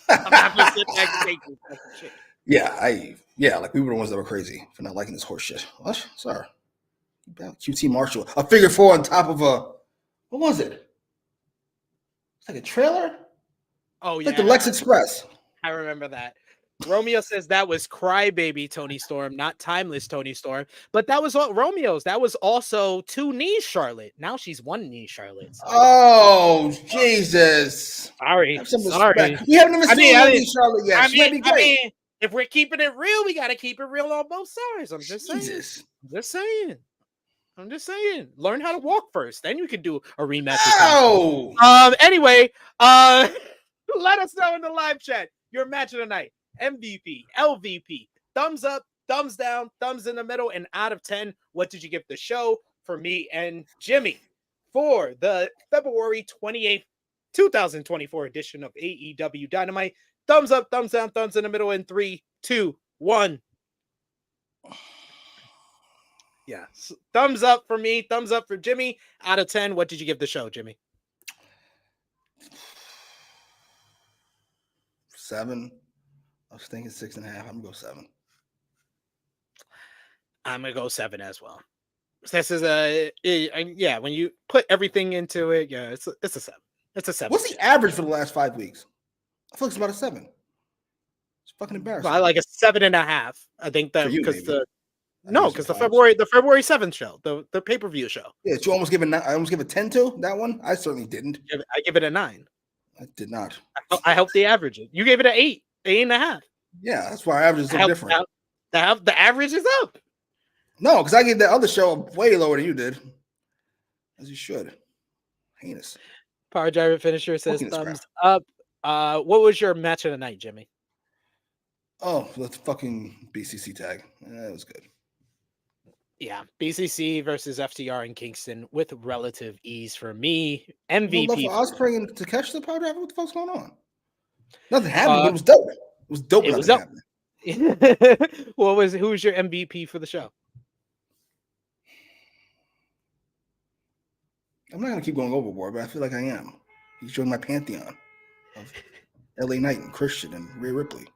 I'm not going to sit back and take this fucking shit. Yeah, like we were the ones that were crazy for not liking this horse shit. What? Sorry. QT Marshall. A figure four on top of a, what was it? It's like a trailer? Oh, It's yeah. like the Lex Express. I remember that. Romeo says that was Crybaby Tony Storm, not Timeless Tony Storm. But that was what Romeo's. That was also 2 knees Charlotte. Now she's 1 knee Charlotte. So. Oh, Jesus. Sorry. Have some Sorry. respect. We haven't even seen 1 knee Charlotte yet. I She might be great. mean, if we're keeping it real, we got to keep it real on both sides. I'm just saying. I'm just saying. Learn how to walk first. Then you can do a rematch. Oh. Anyway, let us know in the live chat your match of the night. MVP, LVP, thumbs up, thumbs down, thumbs in the middle, and out of 10, what did you give the show? For me and Jimmy, for the February 28th, 2024 edition of AEW Dynamite, thumbs up, thumbs down, thumbs in the middle in 3, 2, 1. Yeah, thumbs up for me, thumbs up for Jimmy. Out of 10, what did you give the show, Jimmy? 7. I was thinking 6.5. I'm gonna go 7. I'm gonna go 7 as well. This is when you put everything into it, it's a 7. It's a 7. What's the average for the last 5 weeks? I feel like it's about a 7. It's fucking embarrassing. I like a 7.5. I think that because the February 7th show, the pay-per-view show. Yeah, you almost give it. I almost give it 10 to that one. I certainly didn't. I give it a 9. I did not. I helped the average. You gave it an 8, 8.5. Yeah, that's why our average is so different. The average is up. No, because I gave that other show way lower than you did. As you should. Heinous. Power Driver Finisher says thumbs up. What was your match of the night, Jimmy? Oh, the fucking BCC tag. That was good. Yeah, BCC versus FTR in Kingston with relative ease for me. MVP. I was praying to catch the Power Driver. What the fuck's going on? Nothing happened, but it was dope. It was dope. It was dope. Who was your MVP for the show? I'm not gonna keep going overboard, but I feel like I am. He's joined my pantheon of LA Knight and Christian and Rhea Ripley.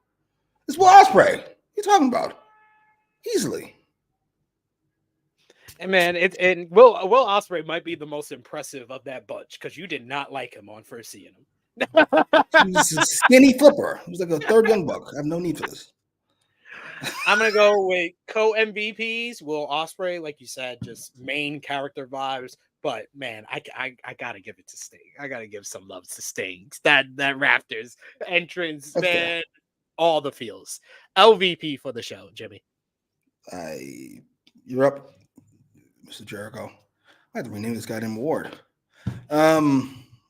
It's Will Ospreay. What are you talking about? Easily. And man, Will Ospreay might be the most impressive of that bunch because you did not like him on first seeing him. He's a skinny flipper. He was like a third young buck. I have no need for this. I'm gonna go with co-MVPs. Will Ospreay, like you said, just main character vibes. But man, I gotta give it to Sting. I gotta give some love to Sting. That Rafters entrance, man, all the feels. LVP for the show, Jimmy. You're up, Mr. Jericho. I have to rename this goddamn award.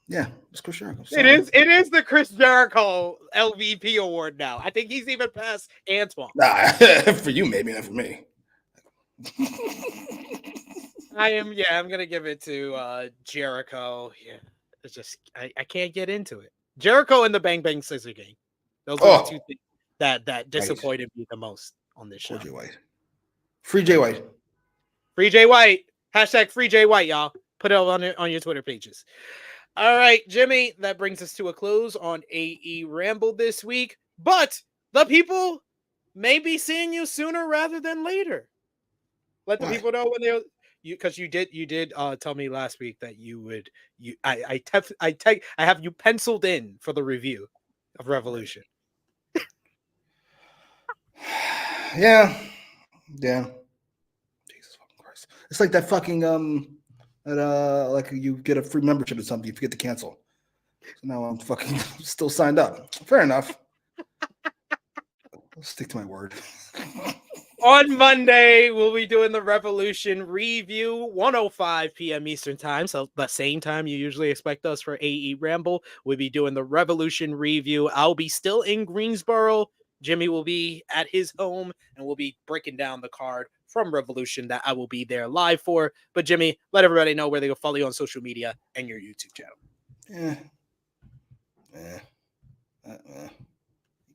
Yeah, it's Chris Jericho. Sorry. It is the Chris Jericho LVP award now. I think he's even past Antoine. Nah, for you maybe, not for me. I'm gonna give it to Jericho. Yeah, it's just I can't get into it. Jericho and the Bang Bang Scissor Gang. Those are the two things that disappointed me the most on this show. Jay White. Free Jay White. Free Jay White. Hashtag Free Jay White, y'all. Put it on your Twitter pages. All right, Jimmy, that brings us to a close on AEWramble this week. But the people may be seeing you sooner rather than later. Let the people know when because you did tell me last week that I have you penciled in for the review of Revolution. Yeah. Jesus fucking Christ. It's like that fucking like you get a free membership or something, you forget to cancel. So now I'm fucking still signed up. Fair enough. I'll stick to my word. On Monday, we'll be doing the Revolution review, 1:05 p.m. Eastern time. So the same time you usually expect us for AEWramble. We'll be doing the Revolution review. I'll be still in Greensboro. Jimmy will be at his home, and we'll be breaking down the card from Revolution that I will be there live for. But Jimmy, let everybody know where they go follow you on social media and your YouTube channel. You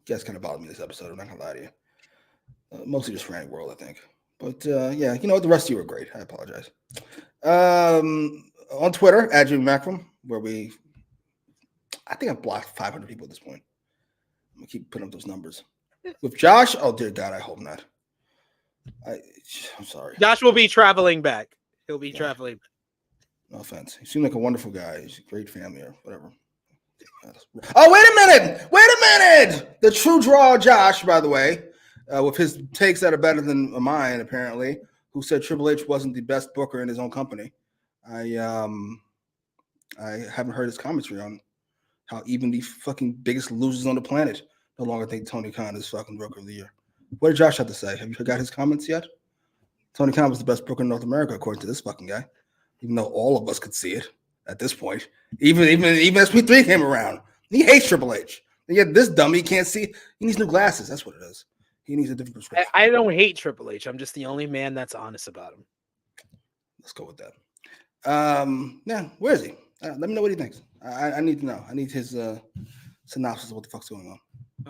guys kind of bothered me this episode. I'm not gonna lie to you. Mostly just Frank World, I think. But yeah, you know what? The rest of you are great. I apologize. On Twitter, at Jimmy Macram, where I think I've blocked 500 people at this point. I'm gonna keep putting up those numbers. With Josh, oh dear God, I hope not. I'm sorry. Josh will be traveling back. He'll be traveling back. No offense. He seemed like a wonderful guy. He's a great family or whatever. Oh, wait a minute! Wait a minute! The true draw, Josh, by the way, with his takes that are better than mine, apparently, who said Triple H wasn't the best booker in his own company. I haven't heard his commentary on how even the fucking biggest losers on the planet no longer think Tony Khan is fucking Booker of the Year. What did Josh have to say? Have you got his comments yet? Tony Khan was the best booker in North America, according to this fucking guy. Even though all of us could see it at this point. Even SP3 came around. He hates Triple H. And yet this dummy can't see. He needs new glasses. That's what it is. He needs a different prescription. I don't hate Triple H. I'm just the only man that's honest about him. Let's go with that. Yeah, where is he? Let me know what he thinks. I need to know. I need his synopsis of what the fuck's going on.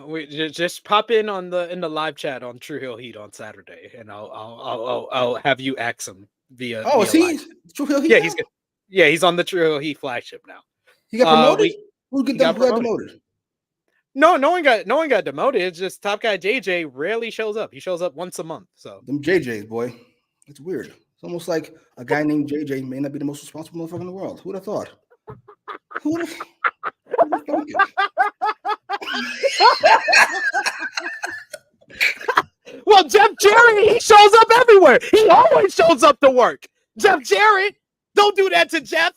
We just pop in the live chat on True Hill Heat on Saturday, and I'll have you ask him via. Oh, is he True Hill Heat? Yeah, now? he's on the True Hill Heat flagship now. He got promoted. Who got demoted? No one got demoted. It's just Top Guy JJ rarely shows up. He shows up once a month. So them JJs, boy, it's weird. It's almost like a guy named JJ may not be the most responsible motherfucker in the world. Who would have thought? Who would have thought? Well, Jeff Jarrett, he shows up everywhere. He always shows up to work. Jeff Jarrett, don't do that to Jeff.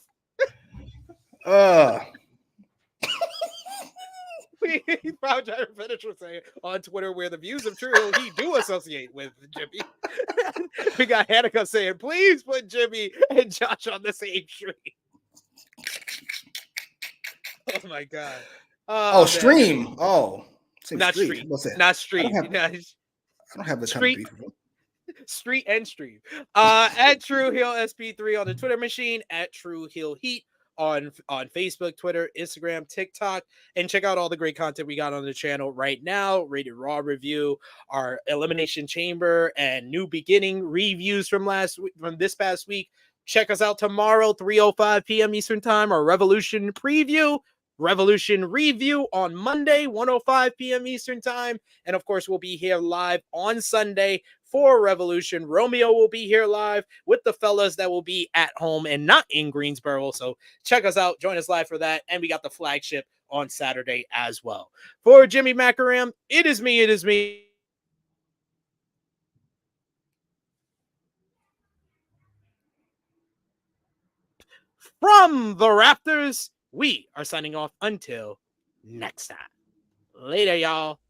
He's probably trying to finish with saying on Twitter where the views of True Hill Heat do associate with Jimmy. We got Hanukkah saying, please put Jimmy and Josh on the same stream. Oh my God. Stream. Oh, not stream. Not stream. I don't have the kind of beef. Street and stream. At True Hill SP3 on the Twitter machine, at True Hill Heat on Facebook, Twitter, Instagram, TikTok, and check out all the great content we got on the channel right now. Rated Raw review, our Elimination Chamber and New Beginning reviews from this past week. Check us out tomorrow, 3:05 p.m. Eastern Time, our Revolution preview. Revolution review on Monday, 1:05 p.m. Eastern Time. And of course, we'll be here live on Sunday for Revolution. Romeo will be here live with the fellas that will be at home and not in Greensboro. So check us out. Join us live for that. And we got the flagship on Saturday as well. For Jimmy Macram, it is me. From the Rafters, we are signing off until next time. Later, y'all.